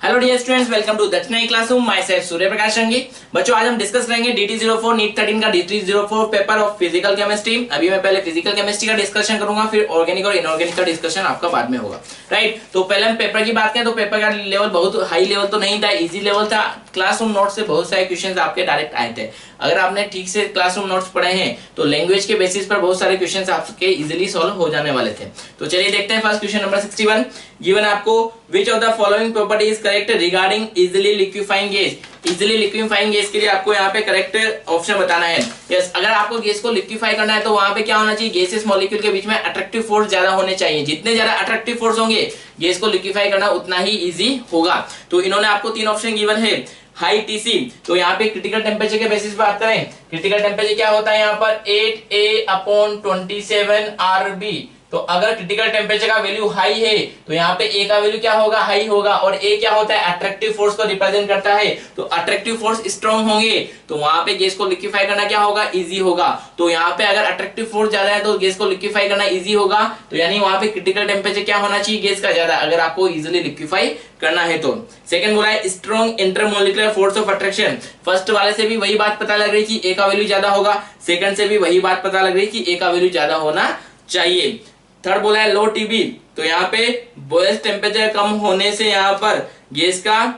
Hello dear students, welcome to Dakshinai classroom. Myself Surya Prakash Rangi. बच्चों, आज हम डिस्कस करेंगे DT04 नीट 13 का DT04 paper of physical chemistry. अभी मैं पहले फिजिकल केमिस्ट्री का डिस्कशन करूंगा, फिर ऑर्गेनिक और इनऑर्गेनिक का डिस्कशन आपका बाद में होगा, राइट। तो पहले हम पेपर की बात करें तो पेपर का लेवल बहुत हाई लेवल तो नहीं था, इजी लेवल था। क्लासरूम नोट्स से बहुत सारे क्वेश्चंस आपके डायरेक्ट आए थे। अगर आपने ठीक से क्लासरूम नोट्स पढ़े हैं तो लैंग्वेज के बेसिस पर बहुत सारे क्वेश्चंस आपके इजीली सॉल्व हो जाने वाले थे। तो चलिए देखते हैं फर्स्ट क्वेश्चन नंबर 61। गिवन आपको which of the following property is correct regarding easily liquefying gas. Easily liquefying gas के लिए आपको यहाँ पे करेक्ट ऑप्शन बताना है। यस, अगर आपको गैस को लिक्विफाई करना है तो वहां पे क्या होना चाहिए, गैसेस मॉलिक्यूल के बीच में अट्रैक्टिव फोर्स ज्यादा होने चाहिए। जितने ज्यादा अट्रैक्टिव फोर्स होंगे गैस को लिक्विफाई करना उतना ही इजी होगा। तो इन्होंने आपको तीन ऑप्शन गिवन है। हाई टीसी, तो यहाँ पे क्रिटिकल टेम्परेचर के बेसिस पे बात करें, क्रिटिकल टेम्परेचर क्या होता है यहाँ पर 8A/27 RB। तो अगर क्रिटिकल टेम्परेचर का वैल्यू हाई है तो यहाँ पे ए का वैल्यू क्या होगा, हाई होगा। और ए क्या होता है, अट्रैक्टिव फोर्स को रिप्रेजेंट करता है। तो अट्रैक्टिव फोर्स स्ट्रॉन्ग होंगे तो वहां पे गैस को लिक्विफाई करना क्या होगा, इजी होगा। तो यहाँ पे अगर अट्रैक्टिव फोर्स ज्यादा है तो गैस को लिक्विफाई करना इजी होगा। तो यानी वहां पे क्रिटिकल टेम्परेचर क्या होना चाहिए, गैस का ज्यादा, अगर आपको इजिली लिक्विफाई करना है तो। सेकंड बोला है strong intermolecular force of attraction. First वाले से भी वही बात पता लग रही कि ए का वैल्यू ज्यादा होगा, सेकंड से भी वही बात पता लग रही कि ए का वैल्यू ज्यादा होना चाहिए। थर्ड बोला है लो टीबी, तो यहाँ पे बॉयल्स टेम्परेचर कम होने से यहाँ पर गैस का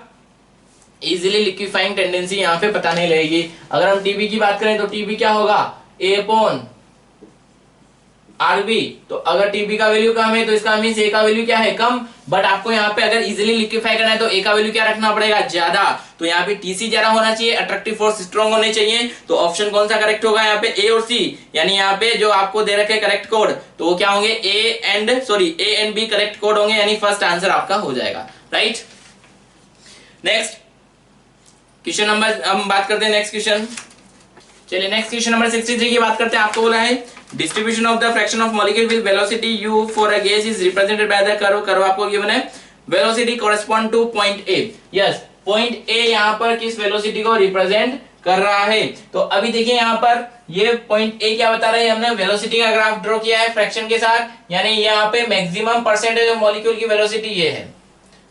इजीली लिक्विफाइंग टेंडेंसी यहाँ पे पता नहीं लगेगी। अगर हम टीबी की बात करें तो टीबी क्या होगा, A/RB। तो अगर टीबी का वैल्यू कम है तो इसका मींस ए का वैल्यू क्या है, कम। बट आपको यहाँ पे अगर इजीली लिक्विफाई करना है तो ए का वैल्यू क्या रखना पड़ेगा, ज्यादा। तो यहाँ पे टीसी ज्यादा होना चाहिए, अट्रैक्टिव फोर्स स्ट्रॉन्ग होने चाहिए। तो ऑप्शन कौन सा करेक्ट होगा यहाँ पे, ए और सी। यानी यहाँ पे जो आपको दे रखे करेक्ट कोड तो वो क्या होंगे, A and B correct code होंगे। यानी फर्स्ट आंसर आपका हो जाएगा, राइट। नेक्स्ट क्वेश्चन नंबर हम बात करते हैं नेक्स्ट क्वेश्चन। चलिए नेक्स्ट क्वेश्चन नंबर 63 की बात करते हैं। आपको बोला है distribution of the fraction of molecule with velocity u for a gas is represented by the curve आपको गिवन है। Velocity correspond two point A. Yes, point A यहाँ पर किस वेलोसिटी को रिप्रेजेंट कर रहा है। तो अभी देखिए यहाँ पर ये पॉइंट ए क्या बता रहा है, हमने वेलोसिटी का ग्राफ ड्रॉ किया है फ्रैक्शन के साथ। यानी यहाँ पे मैक्सिमम परसेंटेज ऑफ मॉलिक्यूल की वेलोसिटी ये है,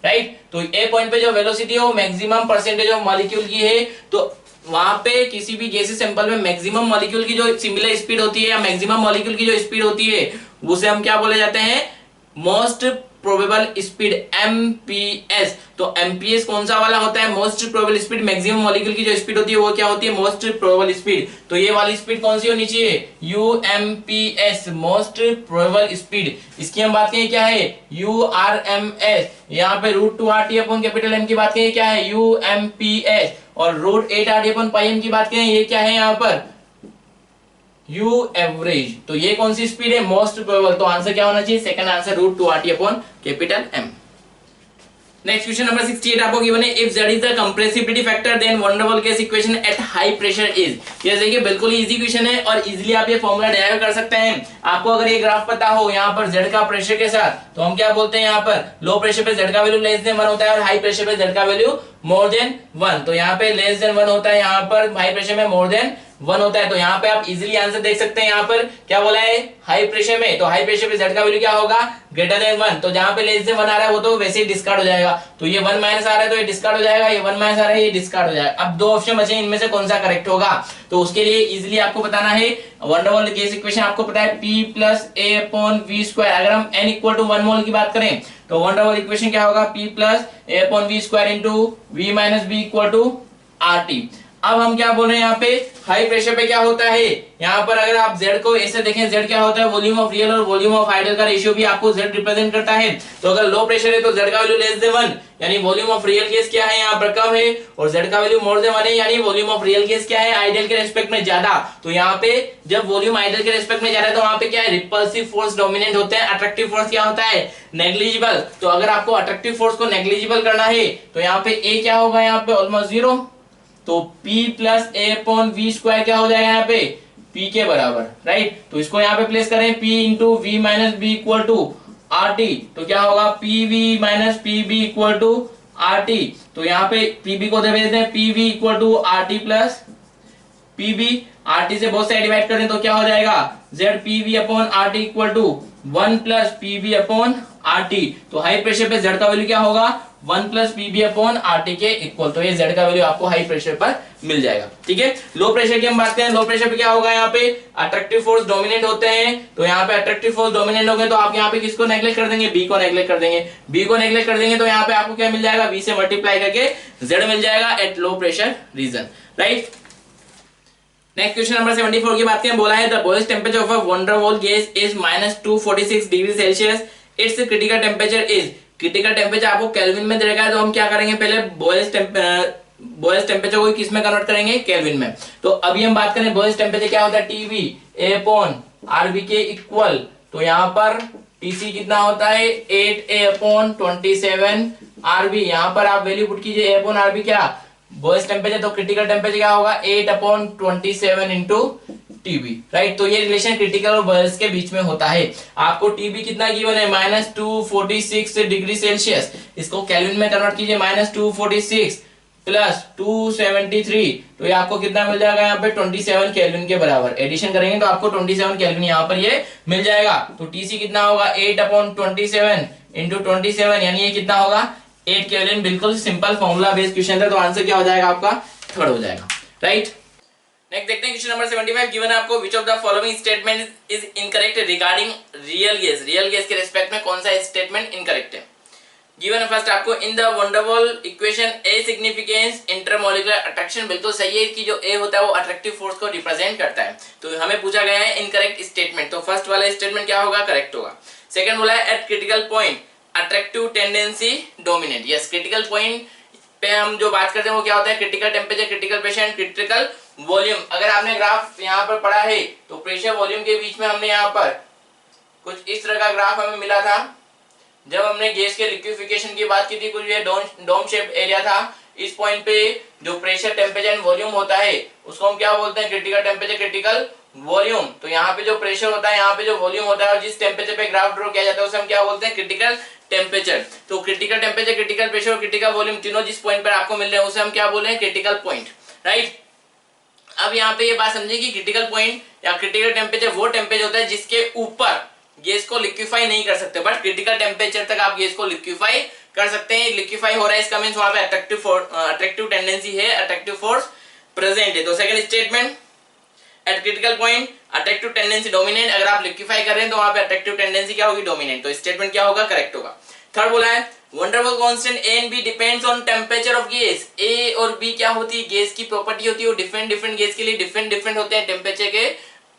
राइट। तो ए पॉइंट पे जो वेलोसिटी है वो मैक्सिमम परसेंटेज ऑफ मॉलिक्यूल की है। तो वहां पे किसी भी गैसीय सैंपल में मैक्सिमम मॉलिक्यूल की जो सिमिलर स्पीड होती है या मैक्सिमम मॉलिक्यूल की जो स्पीड होती है उसे हम क्या बोले जाते हैं, मोस्ट प्रोबेबल स्पीड, MPS। तो MPS कौन सा वाला होता है, most probable speed. Maximum molecule की जो स्पीड होती है वो क्या होती है, मोस्ट प्रोबेबल स्पीड। तो ये वाली स्पीड कौन सी होनी चाहिए, UMPS, मोस्ट प्रोबेबल स्पीड। इसकी हम बात करें क्या है, URMS। यहाँ पे √2RT अपॉन कैपिटल M की बात करें क्या है, UMPS। और √8RT अपॉन पाई M की बात करें ये क्या है यहाँ पर, U एवरेज। तो ये कौन सी स्पीड है, मोस्ट प्रोबेबल। तो आंसर क्या होना चाहिए, second answer √2RT upon capital M। Next question number 68 आपको गिवन है इफ Z इज the compressibility factor then van der Waals gas equation at high pressure is. ये देखिए बिल्कुल ही इजी क्वेश्चन है और इजीली आप ये फॉर्मूला डिराइव कर सकते हैं। आपको अगर ये ग्राफ पता हो यहाँ पर Z का प्रेशर के साथ, तो हम क्या बोलते हैं यहाँ पर लो प्रेशर पे Z का वैल्यू लेस देन 1 होता है और हाई प्रेशर पे Z का वैल्यू मोर देन 1। तो यहाँ पे लेस देन 1 होता है, यहाँ पर हाई प्रेशर में मोर देन 1 होता है। तो यहाँ पे आप इजीली आंसर देख सकते हैं। यहाँ पर क्या बोला है, हाई प्रेशर में, तो हाई प्रेशर पे Z का वैल्यू क्या होगा, ग्रेटर देन 1। तो जहाँ पे लेस देन 1 आ रहा है वो तो वैसे ही डिस्कार्ड हो जाएगा। तो ये 1 माइनस आ रहा है तो ये डिस्कार्ड हो जाएगा, ये 1 माइनस आ रहा है ये डिस्कार्ड हो जाएगा। अब दो ऑप्शन बचे, इनमें से कौन सा करेक्ट होगा। तो उसके लिए इजीली आपको बताना है वंडर वॉल गैस इक्वेशन आपको पता है P + A/V²। अगर हम n = 1 मोल की बात करें तो वंडर वॉल इक्वेशन क्या होगा, P + A/V² V - B = RT। अब हम क्या बोल रहे हैं यहाँ पे, हाई प्रेशर पे क्या होता है, यहाँ पर अगर आप Z को ऐसे देखें, Z क्या होता है, वॉल्यूम ऑफ रियल और वॉल्यूम ऑफ आइडियल का रेशियो भी आपको Z रिप्रेजेंट करता है। तो अगर लो प्रेशर है तो Z का वैल्यू लेस देन 1 यानी वॉल्यूम ऑफ रियल गैस क्या है यहाँ पर कम है, और Z का वैल्यू मोर देन 1 है यानी वॉल्यूम ऑफ रियल गैस क्या है, आइडियल के रेस्पेक्ट में ज्यादा। तो यहाँ पे जब वॉल्यूम आइडियल के रेस्पेक्ट में ज्यादा है तो वहां पे क्या है, रिपल्सिव फोर्स डोमिनेंट होते हैं, अट्रैक्टिव फोर्स क्या होता है, नेग्लिजिबल। तो अगर आपको अट्रैक्टिव फोर्स को नेग्लिजिबल करना है तो यहाँ पे A क्या होगा, यहाँ पे ऑलमोस्ट 0। तो P + A/V² क्या हो जाएगा यहाँ पे, P के बराबर, राइट। तो इसको यहाँ पे प्लेस करें, P × V - B = RT। तो क्या होगा, PV - PB = RT। तो यहाँ पे PB को दे देते हैं, PV = RT + PB। RT से बहुत सारे डिवाइड करें तो क्या हो जाएगा, ZPV/RT = 1 + PB/RT। तो हाई प्रेशर पे Z का वैल्यू क्या होगा, 1 प्लस पीबी अपॉन आरटी के इक्वल। तो ये जेड का वैल्यू आपको हाई प्रेशर पर मिल जाएगा। ठीक है, लो प्रेशर की हम बात करें, लो प्रेशर पे क्या होगा, यहाँ पे अट्रैक्टिव फोर्स डोमिनेट होते हैं। तो यहाँ पे अट्रैक्टिव फोर्स डोमिनेट हो गए तो आप यहाँ पे किसको नेग्लेक्ट कर देंगे, बी को नेग्लेक्ट कर देंगे। बी को नेग्लेक्ट कर देंगे तो यहाँ पे आपको क्या मिल जाएगा, बी से मल्टीप्लाई करके जेड मिल जाएगा at low pressure region. Right, next question number 74 की बात करें, बोला है the boiling temperature of a wonder Waals gas is -246 degree Celsius, it's critical temperature is. Critical temperature आपको केल्विन में दे रखा है, तो हम क्या करेंगे, पहले बॉइलिंग टेंपरेचर को किस में कन्वर्ट करेंगे, केल्विन में। तो अभी हम बात करें बॉइलिंग टेंपरेचर क्या होता है, टीबी ए अपॉन आरबी के इक्वल। तो यहाँ पर टीसी कितना होता है, 8a अपॉन 27 आरबी। यहाँ पर आप वैल्यू पुट कीजिए, ए अपॉन आरबी क्या बॉइलिंग टेंपरेचर, तो क्रिटिकल टेंपरेचर क्या होगा 8 अपॉन 27 इंटू टीबी। राइट, तो ये रिलेशन क्रिटिकल और बॉइल्स के बीच में होता है। आपको टीबी कितना गिवन है, -246 डिग्री सेल्सियस। इसको केल्विन में कन्वर्ट कीजिए, -246 प्लस 273, तो ये आपको कितना मिल जाएगा, यहाँ पे 27 केल्विन के बराबर। एडिशन करेंगे तो आपको 27 केल्विन यहाँ पर ये मिल जाएगा। तो टीसी कितना होगा, 8 अपॉन 27 इंटू 27, यानी ये कितना होगा 8 केल्विन। बिल्कुल सिंपल फॉर्मूला बेस्ड क्वेश्चन है, तो आंसर क्या हो जाएगा आपका, थर्ड हो जाएगा। राइट, नेक्स्ट देखते हैं क्वेश्चन नंबर 75। गिवन है आपको which of the following statement is incorrect regarding real gas. Real gas के रिस्पेक्ट में कौन सा स्टेटमेंट इनकरेक्ट है। गिवन है फर्स्ट आपको in the wonder wall equation A significance intermolecular attraction. बिल्कुल सही है कि जो ए होता है वो अट्रैक्टिव फोर्स को रिप्रेजेंट करता है। तो हमें पूछा गया है इनकरेक्ट स्टेटमेंट, तो फर्स्ट वाला स्टेटमेंट क्या होगा, करेक्ट होगा। सेकंड बोला है eight critical point attractive tendency dominate. Yes, critical point पे हम जो बात करते हैं वो क्या होता है, critical temperature, critical pressure and critical volume. अगर आपने ग्राफ यहाँ पर पढ़ा है तो प्रेशर वॉल्यूम के बीच में हमने यहाँ पर कुछ इस तरह का ग्राफ हमें मिला था जब हमने गैस के लिक्विफिकेशन की बात की थी। कुछ ये डोम शेप एरिया था। इस पॉइंट पे जो प्रेशर, टेम्परेचर एंड वॉल्यूम होता है उसको हम क्या बोलते हैं, क्रिटिकल टेम्परेचर, क्रिटिकल वॉल्यूम। तो यहाँ पे जो प्रेशर होता है, यहाँ पे जो वॉल्यूम होता है और जिस टेम्परेचर पे ग्राफ ड्रॉ किया जाता है उसे हम क्या बोलते हैं, क्रिटिकल टेम्परेचर। तो क्रिटिकल टेम्परेचर, क्रिटिकल प्रेशर और क्रिटिकल वॉल्यूम तीनों जिस पॉइंट पर आपको मिल रहे हैं उसे हम क्या बोल रहे हैं, क्रिटिकल पॉइंट। राइट, अब यहाँ पे ये बात समझिए कि क्रिटिकल पॉइंट या क्रिटिकल टेम्परेचर वो टेम्परेचर होता है जिसके ऊपर गैस को लिक्विफाई नहीं कर सकते, बट क्रिटिकल टेम्परेचर तक आप गैस को लिक्विफाई कर सकते हैं। लिक्विफाई हो रहा है इसका मींस वहां पे अट्रैक्टिव टेंडेंसी है, अट्रैक्टिव फोर्स प्रेजेंट है। तो second statement at critical point attractive tendency dominate. अगर आप लिक्विफाई कर रहे हैं तो वहां पे अट्रैक्टिव टेंडेंसी क्या होगी, डोमिनेट। तो स्टेटमेंट क्या होगा, करेक्ट होगा। थर्ड बोला है van der Waals constant A and b depends on temperature of gas. A और बी क्या होती है, गैस की प्रॉपर्टी होती है, वो डिफरेंट गैस के लिए डिफरेंट होते हैं। टेम्परेचर के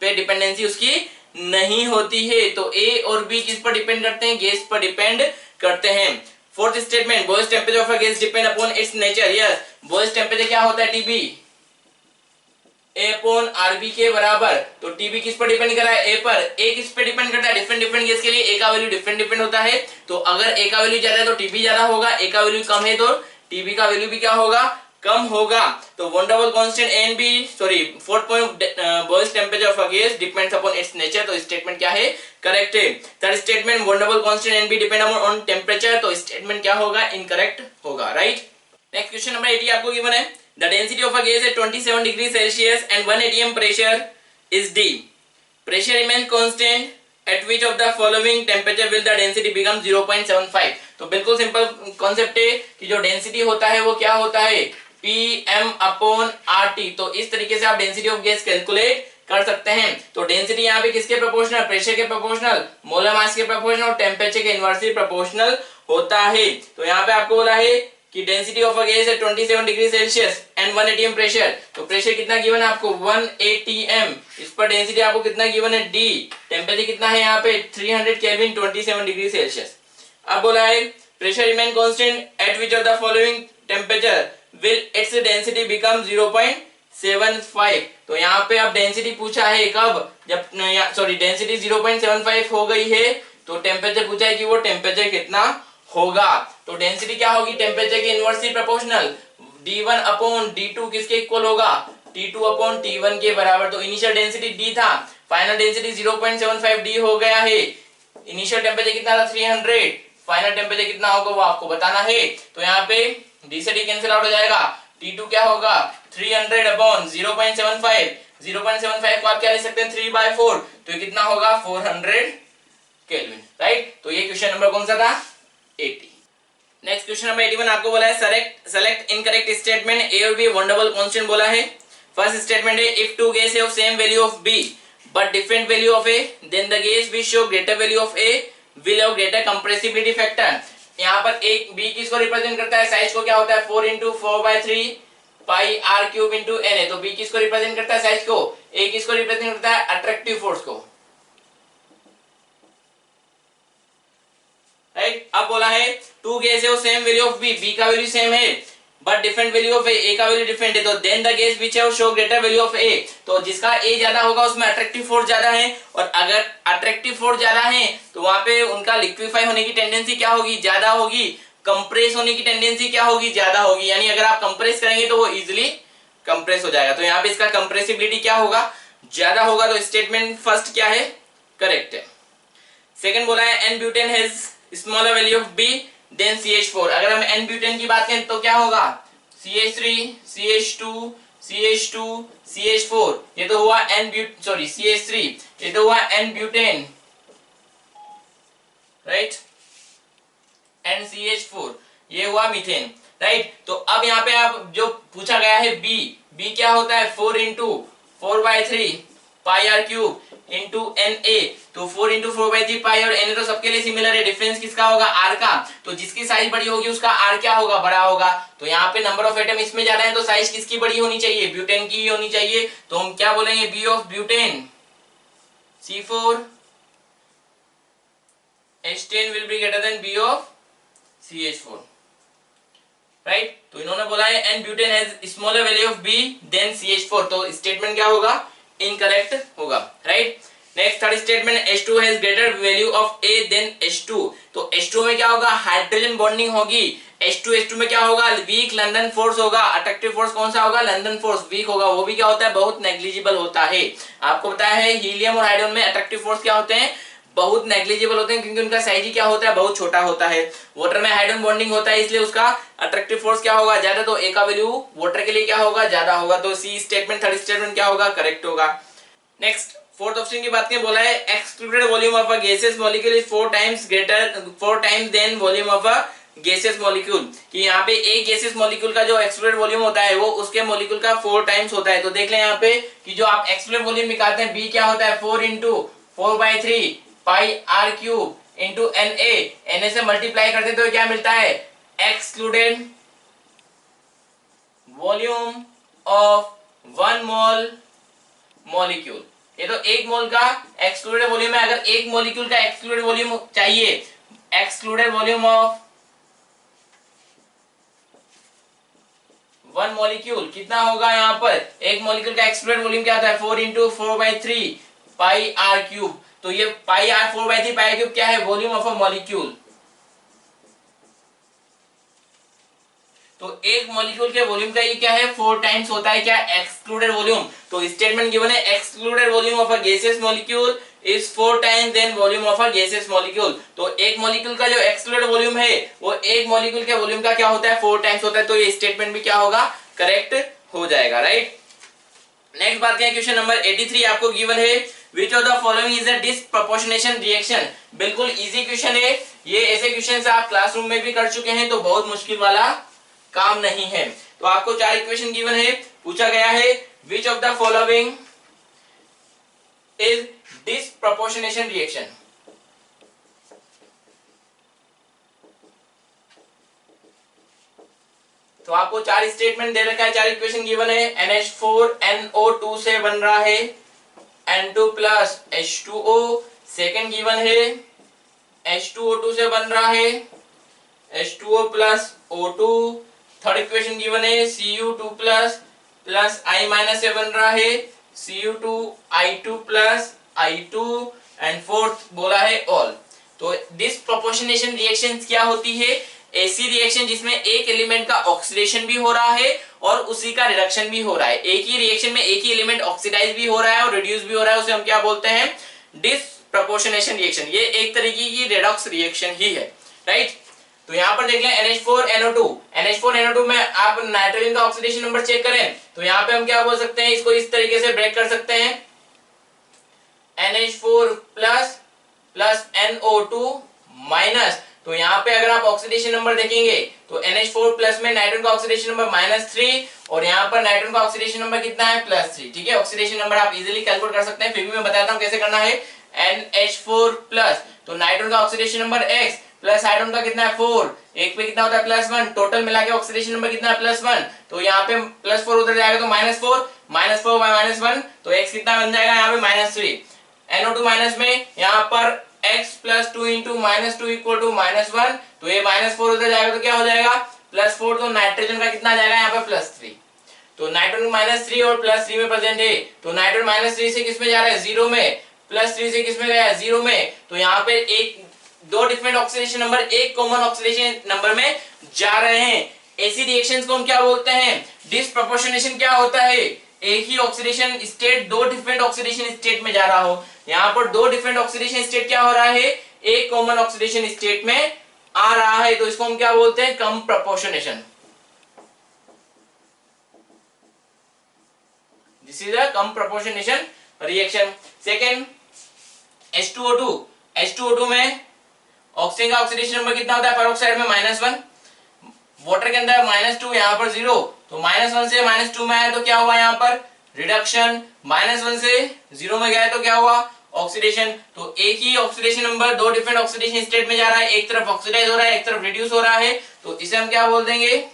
पे डिपेंडेंसी उसकी नहीं होती है। तो ए और बी किस पर डिपेंड करते हैं, गैस पर डिपेंड करते हैं। Fourth statement boiling temperature of a gas depend upon its nature. Yes, boiling temperature क्या होता है, टीबी ए अपॉन आरबी के बराबर। तो टीबी किस पर डिपेंड कर रहा है, ए पर। ए किस पे डिपेंड करता है, डिफरेंट गैस के लिए ए का वैल्यू डिफरेंट होता है। तो अगर ए का वैल्यू ज्यादा है तो टीबी ज्यादा होगा, ए का वैल्यू कम है तो टीबी का वैल्यू भी क्या होगा, कम होगा। तो van der Waals constant A and B, sorry fourth point boiling temperature of a gas depends upon its nature. तो स्टेटमेंट क्या है, करेक्ट है। Third statement van der Waals constant A and B depend on temperature. तो statement क्या होगा, incorrect होगा। Right, next question number 80 आपको given है the density of a gas at 27 degrees Celsius and 1 atm pressure is D. Pressure remains constant at which of the following temperature will the density become 0.75. तो बिल्कुल simple concept है कि जो density होता है वो क्या होता है, Pm अपॉन RT। तो इस तरीके से आप डेंसिटी ऑफ गैस कैलकुलेट कर सकते हैं। तो डेंसिटी यहाँ पे किसके प्रोपोर्शनल, प्रेशर के प्रोपोर्शनल, मोलर मास के प्रोपोर्शनल और टेम्परेचर के इनवर्सली प्रोपोर्शनल होता है। तो यहाँ पे आपको बोला है कि डेंसिटी ऑफ अ गैस है 27 degree Celsius and 1 atm pressure. तो प्रेशर कितना गिवन है आपको, 1 atm। इस पर डेंसिटी आपको कितना गिवन है, D। टेम्परेचर कितना है यहाँ पे 300 केल्विन 27 डिग्री सेल्सियस। अब बोला है pressure remain constant eight which of the following temperature will its density become 0.75। तो यहाँ पे अब डेंसिटी पूछा है कब, जब सॉरी डेंसिटी 0.75 हो गई है तो टेम्परेचर पूछा है कि वो टेम्परेचर कितना होगा। तो डेंसिटी क्या होगी, टेम्परेचर के inversely proportional, D1 upon D2 किसके इक्वल होगा, T2 अपॉन T1 के बराबर। तो इनिशियल डेंसिटी D था, फाइनल डेंसिटी 0.75 D हो गया है। इनिशियल टेम्परेचर कितना था 300, फाइनल टेम्परेचर कितना होगा वो आपको बताना है। तो यहाँ पे D से D कैंसिल आउट हो जाएगा, T2 क्या होगा 300 अपॉन 0.75। 0.75 को आप क्या ले सकते हैं 3/4, तो ये कितना होगा 400 केल्विन। राइट, तो ये क्वेश्चन नंबर कौन सा था, 80। नेक्स्ट क्वेश्चन नंबर 81 आपको बोला है सेलेक्ट इनकरेक्ट स्टेटमेंट ए और बी वन डबल कांस्टेंट बोला है। फर्स्ट स्टेटमेंट है if two gas have same value of B but different value of A then the gas which show greater value of A will have greater compressibility factor. यहाँ पर एक B किसको represent करता है, size को क्या होता है 4 into 4/3 pi r cube into N A. तो बी किसको रिप्रेजेंट करता है, साइज को। ए किसको रिप्रेजेंट करता है, अट्रैक्टिव फोर्स को। राइट, अब बोला है टू गैस है same value of b, b का वैल्यू सेम है but different value of a का वैल्यू डिफरेंट है। तो then the gas which have show greater value of a, तो जिसका ए ज्यादा होगा उसमें अट्रैक्टिव फोर्स ज्यादा है, और अगर अट्रैक्टिव फोर्स ज्यादा है तो वहां पे उनका लिक्विफाई होने की टेंडेंसी क्या होगी, ज्यादा होगी। कंप्रेस होने की टेंडेंसी क्या होगी, ज्यादा होगी। यानी अगर आप कंप्रेस करेंगे तो वो इजिली कंप्रेस हो जाएगा। तो यहाँ पे इसका कंप्रेसिबिलिटी क्या होगा, ज्यादा होगा। तो स्टेटमेंट फर्स्ट क्या है, करेक्ट है। सेकंड बोला है N butane has smaller value of B then CH4। अगर हम एन ब्यूटेन की बात करें तो क्या होगा, CH3 CH2 CH2 CH4, ये तो हुआ CH3, ये तो हुआ N butane, right, and CH4 ये हुआ मीथेन, राइट। तो अब यहाँ पे आप जो पूछा गया है बी क्या होता है 4 into 4/3 pi r cube into N A. तो 4 into 4/3 पाई और एन ए तो सबके लिए सिमिलर है, डिफरेंस किसका होगा, आर का। तो जिसकी साइज बड़ी होगी उसका आर क्या होगा, बड़ा होगा। तो यहाँ पे नंबर ऑफ एटम इसमें ज्यादा है तो साइज किसकी बड़ी होनी चाहिए, ब्यूटेन की ही होनी चाहिए। तो हम क्या बोलेंगे, B of butane C4 H10 will be greater than B of CH4, right. तो इन्होंने बोला है N butane has smaller value of B then CH4, तो स्टेटमेंट क्या होगा, इनकरेक्ट होगा, right. Next third statement H2 has greater value of A then H2। तो H2 में क्या होगा, हाइड्रोजन बॉन्डिंग होगी। H2 में क्या होगा, वीक लंदन फोर्स होगा। अट्रैक्टिव फोर्स कौन सा होगा, लंदन फोर्स, वीक होगा। वो भी क्या होता है, बहुत नेग्लिजिबल होता है। आपको बताया है हीलियम और हाइड्रोजन में अट्रैक्टिव फोर्स क्या होते हैं, बहुत नेग्लिजिबल होते हैं, क्योंकि उनका साइज ही क्या होता है, बहुत छोटा होता है। वाटर में हाइड्रोजन बॉन्डिंग होता है इसलिए उसका अट्रैक्टिव फोर्स क्या होगा, ज्यादा। तो ए का वैल्यू वाटर के लिए क्या होगा, ज्यादा होगा। तो सी स्टेटमेंट थर्ड स्टेटमेंट क्या होगा, करेक्ट होगा। नेक्स्ट फोर्थ ऑप्शन की बात करें, बोला है excluded volume of a gaseous molecule is 4 times then volume of a gaseous molecule. कि यहाँ पे एक गैसियस मॉलिक्यूल का जो एक्सक्लूडेड वॉल्यूम होता है वो उसके मॉलिक्यूल का 4 times होता है। तो देख लें यहाँ पे कि जो आप एक्सक्लूडेड वॉल्यूम निकालते हैं बी क्या होता है 4 into 4/3 pi r cube into N A से मल्टीप्लाई करते हैं तो क्या मिलता है, excluded volume of 1 mole molecule. ये तो एक मोल का एक्सक्लूडेड वॉल्यूम है। अगर एक मॉलिक्यूल का एक्सक्लूडेड वॉल्यूम चाहिए, एक्सक्लूडेड वॉल्यूम ऑफ 1 मॉलिक्यूल कितना होगा, यहाँ पर एक मॉलिक्यूल का एक्सक्लूडेड वॉल्यूम क्या होता है 4 into 4/3 पाई आर क्यूब। तो ये पाई आर 4/3 पाई क्यूब क्या है, वॉल्यूम ऑफ अ मॉलिक्यूल। तो एक मॉलिक्यूल के वॉल्यूम का ये क्या है 4 times होता है क्या, एक्सक्लूडेड वॉल्यूम। तो स्टेटमेंट गिवन है excluded volume of a gaseous molecule is 4 times then volume of a gaseous molecule. तो एक मॉलिक्यूल का जो एक्सक्लूडेड वॉल्यूम है वो एक मॉलिक्यूल के वॉल्यूम का क्या होता है 4 times होता है। तो ये स्टेटमेंट भी क्या होगा, करेक्ट हो जाएगा, राइट। नेक्स्ट बात करें, क्वेश्चन नंबर 83 आपको गिवन है विच of the following is a disproportionation reaction. बिल्कुल इजी क्वेश्चन है ये, ऐसे क्वेश्चन आप क्लासरूम में भी कर चुके हैं तो बहुत मुश्किल वाला काम नहीं है। तो आपको 4 इक्वेशन गिवन है, पूछा गया है विच of the following is disproportionation reaction. तो आपको 4 स्टेटमेंट दे रखा है, 4 इक्वेशन गिवन है। NH4NO2 से बन रहा है N2 plus H2O। Second given है H2O2 से बन रहा है H2O plus O2। Third equation given है Cu2 प्लस I माइनस से बन रहा है Cu2I2 plus I2। And fourth बोला है ऑल। तो डिसप्रोपोर्शनेशन रिएक्शंस क्या होती है, ऐसी रिएक्शन जिसमें एक एलिमेंट का ऑक्सीडेशन भी हो रहा है और उसी का रिडक्शन भी हो रहा है। एक ही रिएक्शन में एक ही एलिमेंट ऑक्सीडाइज भी हो रहा है और रिड्यूस भी हो रहा है, उसे हम क्या बोलते हैं, डिसप्रोपोर्शनेशन रिएक्शन। ये एक तरीके की रेडॉक्स रिएक्शन ही है, राइट। तो यहाँ पर देख लें NH4NO2 में आप नाइट्रोजन का ऑक्सीडेशन नंबर चेक करें तो यहाँ पे हम क्या बोल सकते हैं, इसको इस तरीके से ब्रेक कर सकते हैं NH4 प्लस NO2 माइनस तो यहाँ पे अगर आप ऑक्सीडेशन नंबर देखेंगे तो NH4 प्लस में नाइट्रोजन का ऑक्सीडेशन नंबर -3 और यहाँ पर नाइट्रोजन का ऑक्सीडेशन नंबर कितना है +3। ठीक है, ऑक्सीडेशन नंबर आप इजीली कैलकुलेट कर सकते हैं, फिर भी मैं बताता हूँ कैसे करना है। NH4 प्लस तो नाइट्रोजन का oxidation number X plus hydrogen का कितना है 4, एक पे कितना होता है +1, टोटल मिला के ऑक्सीडेशन नंबर कितना है +1, तो यहाँ पे +4 उधर जाएगा तो -4 बाय -1 तो x कितना बन जाएगा यहाँ पे -3। NO2 माइनस में यहाँ पर x plus 2 into -2 equal to -1, तो ये -4 उधर जाएगा तो क्या हो जाएगा +4, तो नाइट्रोजन का कितना जाएगा यहाँ पे +3। तो नाइट्रोजन -3 और +3 में प्रेजेंट है, तो नाइट्रोजन -3 से किस में जा रहा है 0 में, +3 से किस में गया 0 में, तो यहाँ पे दो डिफरेंट ऑक्सीडेशन नंबर एक कॉमन ऑक्सीडेशन नंबर में जा रहे हैं। ऐसी रिएक्शंस को हम क्या बोलते हैं, डिसप्रोपोर्शनेशन। क्या होता है, एक ही ऑक्सीडेशन स्टेट दो डिफरेंट ऑक्सीडेशन स्टेट में जा रहा हो, यहाँ पर दो डिफरेंट ऑक्सीडेशन स्टेट क्या हो रहा है, एक कॉमन ऑक्सीडेशन स्टेट में आ रहा है, तो इसको हम क्या बोलते हैं, comproportionation. This is a comproportionation reaction. Second H2O2 में ऑक्सीजन का ऑक्सीडेशन नंबर कितना होता है, पेरोक्साइड में -1, वाटर के अंदर -2, यहाँ पर 0, तो -1 से -2 में आया तो क्या हुआ यहाँ पर रिडक्शन, -1 से 0 में गया तो क्या हुआ ऑक्सीडेशन। तो एक ही ऑक्सीडेशन नंबर दो डिफरेंट ऑक्सीडेशन स्टेट में जा रहा है, एक तरफ ऑक्सीडाइज हो रहा है एक तरफ रिड्यूस हो रहा है, तो इसे हम क्या बोल देंगे,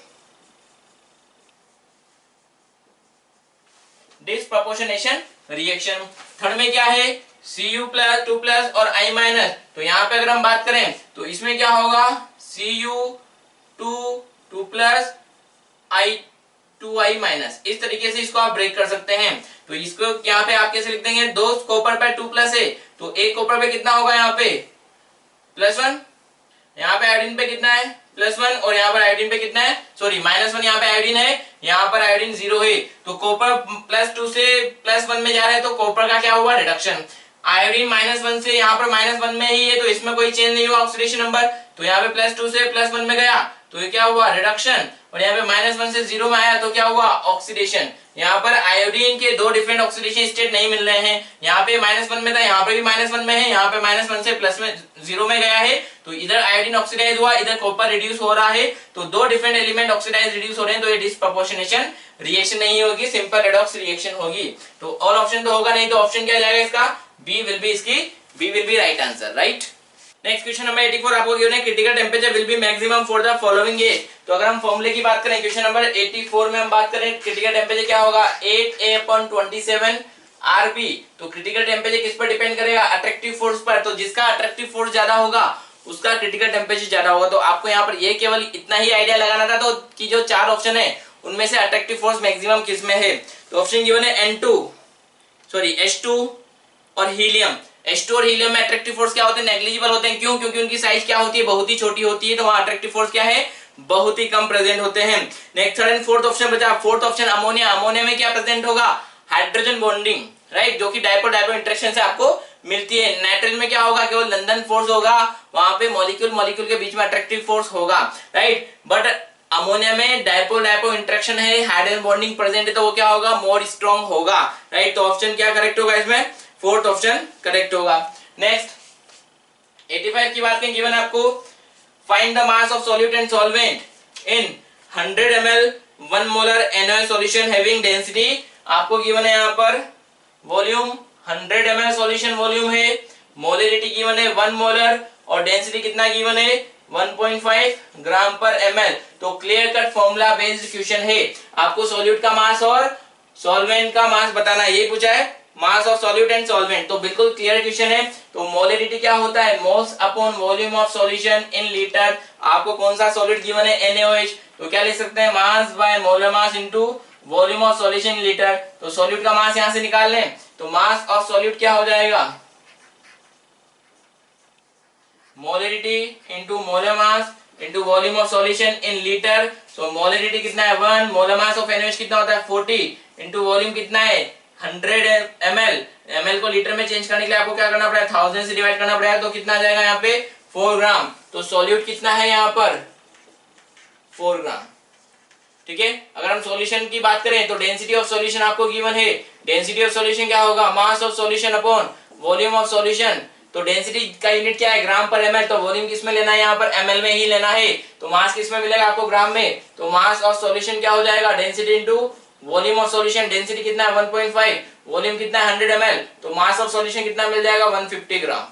डिसप्रोपोर्शनेशन रिएक्शन। थर्ड में क्या है, Cu+2+ और I-, तो यहाँ पे अगर हम बात करें तो इसमें क्या होगा Cu2+, I2I-, इस तरीके से इसको आप ब्रेक कर सकते हैं। तो इसको यहाँ पे आप कैसे लिख देंगे, दो कॉपर पे 2+ है तो एक कॉपर पे कितना होगा यहाँ पे +1, यहाँ पे आयोडीन पे कितना है +1 और यहाँ पर आयोडीन पे कितना है -1, यहाँ पे आयोडीन है यहाँ पर आयोडीन 0 है, तो कॉपर +2 से +1 में जा रहा है तो कॉपर का क्या हुआ रिडक्शन। आयोडीन -1 से यहाँ पर -1 में ही है तो इसमें कोई चेंज नहीं हुआ ऑक्सीडेशन नंबर, तो यहाँ पे +2 से +1 में गया तो ये क्या हुआ रिडक्शन, और यहाँ पे -1 से 0 में आया तो क्या हुआ ऑक्सीडेशन। यहाँ पर आयोडीन के दो डिफरेंट ऑक्सीडेशन स्टेट नहीं मिल रहे हैं, यहाँ पे -1 में था यहाँ पे भी -1 में है, यहाँ पे -1 से +0 में गया है, तो इधर आयोडीन ऑक्सीडाइज हुआ इधर कॉपर रिड्यूस हो रहा है, तो दो डिफरेंट एलिमेंट ऑक्सीडाइज रिड्यूस हो रहे हैं, तो ये डिसप्रोपोर्शनेशन रिएक्शन नहीं होगी, सिंपल रेडॉक्स रिएक्शन होगी। तो ऑल ऑप्शन तो होगा नहीं, तो ऑप्शन क्या जाएगा इसका, B will be right answer, right. Next question number 84 आपको गिवन है, critical temperature will be maximum for the following as. तो अगर हम फॉर्मूले की बात करें, क्वेश्चन नंबर 84 में हम बात करें क्रिटिकल टेंपरेचर क्या होगा 8A/27 RB। तो क्रिटिकल टेंपरेचर किस पर डिपेंड करेगा, अट्रैक्टिव फोर्स पर, तो जिसका अट्रैक्टिव फोर्स ज्यादा होगा उसका क्रिटिकल टेंपरेचर ज्यादा होगा। तो आपको यहाँ पर ये केवल इतना ही आइडिया लगाना था, तो कि जो चार ऑप्शन है उनमें से अट्रैक्टिव फोर्स मैक्सिमम किस में है, तो ऑप्शन गिवन है H2 और हीलियम। H2 और हीलियम में अट्रैक्टिव फोर्स क्या होते हैं, नेग्लिजिबल होते हैं, क्यों, क्योंकि उनकी साइज क्या होती है बहुत ही छोटी होती है, तो वहां अट्रैक्टिव फोर्स क्या है बहुत ही कम प्रेजेंट होते हैं। Next third and fourth option बचा, फोर्थ ऑप्शन अमोनिया। अमोनिया में क्या प्रेजेंट होगा हाइड्रोजन बॉन्डिंग, राइट, जो कि डायपोल डायपोल इंटरेक्शन से आपको मिलती है। नाइट्रोजन में क्या होगा केवल लंदन फोर्स होगा, वहां पे मॉलिक्यूल मॉलिक्यूल के बीच में अट्रैक्टिव फोर्स होगा, राइट, बट अमोनिया में डायपोल डायपोल इंटरेक्शन है, हाइड्रोजन बॉन्डिंग प्रेजेंट है, तो वो क्या होगा मोर स्ट्रॉन्ग होगा, राइट। तो ऑप्शन क्या करेक्ट होगा इसमें, फोर्थ ऑप्शन करेक्ट होगा। नेक्स्ट 85 की बात करें, गिवन आपको find the mass of solute and solvent in 100 ml 1 molar NaOH solution having density. आपको गिवन है यहाँ पर वॉल्यूम 100 ml सॉल्यूशन वॉल्यूम है, मोलरिटी गिवन है 1 मोलर और डेंसिटी कितना गिवन है 1.5 ग्राम पर ml। तो clear cut formula based question है, आपको सॉल्यूट का मास और सॉल्वेंट का मास बताना, ये पूछा है mass of solute and solvent, तो बिल्कुल क्लियर क्वेश्चन है। तो मोलरिटी क्या होता है moles upon volume of solution in litre. आपको कौन सा सॉल्यूट गिवन है NaOH, तो क्या लिख सकते हैं mass by molar mass into volume of solution in litre. तो सॉल्यूट का मास यहां से निकाल लें, तो मास ऑफ सॉल्यूट क्या हो जाएगा molarity into molar mass into volume of solution in litre. So molarity कितना है 1, मोलर मास ऑफ NaOH कितना होता है 40 इनटू वॉल्यूम कितना है 100 ml। ml को लीटर में चेंज करने के लिए आपको क्या करना पड़ेगा 1000 से डिवाइड करना पड़ेगा, तो कितना आ जाएगा यहाँ पे 4 ग्राम। तो सॉल्यूट कितना है यहाँ पर 4 ग्राम, ठीक है। अगर हम सॉल्यूशन की बात करें तो डेंसिटी ऑफ सॉल्यूशन आपको गिवन है, डेंसिटी ऑफ सॉल्यूशन क्या होगा mass of solution upon volume of solution तो डेंसिटी का यूनिट क्या है, ग्राम पर ml, तो वॉल्यूम किस में लेना है, यहाँ पर ml में ही लेना है। तो मास किस में मिलेगा आपको, ग्राम में। तो मास ऑफ सॉल्यूशन क्या हो जाएगा, density into volume of solution. Density कितना है 1.5, वॉल्यूम कितना है 100 ml, तो मास ऑफ सॉल्यूशन कितना मिल जाएगा 150 ग्राम।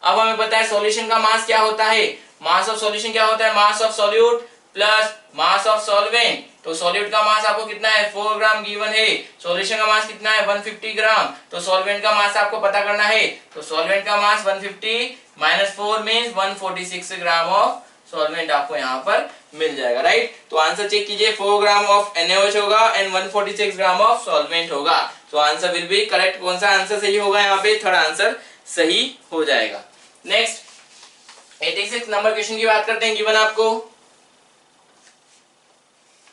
अब हमें पता है सॉल्यूशन का मास क्या होता है, मास ऑफ सॉल्यूशन क्या होता है, mass of solute plus mass of solvent. तो सॉल्यूट का मास आपको कितना है 4 ग्राम गिवन है, सॉल्यूशन का मास कितना है 150 ग्राम। तो सॉल्वेंट का मास आपको पता करना है, तो सॉल्वेंट का मास 150 minus 4 means 146 gram of solvent आपको यहाँ पर मिल जाएगा, राइट। तो आंसर चेक कीजिए, 4 ग्राम ऑफ NaOH होगा एंड 146 ग्राम ऑफ सॉल्वेंट होगा। तो आंसर विल बी करेक्ट। कौन सा आंसर सही होगा, यहाँ पे थर्ड आंसर सही हो जाएगा। नेक्स्ट 86 नंबर क्वेश्चन की बात करते हैं। गिवन आपको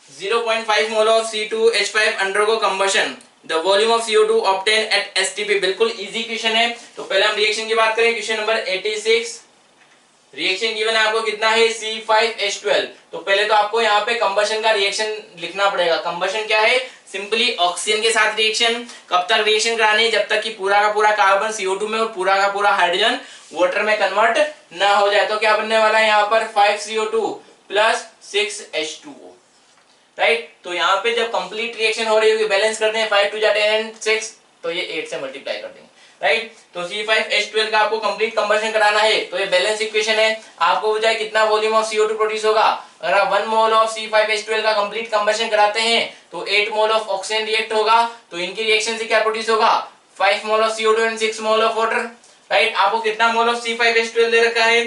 0.5 mole of C2H5 undergo combustion, the volume of CO2 obtain at STP। बिल्कुल इजी क्वेश्चन है। तो पहले हम रिएक्शन की बात करें, क्वेश्चन नंबर 86। रिएक्शन गिवन है आपको कितना है C5H12। तो पहले तो आपको यहाँ पे कंबशन का रिएक्शन लिखना पड़ेगा। कंबशन क्या है, सिंपली ऑक्सीजन के साथ रिएक्शन। कब तक रिएक्शन करानी है, जब तक कि पूरा का पूरा कार्बन CO2 में और पूरा का पूरा हाइड्रोजन वाटर में कन्वर्ट ना हो जाए। तो क्या बनने वाला है यहाँ पर 5CO2 प्लस 6H2O, राइट। तो यहाँ पे जब कंप्लीट रिएक्शन हो रही होगी, बैलेंस करते हैं 5 2 10 एंड 6, तो ये 8 से मल्टीप्लाई कर देंगे, राइट। तो C5H12 का आपको कंप्लीट कंबशन कराना है, तो ये बैलेंस इक्वेशन है। आपको हो जाए कितना वॉल्यूम ऑफ CO2 प्रोड्यूस होगा। अगर आप 1 मोल ऑफ C5H12 का कंप्लीट कंबशन कराते हैं तो 8 मोल ऑफ ऑक्सीजन रिएक्ट होगा। तो इनकी रिएक्शन से क्या प्रोड्यूस होगा, 5 mole of CO2 and 6 mole of water, right. आपको कितना मोल ऑफ C5H12 दे रखा है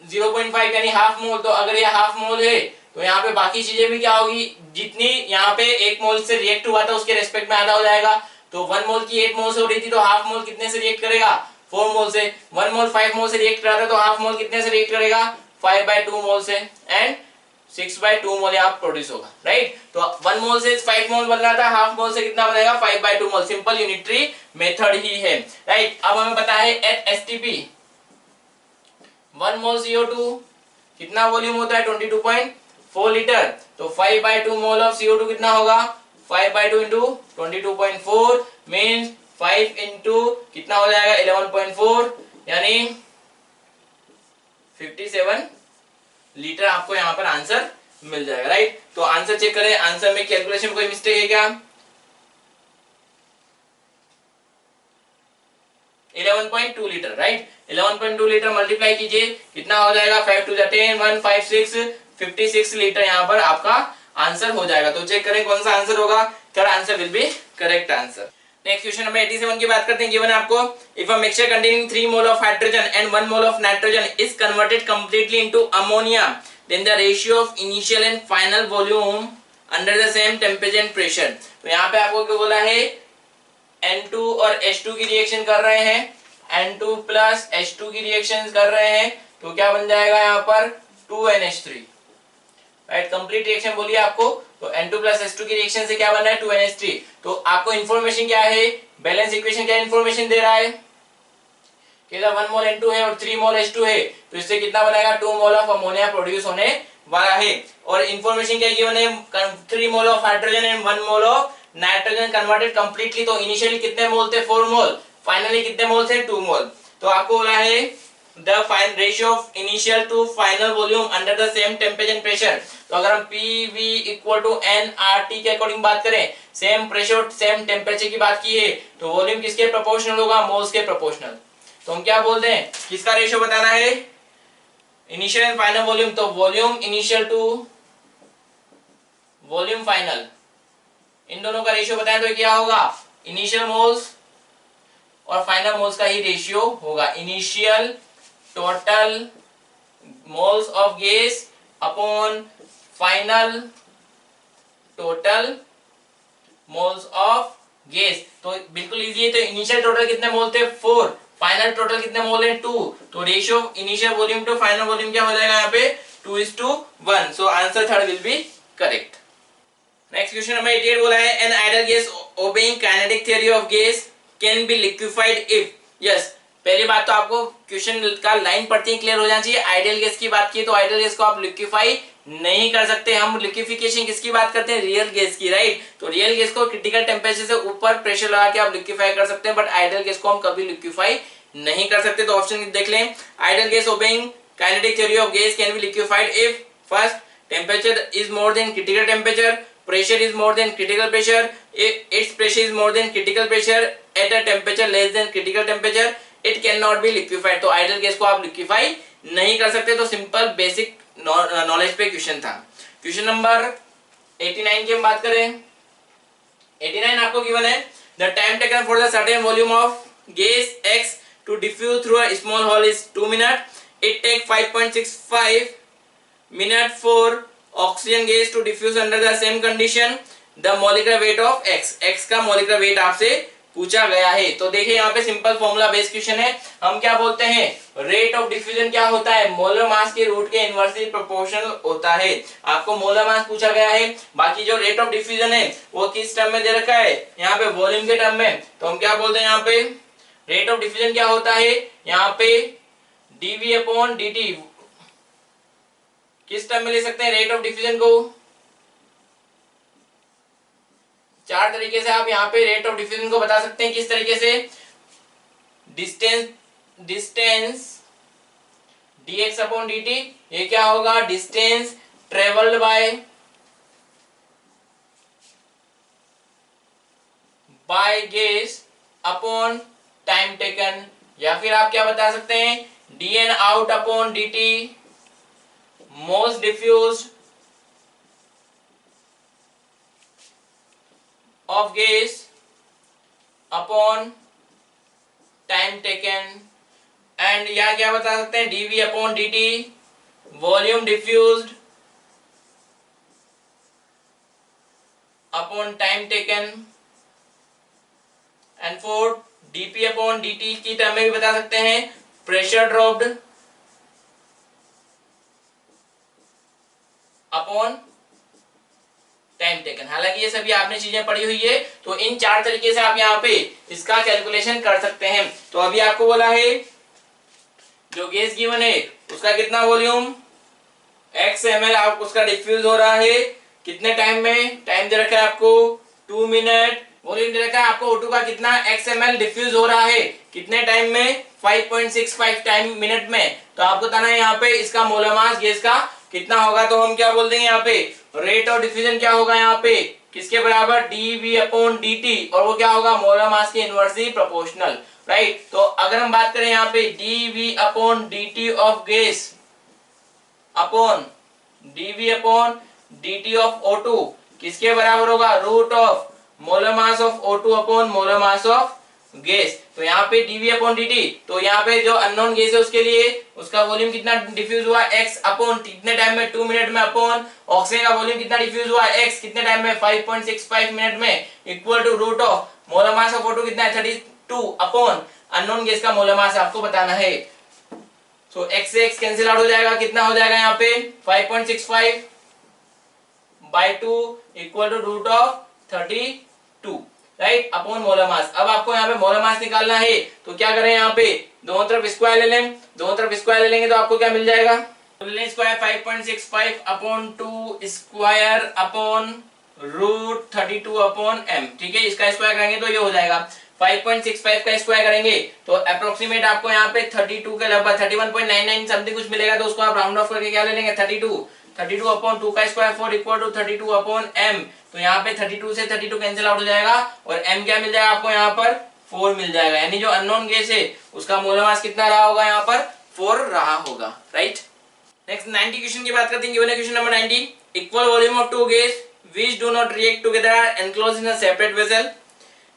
0.5 यानी हाफ मोल। तो अगर ये हाफ मोल है तो यहाँ पे बाकी चीजें भी क्या होगी, जितनी यहाँ पे 1 मोल से रिएक्ट हुआ था उसके रेस्पेक्ट में आधा हो जाएगा। तो 1 मोल की 8 मोल से हो रही थी, तो हाफ मोल कितने से रिएक्ट करेगा 4 मोल से। 1 मोल 5 मोल से रिएक्ट कर रहा था, तो हाफ मोल कितने से रिएक्ट करेगा 5/2 मोल से, एंड 6/2 मोल यहाँ प्रोड्यूस होगा, राइट। तो 1 मोल से 5 मोल बन रहा था, हाफ मोल से कितना बनेगा 5/2 मोल। सिंपल यूनिटरी मेथड ही है, राइट। अब हमें पता है एट STP 1 मोल CO2 कितना वॉल्यूम होता है 22.4 लीटर। तो 5/2 मोल ऑफ CO2 कितना होगा 5/2 इंटू 22.4 मीन्स 5 इंटू कितना हो जाएगा 11.4 यानी 57 लीटर आपको यहाँ पर आंसर मिल जाएगा, राइट। तो आंसर चेक करें, आंसर में कैलकुलेशन कोई मिस्टेक है क्या, 11.2 लीटर, राइट। 11.2 लीटर मल्टीप्लाई कीजिए, कितना हो जाएगा 5 2 10 1 5 6 56 लीटर यहाँ पर आपका आंसर हो जाएगा। तो चेक करें कौन सा आंसर होगा, third answer will be correct answer. Next question number 87 की बात करते हैं। गिवन आपको if a mixture containing 3 mole of hydrogen and 1 mole of nitrogen is converted completely into ammonia, then the ratio of initial and final volume under the same temperature and pressure. तो यहाँ पे आपको क्या बोला है, N2 और H2 की reaction कर रहे हैं, N2 प्लस H2 की रिएक्शन कर रहे हैं, तो क्या बन जाएगा यहाँ पर 2NH3, राइट। कंप्लीट रिएक्शन बोलिए आपको, तो N2 प्लस H2 की रिएक्शन से क्या बन रहा है 2NH3। तो आपको इन्फॉर्मेशन क्या है, बैलेंस इक्वेशन क्या इन्फॉर्मेशन दे रहा है कि 1 मोल N2 है और 3 मोल H2 है, तो इससे कितना बनेगा 2 मोल ऑफ अमोनिया प्रोड्यूस होने वाला है। और इन्फॉर्मेशन क्या गिवन है 3 mole of hydrogen and 1 mole of nitrogen converted completely. तो इनिशियली कितने मोल थे 4 मोल, फाइनली कितने मोल थे 2 मोल। तो आपको बोला है the fine ratio of initial to final volume under the same temperature and pressure. तो अगर हम PV इक्वल टू nRT के अकॉर्डिंग बात करें, सेम प्रेशर सेम टेम्परेचर की बात की है, तो वॉल्यूम किसके प्रोपोर्शनल होगा, मोल्स के प्रोपोर्शनल। तो हम क्या बोलते हैं, किसका रेशियो बताना है, इनिशियल एंड फाइनल वॉल्यूम। तो volume initial to volume final, इन दोनों का रेशियो बताएं तो क्या होगा, इनिशियल मोल्स और फाइनल मोल्स का ही रेशियो होगा। Initial total moles of gas upon final total moles of gas. तो बिल्कुल इजी है। तो इनिशियल टोटल कितने मोल थे 4, फाइनल टोटल कितने मोल है 2। तो ratio initial volume to final volume क्या हो जाएगा यहाँ पे 2:1। So answer third will be correct. Next question number 88 बोला है an ideal gas obeying kinetic theory of gas can be liquefied if. Yes, पहली बात तो आपको क्वेश्चन का लाइन पढ़ते ही क्लियर हो जाना चाहिए। आइडियल गैस की बात की तो आइडियल गैस को आप लिक्विफाई नहीं कर सकते। हम लिक्विफिकेशन किसकी बात करते हैं, रियल गैस की, राइट। तो रियल गैस को क्रिटिकल टेम्परेचर से ऊपर प्रेशर लगा के आप लिक्विफाई कर सकते हैं, बट आइडियल गैस को हम कभी लिक्विफाई नहीं कर सकते तो ऑप्शन देख लें। Idol gas obeying kinetic theory of gas can be liquefied if first temperature is more than critical temperature, pressure is more than critical pressure, if its pressure is more than critical pressure at a temperature less than critical temperature, it cannot be liquefied। तो ideal gas को आप liquefy नहीं कर सकते। तो simple basic knowledge पे question था। Question number 89 की हम बात करें। 89 आपको गिवन है the time taken for the certain volume of gas x to diffuse through a small hole is 2 minute, it take 5.65 minute for oxygen gas to diffuse under the same condition, the molecular weight of x का molecular wait आपसे पूछा गया है। तो देखिए यहाँ पे simple formula based question है। हम क्या बोलते हैं, रेट ऑफ डिफ्यूजन क्या होता है, मोलर मास के रूट के इनवर्सली प्रोपोर्शनल होता है। आपको मोलर मास पूछा गया है, बाकी जो रेट ऑफ डिफ्यूजन है वो किस टर्म में दे रखा है, यहाँ पे वॉल्यूम के टर्म में। तो हम क्या बोलते हैं यहाँ पे रेट ऑफ डिफ्यूजन क्या होता है, यहाँ पे dv अपॉन dt किस टर्म में ले सकते हैं रेट ऑफ डिफ्यूजन को। चार तरीके से आप यहाँ पे रेट ऑफ डिफ्यूजन को बता सकते हैं। किस तरीके से, डिस्टेंस dx अपॉन dt, ये क्या होगा, distance travelled by gas upon time taken, या फिर आप क्या बता सकते हैं dn out upon dt moles diffused of gas upon time taken, and या क्या बता सकते हैं dv upon dt volume diffused upon time taken, and for dp upon dt की टर्म में भी बता सकते हैं pressure dropped upon time taken. हालांकि ये सभी आपने चीजें पढ़ी हुई है, तो इन चार तरीके से आप यहाँ पे इसका कैलकुलेशन कर सकते हैं। तो अभी आपको बोला है जो गैस गिवन है उसका कितना वॉल्यूम x ml आप उसका डिफ्यूज हो रहा है कितने टाइम में, टाइम दे रखा है आपको 2 मिनट, वॉल्यूम दे रखा है आपको O2 का कितना x ml डिफ्यूज हो रहा है कितने टाइम में 5.65 टाइम मिनट में। तो आपको बताना है यहाँ पे इसका मोलर मास गैस का कितना होगा। तो हम क्या बोल देंगे यहाँ पे रेट ऑफ डिफ्यूजन क्या होगा यहाँ पे किसके बराबर dv अपॉन dt, और वो क्या होगा मोलर मास के इनवर्सली प्रोपोर्शनल, राइट। तो अगर हम बात करें यहाँ पे dv upon dt of gas upon dv upon dt of O2 किसके बराबर होगा, root of molar mass of O2 upon molar mass of gas. तो यहाँ पे dv अपॉन dt, तो यहाँ पे जो अननोन गैस है उसके लिए उसका वॉल्यूम कितना डिफ्यूज हुआ x अपॉन कितने टाइम में 2 मिनट में, अपॉन ऑक्सीजन का वॉल्यूम कितना डिफ्यूज हुआ x कितने टाइम में 5.65 मिनट में, equal to root of molar mass of O2 कितना है 32 अपॉन अननोन गैस का मोलर मास आपको बताना है। सो x से x कैंसिल आउट हो जाएगा, कितना हो जाएगा यहाँ पे 5.65 by 2 equal to root of 32, right, upon molar mass. अब आपको यहाँ पे मोलर मास निकालना है तो क्या करें, यहाँ पे दोनों तरफ स्क्वायर ले लें, दोनों तरफ स्क्वायर ले लेंगे तो आपको क्या मिल जाएगा, square 5.65 upon 2 square upon root 32 upon m, ठीक है। इसका स्क्वायर करेंगे तो ये हो जाएगा 5.65 का स्क्वायर करेंगे तो अप्रोक्सीमेट आपको यहाँ पे 32 के लगभग 31.99 समथिंग कुछ मिलेगा। तो उसको आप राउंड ऑफ करके क्या ले लेंगे 32 अपॉन 2 का square 4 equal to 32 upon m। तो यहाँ पे 32 से 32 कैंसिल आउट हो जाएगा और m क्या मिल जाएगा आपको यहाँ पर 4 मिल जाएगा, यानी जो अननोन गैस है उसका मोलर मास कितना रहा होगा यहाँ पर 4 रहा होगा, राइट। नेक्स्ट 90 क्वेश्चन की बात करते हैं। गिवन है question number 90, equal volume of two gas which do not react together are enclosed in a separate vessel,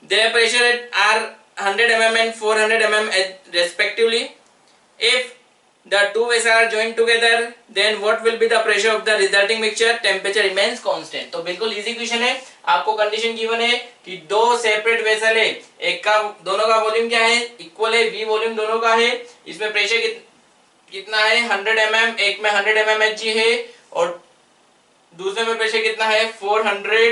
their pressure are 100 mm and 400 mm respectively. If the two vessels are joined together, then what will be the pressure of the resulting mixture? Temperature remains constant। तो बिल्कुल easy question है, आपको condition given है कि दो separate vessel है, एक का दोनों का वॉल्यूम क्या है इक्वल है, v वॉल्यूम दोनों का है, इसमें प्रेशर कितना है 100 mm, एक में 100 mm Hg है और दूसरे में प्रेशर कितना है 400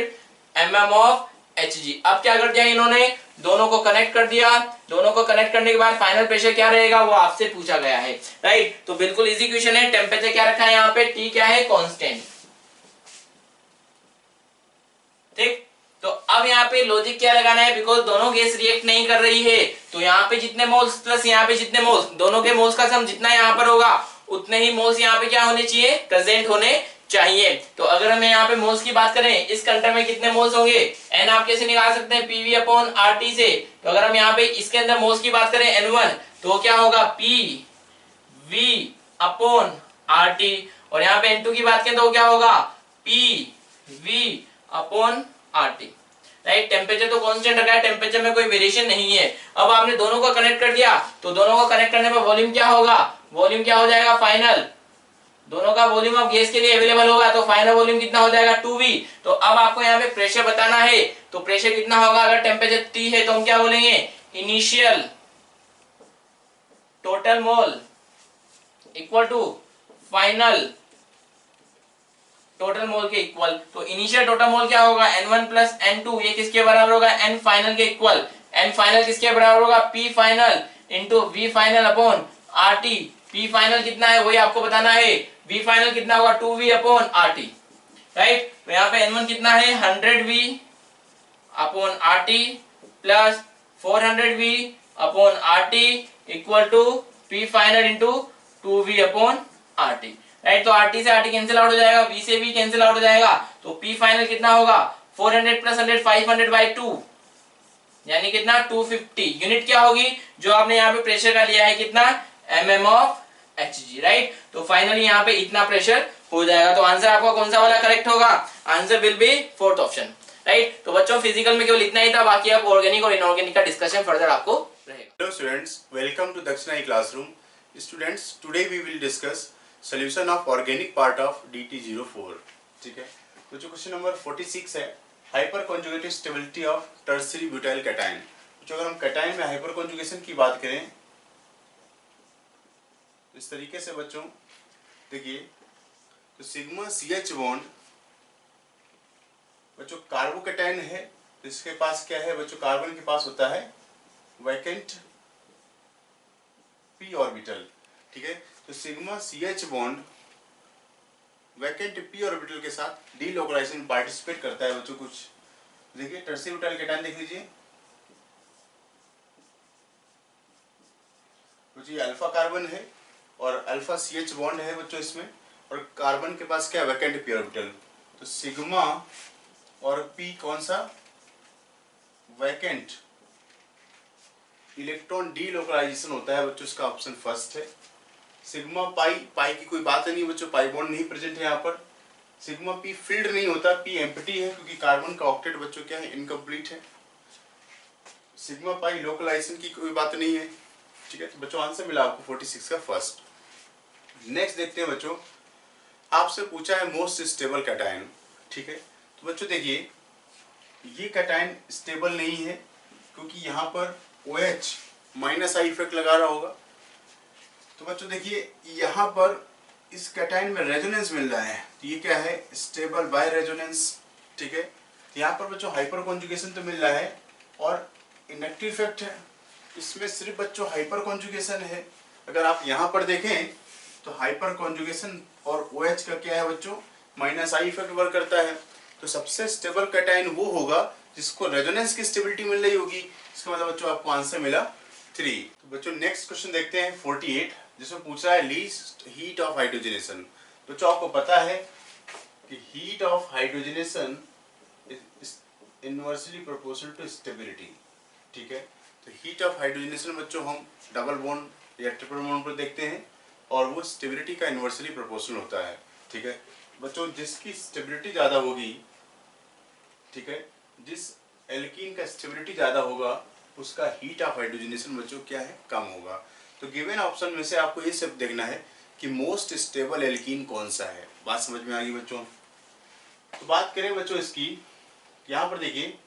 mm ऑफ Hg। अब क्या कर दिया इन्होंने, दोनों को कनेक्ट कर दिया, दोनों को कनेक्ट करने के बाद फाइनल प्रेशर क्या रहेगा वो आपसे पूछा गया है, राइट। तो बिल्कुल इजी क्वेश्चन है। टेम्परेचर क्या रखा है यहाँ पे, T क्या है कांस्टेंट, ठीक। तो अब यहाँ पे लॉजिक क्या लगाना है, बिकॉज दोनों गैस रिएक्ट नहीं कर रही है, तो यहाँ पे जितने मोल्स प्लस यहाँ पे जितने मोल्स, दोनों के मोल्स का सम जितना यहाँ पर होगा उतने ही मोल्स यहाँ पे क्या होने चाहिए, प्रेजेंट होने चाहिए। तो अगर हम यहाँ पे मोल्स की बात करें, इस कंटेनर में कितने मोल्स होंगे, एन आप कैसे निकाल सकते हैं, पीवी अपॉन आरटी से। तो अगर हम यहाँ पे इसके अंदर मोल्स की बात करें N1, तो क्या होगा पी वी अपॉन आरटी, और यहाँ पे N2 की बात करें तो क्या होगा P V upon RT. Right, temperature तो कांस्टेंट रखा है, टेम्परेचर में कोई वेरिएशन नहीं है। अब आपने दोनों को कनेक्ट कर दिया, तो दोनों को कनेक्ट करने पर वॉल्यूम क्या होगा, वॉल्यूम क्या हो जाएगा फाइनल, दोनों का वॉल्यूम ऑफ गैस के लिए अवेलेबल होगा, तो फाइनल वॉल्यूम कितना हो जाएगा 2V। तो अब आपको यहाँ पे प्रेशर बताना है, तो प्रेशर कितना होगा, अगर टेम्परेचर T है तो हम क्या बोलेंगे, initial total mole equal to final total mole के इक्वल। तो इनिशियल टोटल मोल क्या होगा, N1 प्लस N2, ये किसके बराबर होगा, N फाइनल के इक्वल। N फाइनल किसके बराबर होगा, P final into V final upon RT। P final कितना है वही आपको बताना है, V फाइनल कितना होगा 2V अपॉन RT। राइट, तो यहाँ पे N1 कितना है 100V अपॉन RT प्लस 400V अपॉन RT equal to P final into 2V अपॉन RT। राइट, तो RT से RT कैंसिल आउट हो जाएगा, V से V कैंसिल आउट हो जाएगा, तो P फाइनल कितना होगा 400 प्लस 100 500 बाई 2, यानी कितना 250। यूनिट क्या होगी जो आपने यहाँ पे प्रेशर का लिया है, कितना mm ऑफ Hg। राइट, तो फाइनली यहाँ पे इतना प्रेशर हो जाएगा। तो आंसर आपका कौन सा वाला करेक्ट होगा, answer will B fourth option. Right, तो बच्चों फिजिकल में केवल इतना ही था, बाकी आप ऑर्गेनिक और इनऑर्गेनिक का डिस्कशन फर्दर आपको रहेगा। Hello students, welcome to Dakshinai classroom. Students, today we will discuss solution of organic part of DT04. ठीक है, तो जो क्वेश्चन नंबर 46 है, hyper conjugative stability of tertiary butyl cation. जो अगर हम कैटायन में हाइपर कॉन्जुगेशन की बात करें इस तरीके से बच्चों देखिए, तो सिग्मा CH बॉन्ड बच्चों कार्बोकैटायन है, तो इसके पास क्या है बच्चों, कार्बन के पास होता है वैकेंट p ऑर्बिटल। ठीक है, तो sigma CH bond vacant p orbital के साथ डीलोकलाइजेशन में पार्टिसिपेट करता है बच्चों। कुछ देखिए टर्शियरी ब्यूटाइल कैटायन देख लीजिए, कुछ ये अल्फा कार्बन है और अल्फा CH बॉन्ड है बच्चों इसमें, और कार्बन के पास क्या वैकेंट p ऑर्बिटल। तो सिग्मा और p कौन सा, वैकेंट इलेक्ट्रॉन डीलोकलाइजेशन होता है बच्चों, इसका ऑप्शन फर्स्ट है। सिग्मा पाई, पाई की कोई बात नहीं बच्चों, पाई बॉन्ड नहीं प्रेजेंट है यहाँ पर। सिग्मा पी फील्ड नहीं होता, पी एम्प्टी है क्योंकि कार्बन का ऑक्टेट बच्चों क्या है, इनकम्प्लीट है। सिग्मा पाई लोकलाइजेशन की कोई बात नहीं है। ठीक है, तो बच्चों आंसर मिला आपको 46 का फर्स्ट। नेक्स्ट देखते हैं बच्चों, आपसे पूछा है मोस्ट स्टेबल कैटायन। ठीक है, तो बच्चों देखिए ये कैटायन स्टेबल नहीं है क्योंकि यहाँ पर OH माइनस आई इफेक्ट लगा रहा होगा। तो बच्चों देखिए यहाँ पर इस कैटायन में रेजोनेंस मिल रहा है, तो ये क्या है, स्टेबल बाय रेजोनेंस। ठीक है, यहाँ पर बच्चों हाइपर कॉन्जुगेशन तो मिल रहा है और इंडक्टिव इफेक्ट है, इसमें सिर्फ बच्चों हाइपर कॉन्जुगेशन है। अगर आप यहाँ पर देखें तो हाइपर कॉन्जुगेशन और OH का क्या है बच्चों, माइनस आई इफेक्ट वर्क करता है। तो सबसे स्टेबल कैटायन वो होगा जिसको रेजोनेंस की स्टेबिलिटी मिल रही होगी। इसका मतलब बच्चों आपको आंसर मिला 3। तो बच्चों नेक्स्ट क्वेश्चन देखते हैं 48, जिसमें पूछा है लीस्ट हीट ऑफ हाइड्रोजनेशन। बच्चों आपको पता है कि heat of hydrogenation is inversely proportional to stability. ठीक है, तो हीट ऑफ हाइड्रोजनेशन बच्चों हम डबल बॉन्ड या ट्रिपल बॉन्ड पर देखते हैं और वो स्टेबिलिटी का इनवर्सली प्रोपोर्शनल होता है। ठीक है बच्चों, जिसकी स्टेबिलिटी ज़्यादा होगी, ठीक है, जिस एल्कीन का स्टेबिलिटी ज़्यादा होगा उसका हीट ऑफ हाइड्रोजनेशन बच्चों क्या है, कम होगा। तो गिवन ऑप्शन में से आपको ये सब देखना है कि मोस्ट स्टेबल एल्कीन कौन सा है। बात समझ में आ गई बच्चों। तो बात करें बच्चों इसकी, यहाँ पर देखिए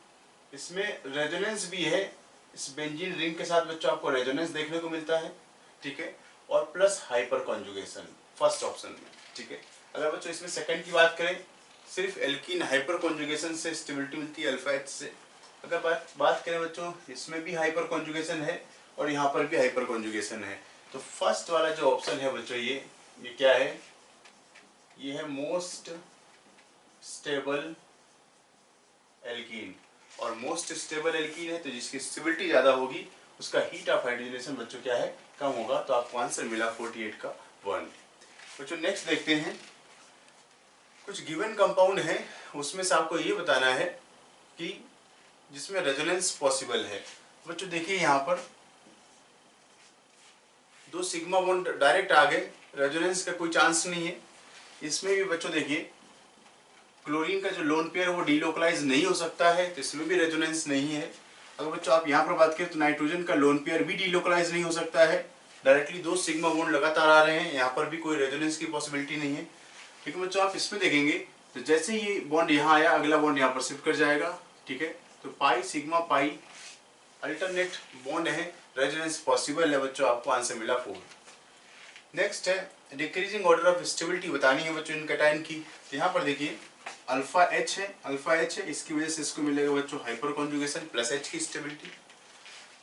इसमें रेजोनेंस भी है, इस बेंजीन रिंग के साथ बच्चों आपको रेजोनेंस देखने को मिलता है। ठीक है, और plus hyper conjugation first option में। ठीक है, अगर बच्चों इसमें सेकंड की बात करें, सिर्फ एल्कीन हाइपर कॉन्जुगेशन से स्टेबिलिटी मिलती है अल्फा H से। अगर बात करें बच्चों इसमें भी हाइपर कॉन्जुगेशन है और यहाँ पर भी हाइपर कॉन्जुगेशन है। तो फर्स्ट वाला जो ऑप्शन है बच्चों ये क्या है, ये है मोस्ट स्टेबल एल्कीन। और मोस्ट स्टेबल एल्कीन है, तो जिसकी स्टेबिलिटी ज़्यादा होगी उसका हीट ऑफ हाइड्रोजनेशन बच्चों क्या है, कम होगा। तो आपको आंसर मिला 48 का 1। बच्चों नेक्स्ट देखते हैं, कुछ गिवन कंपाउंड है, उसमें से आपको ये बताना है कि जिसमें रेजोनेंस पॉसिबल है। बच्चों देखिए यहाँ पर 2 सिग्मा बॉन्ड डायरेक्ट आ गए, रेजोनेंस का कोई चांस नहीं है। इसमें भी बच्चों देखिए क्लोरीन का जो लोन पेयर वो डीलोकलाइज नहीं हो सकता है, तो इसमें भी रेजोनेंस नहीं है। अगर बच्चों आप यहाँ पर बात करें तो नाइट्रोजन का लोन पेयर भी डीलोकलाइज नहीं हो सकता है, डायरेक्टली 2 सिग्मा बॉन्ड लगातार आ रहे हैं, यहाँ पर भी कोई रेजोनेंस की पॉसिबिलिटी नहीं है। ठीक है बच्चों, आप इसमें देखेंगे तो जैसे ये बॉन्ड यहाँ आया, अगला बॉन्ड यहाँ पर शिफ्ट कर जाएगा। ठीक है, तो pi sigma pi alternate bond है, रेजोनेंस पॉसिबल है बच्चों, आपको आंसर मिला 4। नेक्स्ट है डिक्रीजिंग ऑर्डर ऑफ स्टेबिलिटी बतानी है बच्चों इन कैटायन की। तो यहाँ पर देखिए अल्फा एच है, इसकी वजह से इसको मिलेगा बच्चों हाइपर कॉन्जुगेशन प्लस एच की स्टेबिलिटी।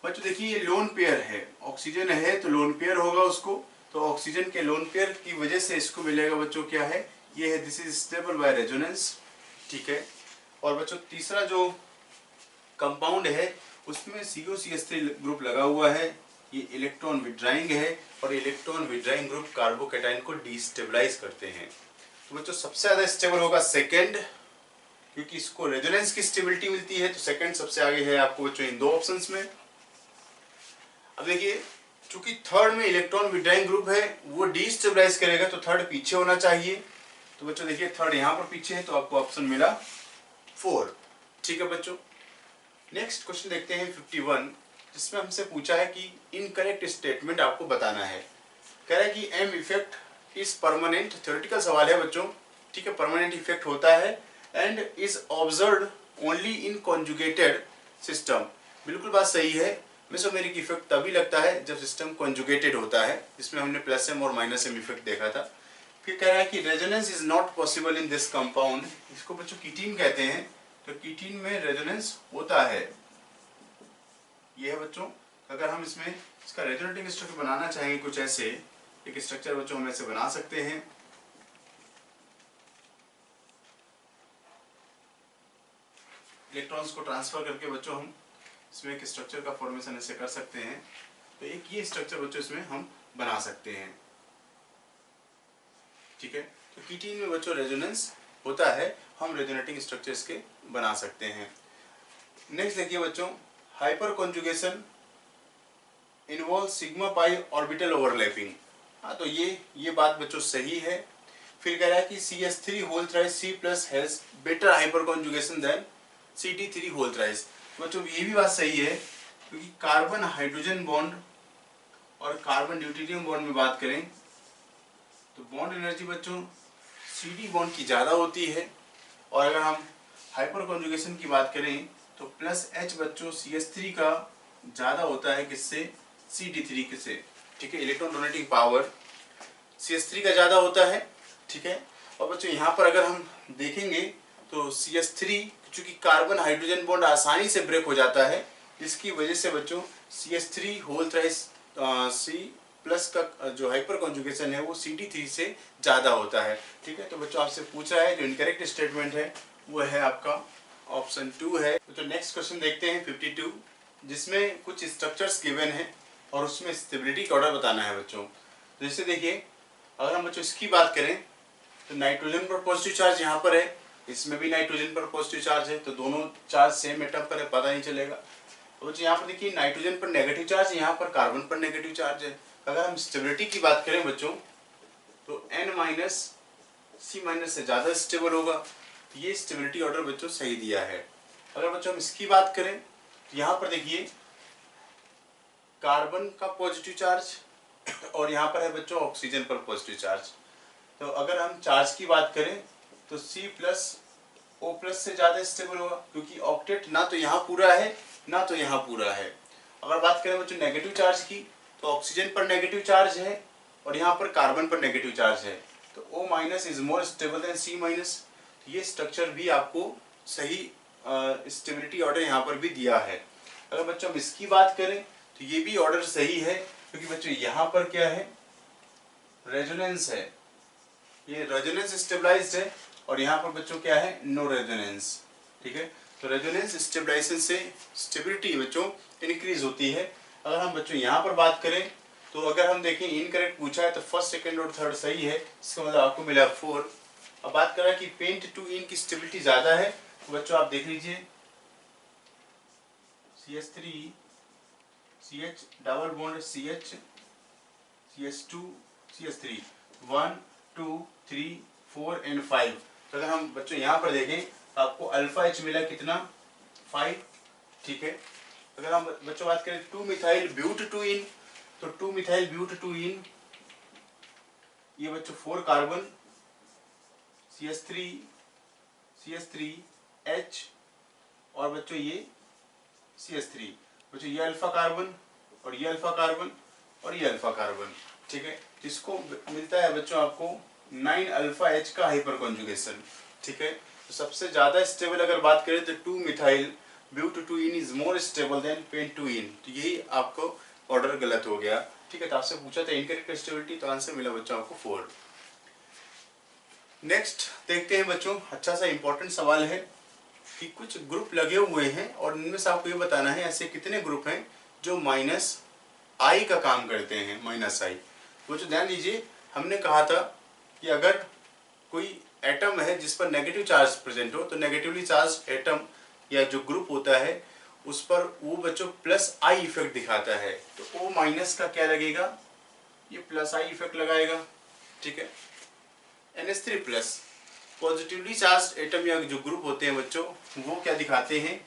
बच्चों देखिए ये लोन पेयर है, ऑक्सीजन है तो लोन पेयर होगा उसको, तो ऑक्सीजन के लोन पेयर की वजह से इसको मिलेगा बच्चों क्या है, ये है this is stable by resonance. ठीक है, और बच्चों तीसरा जो कंपाउंड है उसमें COCH3 ग्रुप लगा हुआ है, ये इलेक्ट्रॉन विड्राइंग है, और इलेक्ट्रॉन विड्राइंग ग्रुप कार्बोकैटायन को डिस्टेबलाइज करते हैं। तो बच्चों सबसे ज्यादा स्टेबल होगा सेकंड, क्योंकि इसको रेजोनेंस की स्टेबिलिटी मिलती है, तो सेकंड सबसे आगे है आपको बच्चों इन 2 ऑप्शंस में। अब देखिए चूंकि थर्ड में इलेक्ट्रॉन विड्राइंग ग्रुप है वो डिस्टेबलाइज करेगा, तो थर्ड पीछे होना चाहिए। तो बच्चों देखिए थर्ड यहाँ पर पीछे है, तो आपको ऑप्शन मिला 4। ठीक है बच्चों, नेक्स्ट क्वेश्चन देखते हैं 51, जिसमें हमसे पूछा है कि इनकरेक्ट स्टेटमेंट आपको बताना है। कह रहा है कि M effect is permanent, theoretical सवाल है बच्चों। ठीक है, परमानेंट इफेक्ट होता है and is observed only in conjugated system. बिल्कुल बात सही है, मेसोमेरिक इफेक्ट तभी लगता है जब सिस्टम कॉन्जुगेटेड होता है, जिसमें हमने प्लस एम और माइनस एम इफेक्ट देखा था। फिर कह रहा है कि resonance is not possible in this compound, इसको बच्चों कीटीन कहते हैं, तो कीटीन में रेजोनेंस होता है। ये है बच्चों, अगर हम इसमें इसका रेजोनेटिंग स्ट्रक्चर बनाना चाहेंगे कुछ ऐसे एक स्ट्रक्चर बच्चों हम ऐसे बना सकते हैं। इलेक्ट्रॉन्स को ट्रांसफर करके बच्चों हम इसमें एक स्ट्रक्चर का फॉर्मेशन ऐसे कर सकते हैं, तो एक ये स्ट्रक्चर बच्चों इसमें हम बना सकते हैं। ठीक है, तो कीटीन में बच्चों रेजोनेंस होता है, हम रेजोनेटिंग स्ट्रक्चर्स के बना सकते हैं। नेक्स्ट देखिए बच्चों, hyper conjugation involve sigma pi orbital overlapping. हाँ, तो ये बात बच्चों सही है। फिर कह रहा है कि CH3 whole thrice C+ has better hyper conjugation than CT3 whole thrice. बच्चों ये भी बात सही है, क्योंकि कार्बन हाइड्रोजन बॉन्ड और कार्बन ड्यूटेरियम बॉन्ड में बात करें तो बॉन्ड एनर्जी बच्चों CD बॉन्ड की ज़्यादा होती है, और अगर हम हाइपर कॉन्जुगेशन की बात करें तो प्लस H बच्चों CH3 का ज़्यादा होता है किससे, CD3 से। ठीक है, इलेक्ट्रॉन डोनेटिंग पावर CH3 का ज़्यादा होता है। ठीक है, और बच्चों यहाँ पर अगर हम देखेंगे तो CH3 चूँकि कार्बन हाइड्रोजन बॉन्ड आसानी से ब्रेक हो जाता है, इसकी वजह से बच्चों CH3 होल थ्राइस C+ का जो हाइपर कॉन्जुगेशन है वो CD3 से ज़्यादा होता है। ठीक है, तो बच्चों आपसे पूछा है जो इनकरेक्ट स्टेटमेंट है वो है आपका ऑप्शन 2 है। तो नेक्स्ट क्वेश्चन देखते हैं 52, जिसमें कुछ स्ट्रक्चर्स गिवन है और उसमें स्टेबिलिटी का ऑर्डर बताना है बच्चों। तो जैसे देखिए अगर हम बच्चों इसकी बात करें तो नाइट्रोजन पर पॉजिटिव चार्ज यहाँ पर है, इसमें भी नाइट्रोजन पर पॉजिटिव चार्ज है, तो दोनों चार्ज सेम एटम पर है, पता नहीं चलेगा। तो बच्चों यहाँ पर देखिए नाइट्रोजन पर नेगेटिव चार्ज, यहाँ पर कार्बन पर नेगेटिव चार्ज है। अगर हम स्टेबिलिटी की बात करें बच्चों तो N- C- से ज़्यादा स्टेबल होगा, ये स्टेबिलिटी ऑर्डर बच्चों सही दिया है। अगर बच्चों हम इसकी बात करें तो यहाँ पर देखिए कार्बन का पॉजिटिव चार्ज और यहाँ पर है बच्चों ऑक्सीजन पर पॉजिटिव चार्ज। तो अगर हम चार्ज की बात करें तो C+O+ से ज़्यादा स्टेबल होगा, क्योंकि ऑक्टेट ना तो यहाँ पूरा है ना तो यहाँ पूरा है। अगर बात करें बच्चों नेगेटिव चार्ज की तो ऑक्सीजन पर नेगेटिव चार्ज है और यहाँ पर कार्बन पर नेगेटिव चार्ज है, तो O- is more stable then C-। ये स्ट्रक्चर भी आपको सही स्टेबिलिटी ऑर्डर यहाँ पर भी दिया है। अगर बच्चों हम इसकी बात करें तो ये भी ऑर्डर सही है, क्योंकि बच्चों यहाँ पर क्या है रेजोनेंस है, ये रेजोनेंस स्टेबलाइज्ड है, और यहाँ पर बच्चों क्या है नो रेजोनेंस। ठीक है, तो रेजोनेंस स्टेबलाइजेशन से स्टेबिलिटी बच्चों इंक्रीज होती है। अगर हम बच्चों यहाँ पर बात करें तो अगर हम देखें इनकरेक्ट पूछा है तो फर्स्ट सेकंड और थर्ड सही है, इसका मतलब आपको मिला 4। अब बात करें कि पेंट टू इन की स्टेबिलिटी ज़्यादा है, तो बच्चों आप देख लीजिए CH3 CH double bond CH CH2 CH3 1 2 3 4 and 5। तो अगर हम बच्चों यहाँ पर देखें तो आपको अल्फा H मिला कितना 5, ठीक है। अगर हम बच्चों बात करें 2 मिथाइल ब्यूट टू इन, तो 2 मिथाइल ब्यूट टू इन ये बच्चों 4 कार्बन CH3 H और बच्चों ये CH3, बच्चों ये अल्फा कार्बन और ये अल्फा कार्बन और ये अल्फा कार्बन, ठीक है। इसको मिलता है बच्चों आपको 9 अल्फा H का हाइपर कॉन्जुगेशन, ठीक है। तो सबसे ज्यादा स्टेबल अगर बात करें तो 2 methyl but two ene is more stable than pent two ene, तो यही आपको ऑर्डर गलत हो गया, ठीक है। तो आपसे पूछा था इनकरेक्ट स्टेबिलिटी, तो आंसर मिला बच्चों आपको 4। नेक्स्ट देखते हैं बच्चों, अच्छा सा इंपॉर्टेंट सवाल है कि कुछ ग्रुप लगे हुए हैं और इनमें से आपको ये बताना है ऐसे कितने ग्रुप हैं जो -I का काम करते हैं, -I। वो जो ध्यान दीजिए, हमने कहा था कि अगर कोई एटम है जिस पर नेगेटिव चार्ज प्रेजेंट हो तो नेगेटिवली चार्ज एटम या जो ग्रुप होता है उस पर वो बच्चों +I इफेक्ट दिखाता है, तो O- का क्या लगेगा, ये +I इफेक्ट लगाएगा, ठीक है। NH3+ पॉजिटिवली चार्ज एटम या जो ग्रुप होते हैं बच्चों वो क्या दिखाते हैं,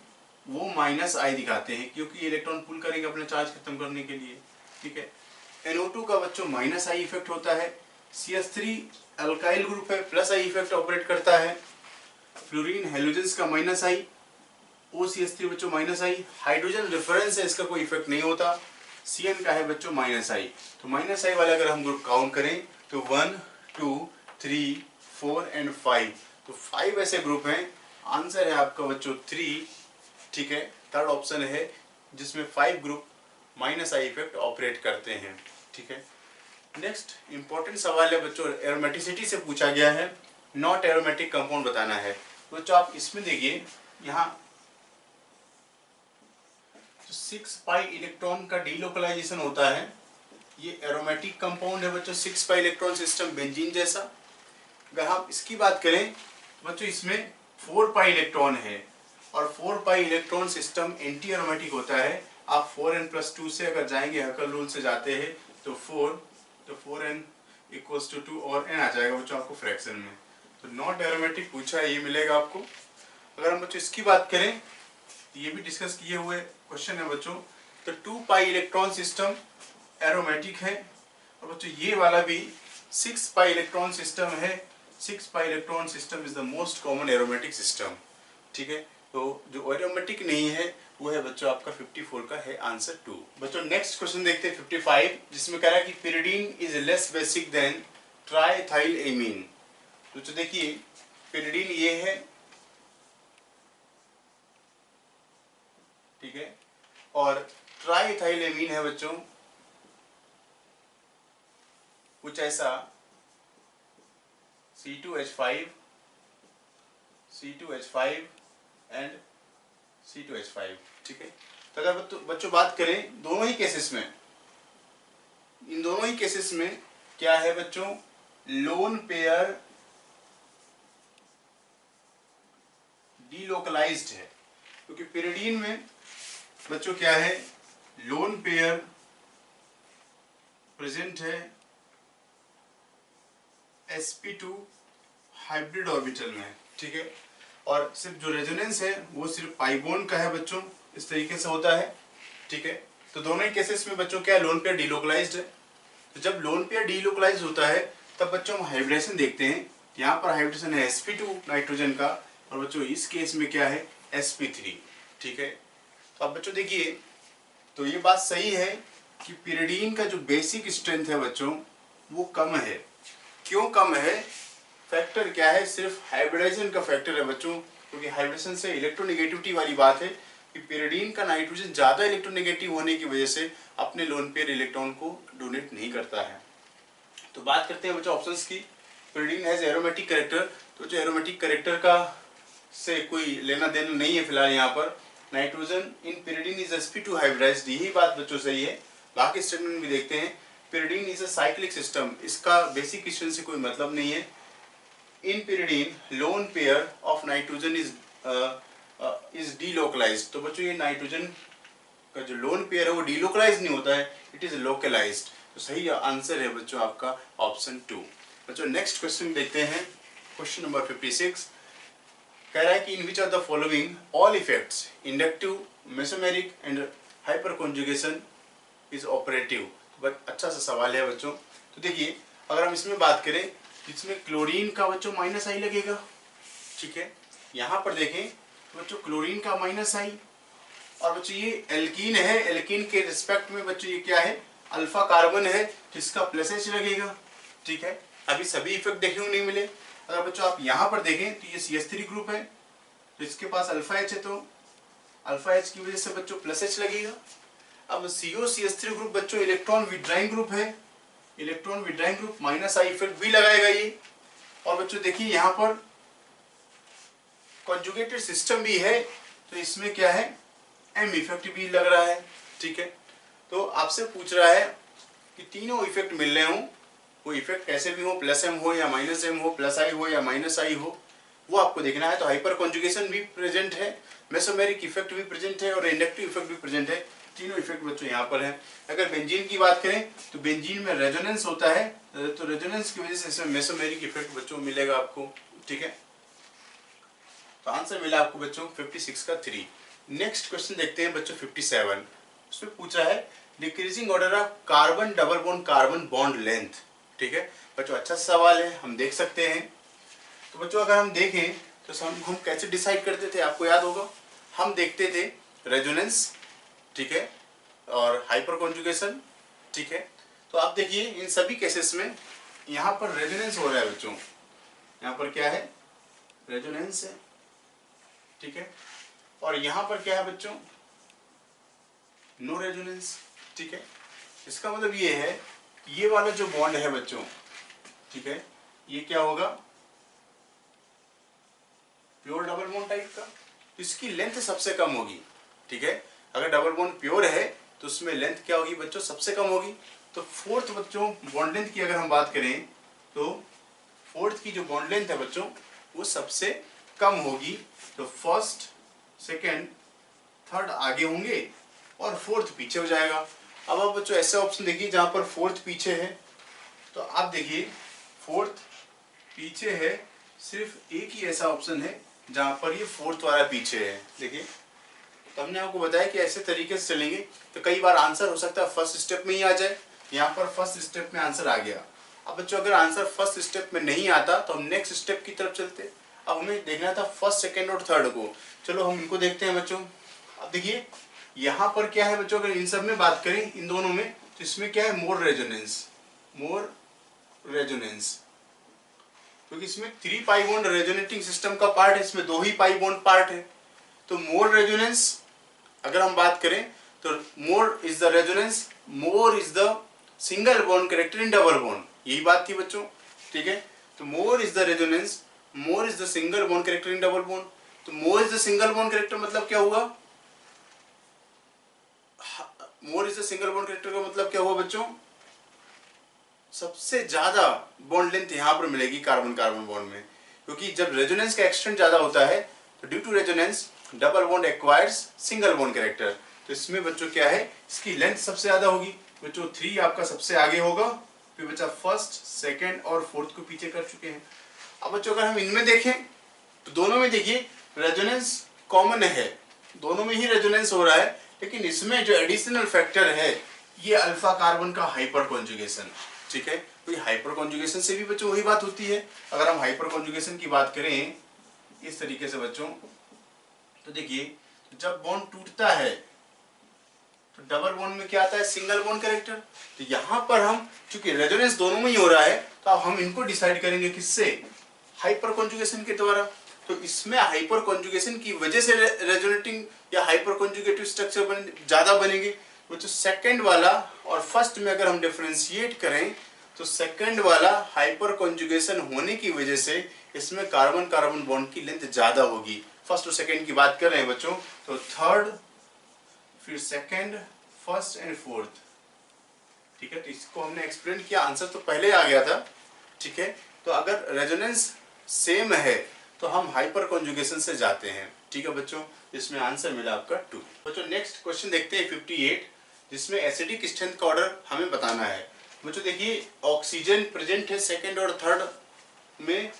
वो -I दिखाते हैं क्योंकि इलेक्ट्रॉन पुल करेंगे अपना चार्ज खत्म करने के लिए, ठीक है। NO2 का बच्चों -I इफेक्ट होता है। CH3 अल्काइल ग्रुप है, +I इफेक्ट ऑपरेट करता है। फ्लोरीन हेलोजेंस का -I, OCH3 बच्चों -I। हाइड्रोजन रेफरेंस है, इसका कोई इफेक्ट नहीं होता। CN का है बच्चों -I। तो -I वाले अगर हम ग्रुप काउंट करें तो 1 2 3 4 एंड 5, तो 5 ऐसे ग्रुप हैं। आंसर है आपका बच्चों 3, ठीक है। थर्ड ऑप्शन है जिसमें 5 ग्रुप -I इफेक्ट ऑपरेट करते हैं, ठीक है। नेक्स्ट इंपॉर्टेंट सवाल है बच्चों, एरोमेटिसिटी से पूछा गया है, नॉट एरोमेटिक कंपाउंड बताना है। तो बच्चों आप इसमें देखिए यहाँ 6 पाई इलेक्ट्रॉन का डीलोकलाइजेशन होता है, ये एरोमेटिक कंपाउंड है बच्चों, 6 पाई इलेक्ट्रॉन सिस्टम बेंजीन जैसा। अगर हम इसकी बात करें बच्चों इसमें 4 पाई इलेक्ट्रॉन है और 4 pi electron system anti aromatic होता है। आप 4n+2 से अगर जाएंगे, हकल रूल से जाते हैं तो 4n = 2 और n आ जाएगा बच्चों आपको फ्रैक्शन में। तो नॉट एरोमेटिक पूछा है, ये मिलेगा आपको। अगर हम बच्चों इसकी बात करें, ये भी डिस्कस किए हुए क्वेश्चन है बच्चों, तो 2 पाई इलेक्ट्रॉन सिस्टम एरोमेटिक है और बच्चों ये वाला भी 6 पाई इलेक्ट्रॉन सिस्टम है। 6 pi electron system is the most common aromatic system, ठीक है। तो जो एरोमेटिक नहीं है वो है बच्चों आपका 54 का है आंसर 2। बच्चों नेक्स्ट क्वेश्चन देखते हैं 55, जिसमें कह रहा है कि pyridine is less basic than triethylamine. तो देखिए pyridine ये है, ठीक है, और ट्राइथाइलएमीन है बच्चों कुछ ऐसा C2H5 एंड C2H5, ठीक है। तो अगर बच्चों बात करें दोनों ही केसेस में, इन दोनों ही केसेस में क्या है बच्चों, लोन पेयर डीलोकलाइज्ड है, क्योंकि pyridine में बच्चों क्या है, लोन पेयर प्रेजेंट है sp2 हाइब्रिड ऑर्बिटल में, ठीक है। और सिर्फ जो रेजोनेंस है वो सिर्फ पाई बॉन्ड का है बच्चों, इस तरीके से होता है, ठीक है। तो दोनों ही केसेस में बच्चों क्या है, लोन पेयर डीलोकलाइज्ड है। तो जब लोन पेयर डीलोकलाइज होता है तब बच्चों हम हाइब्रिडेशन देखते हैं। यहाँ पर हाइब्रिडेशन है sp2 नाइट्रोजन का और बच्चों इस केस में क्या है sp3, ठीक है। तो अब बच्चों देखिए, तो ये बात सही है कि pyridine का जो बेसिक स्ट्रेंथ है बच्चों वो कम है। क्यों कम है, फैक्टर क्या है, सिर्फ हाइब्रिडाइजेशन का फैक्टर है बच्चों, क्योंकि हाइब्रिडेशन से इलेक्ट्रोनेगेटिविटी वाली बात है कि pyridine का नाइट्रोजन ज़्यादा इलेक्ट्रोनेगेटिव होने की वजह से अपने लोन पेयर इलेक्ट्रॉन को डोनेट नहीं करता है। तो बात करते हैं बच्चों ऑप्शंस की। pyridine हैज एरोमेटिक कैरेक्टर, तो जो एरोमेटिक कैरेक्टर का से कोई लेना देना नहीं है फिलहाल यहाँ पर। Nitrogen in pyridine is sp2 hybridized, यही बात बच्चों सही है। बाकी स्टेटमेंट भी देखते हैं। pyridine is a cyclic system, इसका बेसिक क्वेश्चन से कोई मतलब नहीं है। इन pyridine loan pair of nitrogen is delocalised, तो बच्चों ये नाइट्रोजन का जो लोन पेयर है वो डीलोकलाइज नहीं होता है, इट इज लोकलाइज्ड। तो सही आंसर है बच्चों आपका ऑप्शन 2। बच्चों नेक्स्ट क्वेश्चन देखते हैं, क्वेश्चन नंबर 56। कह रहा है कि in which of the following all effects inductive, mesomeric and hyperconjugation is operative. But अच्छा सा सवाल है बच्चों। तो देखिए अगर हम इसमें बात करें, इसमें क्लोरीन का बच्चों माइनस आई लगेगा, ठीक है। यहाँ पर देखें तो बच्चों क्लोरीन का माइनस आई, और बच्चों ये एल्कीन है, एल्कीन के रिस्पेक्ट में बच्चों ये क्या है, अल्फा कार्बन है, जिसका प्लस एच लगेगा, ठीक है। अभी सभी इफेक्ट देखने को नहीं मिले। अगर बच्चों आप यहाँ पर देखें तो ये CH3 ग्रुप है, तो इसके पास अल्फा एच है, तो अल्फा एच की वजह से बच्चों प्लस एच लगेगा। अब COCH3 ग्रुप बच्चों इलेक्ट्रॉन विड्राइंग ग्रुप है, electron withdrawing group minus I effect भी लगाएगा ये। और बच्चों देखिए यहाँ पर कॉन्जुगेटेड सिस्टम भी है, तो इसमें क्या है, एम इफेक्ट भी लग रहा है, ठीक है। तो आपसे पूछ रहा है कि तीनों इफेक्ट मिल रहे हों, वो इफेक्ट कैसे भी हो, प्लस एम हो या माइनस एम हो, प्लस आई हो या माइनस आई हो, वो आपको देखना है। तो हाइपर कॉन्जुगेशन भी प्रेजेंट है, मेसोमेरिक इफेक्ट भी प्रेजेंट है और इंडक्टिव इफेक्ट भी प्रेजेंट है। तीनों इफेक्ट बच्चों यहाँ पर हैं। अगर बेंजीन की बात करें तो बेंजीन में रेजोनेंस होता है, तो रेजोनेंस की वजह से इसमें मेसोमेरिक इफेक्ट बच्चों मिलेगा आपको, ठीक है। तो आंसर मिला आपको बच्चों 56 का 3। नेक्स्ट क्वेश्चन देखते हैं बच्चों 57। उसमें पूछा है decreasing order of carbon double bond carbon bond length, ठीक है बच्चों। अच्छा सवाल है, हम देख सकते हैं। तो बच्चों अगर हम देखें तो हम कैसे डिसाइड करते थे, आपको याद होगा, हम देखते थे रेजोनेंस, ठीक है, और हाइपर कॉन्जुगेशन, ठीक है। तो आप देखिए इन सभी केसेस में यहाँ पर रेजोनेंस हो रहा है बच्चों, यहाँ पर क्या है, रेजोनेंस है, ठीक है। और यहाँ पर क्या है बच्चों, नो रेजोनेंस, ठीक है। इसका मतलब ये है कि ये वाला जो बॉन्ड है बच्चों, ठीक है, ये क्या होगा, प्योर डबल बॉन्ड टाइप का, इसकी लेंथ सबसे कम होगी, ठीक है। अगर डबल बॉन्ड प्योर है तो उसमें लेंथ क्या होगी बच्चों, सबसे कम होगी। तो फोर्थ बच्चों बॉन्ड लेंथ की अगर हम बात करें तो फोर्थ की जो बॉन्ड लेंथ है बच्चों वो सबसे कम होगी। तो फर्स्ट, सेकेंड, थर्ड आगे होंगे और फोर्थ पीछे हो जाएगा। अब आप बच्चों ऐसे ऑप्शन देखिए जहां पर फोर्थ पीछे है, तो आप देखिए फोर्थ पीछे है, सिर्फ एक ही ऐसा ऑप्शन है जहां पर ये फोर्थ वाला पीछे है। देखिए तो हमने आपको बताया कि ऐसे तरीके से चलेंगे तो कई बार आंसर हो सकता है फर्स्ट स्टेप में ही आ जाए। यहाँ पर फर्स्ट स्टेप में आंसर आ गया। अब बच्चों अगर आंसर फर्स्ट स्टेप में नहीं आता तो हम नेक्स्ट स्टेप की तरफ चलते। अब हमें देखना था फर्स्ट, सेकेंड और थर्ड को। चलो हम इनको देखते हैं बच्चों। अब देखिए यहाँ पर क्या है बच्चों, अगर इन सब में बात करें इन दोनों में, तो इसमें क्या है, मोर रेजोनेंस, मोर रेजोनेंस, क्योंकि इसमें 3 पाई बॉन्ड रेजोनेटिंग सिस्टम का पार्ट है, इसमें 2 ही पाई बॉन्ड पार्ट है। तो मोर रेजोनेंस अगर हम बात करें तो more is the resonance, more is the single bond character in double bond, यही बात थी बच्चों, ठीक है। तो more is the resonance, more is the single bond character in double bond. तो more is the single bond character मतलब क्या हुआ, more is the single bond character का मतलब क्या हुआ बच्चों, सबसे ज्यादा बॉन्ड लेंथ यहाँ पर मिलेगी कार्बन कार्बन बॉन्ड में, क्योंकि जब रेजोनेंस का एक्सटेंट ज्यादा होता है तो due to resonance double bond acquires single bond character. तो इसमें बच्चों क्या है, इसकी लेंथ सबसे ज्यादा होगी बच्चों, 3 आपका सबसे आगे होगा, फिर बच्चा फर्स्ट, सेकंड और फोर्थ को पीछे कर चुके हैं। अब बच्चों अगर हम इनमें देखें तो दोनों में देखिए रेजोनेंस कॉमन है, दोनों में ही रेजोनेंस हो रहा है, लेकिन इसमें जो एडिशनल फैक्टर है ये अल्फा कार्बन का हाइपर कॉन्जुगेशन, ठीक है। तो ये हाइपर कॉन्जुगेशन से भी बच्चों वही बात होती है। अगर हम हाइपर कॉन्जुगेशन की बात करें इस तरीके से बच्चों, तो देखिए जब बॉन्ड टूटता है तो डबल बॉन्ड में क्या आता है, सिंगल बॉन्ड कैरेक्टर। तो यहाँ पर हम चूंकि रेजोनेंस दोनों में ही हो रहा है तो अब हम इनको डिसाइड करेंगे किससे, हाइपर कॉन्जुगेशन के द्वारा। तो इसमें हाइपर कॉन्जुगेशन की वजह से रेजोनेटिंग या हाइपर कॉन्जुगेटिव स्ट्रक्चर ज्यादा बनेंगे। तो सेकंड वाला और फर्स्ट में अगर हम डिफरेंशिएट करें तो सेकंड वाला हाइपर कॉन्जुगेशन होने की वजह से इसमें कार्बन कार्बन बॉन्ड की लेंथ ज्यादा होगी। फर्स्ट और सेकंड की बात कर रहे हैं बच्चों, तो थर्ड, फिर सेकंड, फर्स्ट एंड फोर्थ। ठीक है, तो इसको हमने एक्सप्लेन किया, आंसर तो पहले आ गया था। ठीक है, तो अगर रेजोनेंस सेम है तो हम हाइपर कॉन्जुगेशन से जाते हैं। ठीक है बच्चों, इसमें आंसर मिला आपका 2। बच्चों नेक्स्ट क्वेश्चन देखते हैं 58, जिसमें एसिडिक स्ट्रेंथ का ऑर्डर हमें बताना है। बच्चों देखिए, ऑक्सीजन प्रेजेंट है सेकंड और थर्ड में,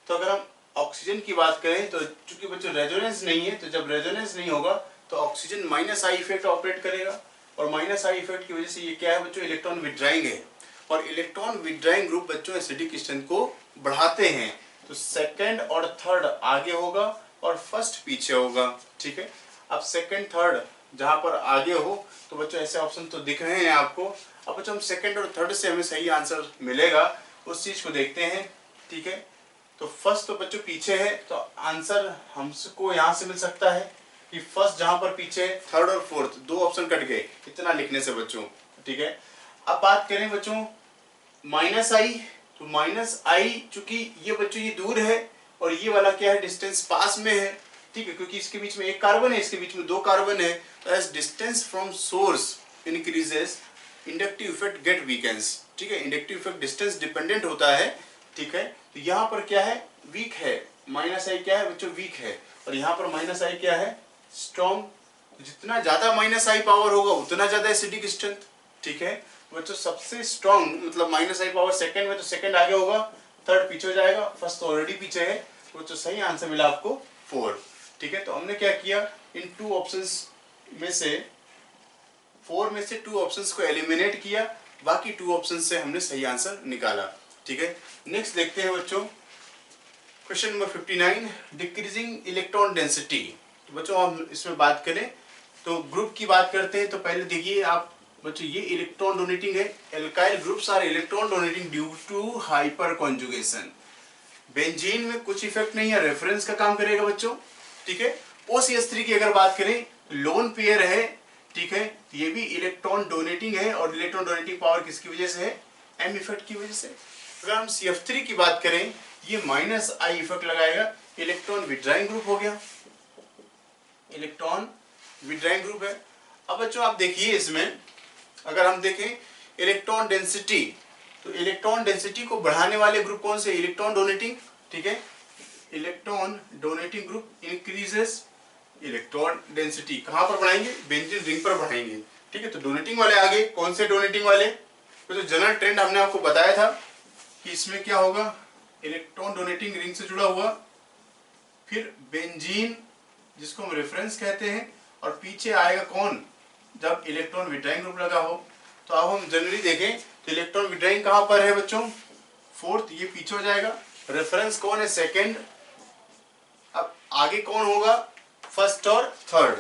तो अगर हम ऑक्सीजन की बात करें तो चूंकि बच्चों रेजोनेंस नहीं है, तो जब रेजोनेंस नहीं होगा तो oxygen minus I effect operate करेगा, और माइनस आई इफेक्ट की वजह से ये क्या है बच्चों, इलेक्ट्रॉन विड्राइंग है, और इलेक्ट्रॉन विड्राइंग ग्रुप बच्चों एसिडिक स्ट्रेंथ को बढ़ाते हैं। तो सेकंड और थर्ड आगे होगा और फर्स्ट पीछे होगा। ठीक है, अब सेकंड थर्ड जहां पर आगे हो तो बच्चों ऐसे ऑप्शन तो दिख रहे हैं आपको। अब बच्चों हम सेकंड और थर्ड से हमें सही आंसर मिलेगा, उस चीज को देखते हैं। ठीक है, तो फर्स्ट तो बच्चों पीछे है, तो आंसर हमको यहाँ से मिल सकता है कि फर्स्ट जहां पर पीछे, थर्ड और फोर्थ 2 ऑप्शन कट गए इतना लिखने से बच्चों। ठीक है, अब बात करें बच्चों माइनस आई, तो माइनस आई चूंकि ये बच्चों ये दूर है और ये वाला क्या है, डिस्टेंस पास में है। ठीक है, क्योंकि इसके बीच में एक कार्बन है, इसके बीच में 2 कार्बन है, तो as distance from source increases inductive effect get weakens. ठीक है, इंडक्टिव इफेक्ट डिस्टेंस डिपेंडेंट होता है। ठीक है, तो यहाँ पर क्या है, वीक है, माइनस आई क्या है बच्चों, वीक है, और यहाँ पर माइनस आई क्या है, स्ट्रॉन्ग। जितना ज्यादा माइनस आई पावर होगा उतना ज्यादा एसिडिक स्ट्रेंथ। ठीक है बच्चों, सबसे स्ट्रॉन्ग मतलब माइनस आई पावर सेकंड में, तो सेकंड आगे होगा, थर्ड पीछे हो जाएगा, फर्स्ट तो ऑलरेडी पीछे है, तो बच्चों सही आंसर मिला आपको 4। ठीक है, तो हमने क्या किया, इन 2 ऑप्शंस में से 4 में से 2 ऑप्शंस को एलिमिनेट किया, बाकी 2 ऑप्शंस से हमने सही आंसर निकाला। ठीक है, नेक्स्ट देखते हैं बच्चों question number 59, decreasing electron density. तो बच्चों हम इसमें बात करें तो ग्रुप की बात करते हैं, तो पहले देखिए आप बच्चों, ये इलेक्ट्रॉन डोनेटिंग है, alkyl groups are electron donating due to hyper conjugation. Benzene में कुछ इफेक्ट नहीं है, रेफरेंस का काम करेगा बच्चों। ठीक है, OCH3 की अगर बात करें लोन पेयर है। ठीक है, ये भी इलेक्ट्रॉन डोनेटिंग है, और इलेक्ट्रॉन डोनेटिंग पावर किसकी वजह से है, एम इफेक्ट की वजह से। अगर हम CF3 की बात करें, ये माइनस आई इफेक्ट लगाएगा, इलेक्ट्रॉन विड्राइंग ग्रुप हो गया, इलेक्ट्रॉन विड्राइंग ग्रुप है। अब बच्चों आप देखिए, इसमें अगर हम देखें इलेक्ट्रॉन डेंसिटी, तो इलेक्ट्रॉन डेंसिटी को बढ़ाने वाले ग्रुप कौन से, इलेक्ट्रॉन डोनेटिंग। ठीक है, electron donating group increases electron density, कहां पर बढ़ाएंगे, बेंजीन रिंग पर बढ़ाएंगे। ठीक है, तो डोनेटिंग वाले आगे, कौन से डोनेटिंग वाले, तो जनरल ट्रेंड हमने आपको बताया था कि इसमें क्या होगा, इलेक्ट्रॉन डोनेटिंग रिंग से जुड़ा हुआ, फिर बेंजीन जिसको हम रेफरेंस कहते हैं, और पीछे आएगा कौन, जब इलेक्ट्रॉन विड्राइंग ग्रुप लगा हो। तो अब हम जनरली देखें तो इलेक्ट्रॉन विड्राइंग कहां पर है बच्चों, फोर्थ, ये पीछे हो जाएगा, रेफरेंस कौन है, सेकंड, अब आगे कौन होगा, फर्स्ट और थर्ड।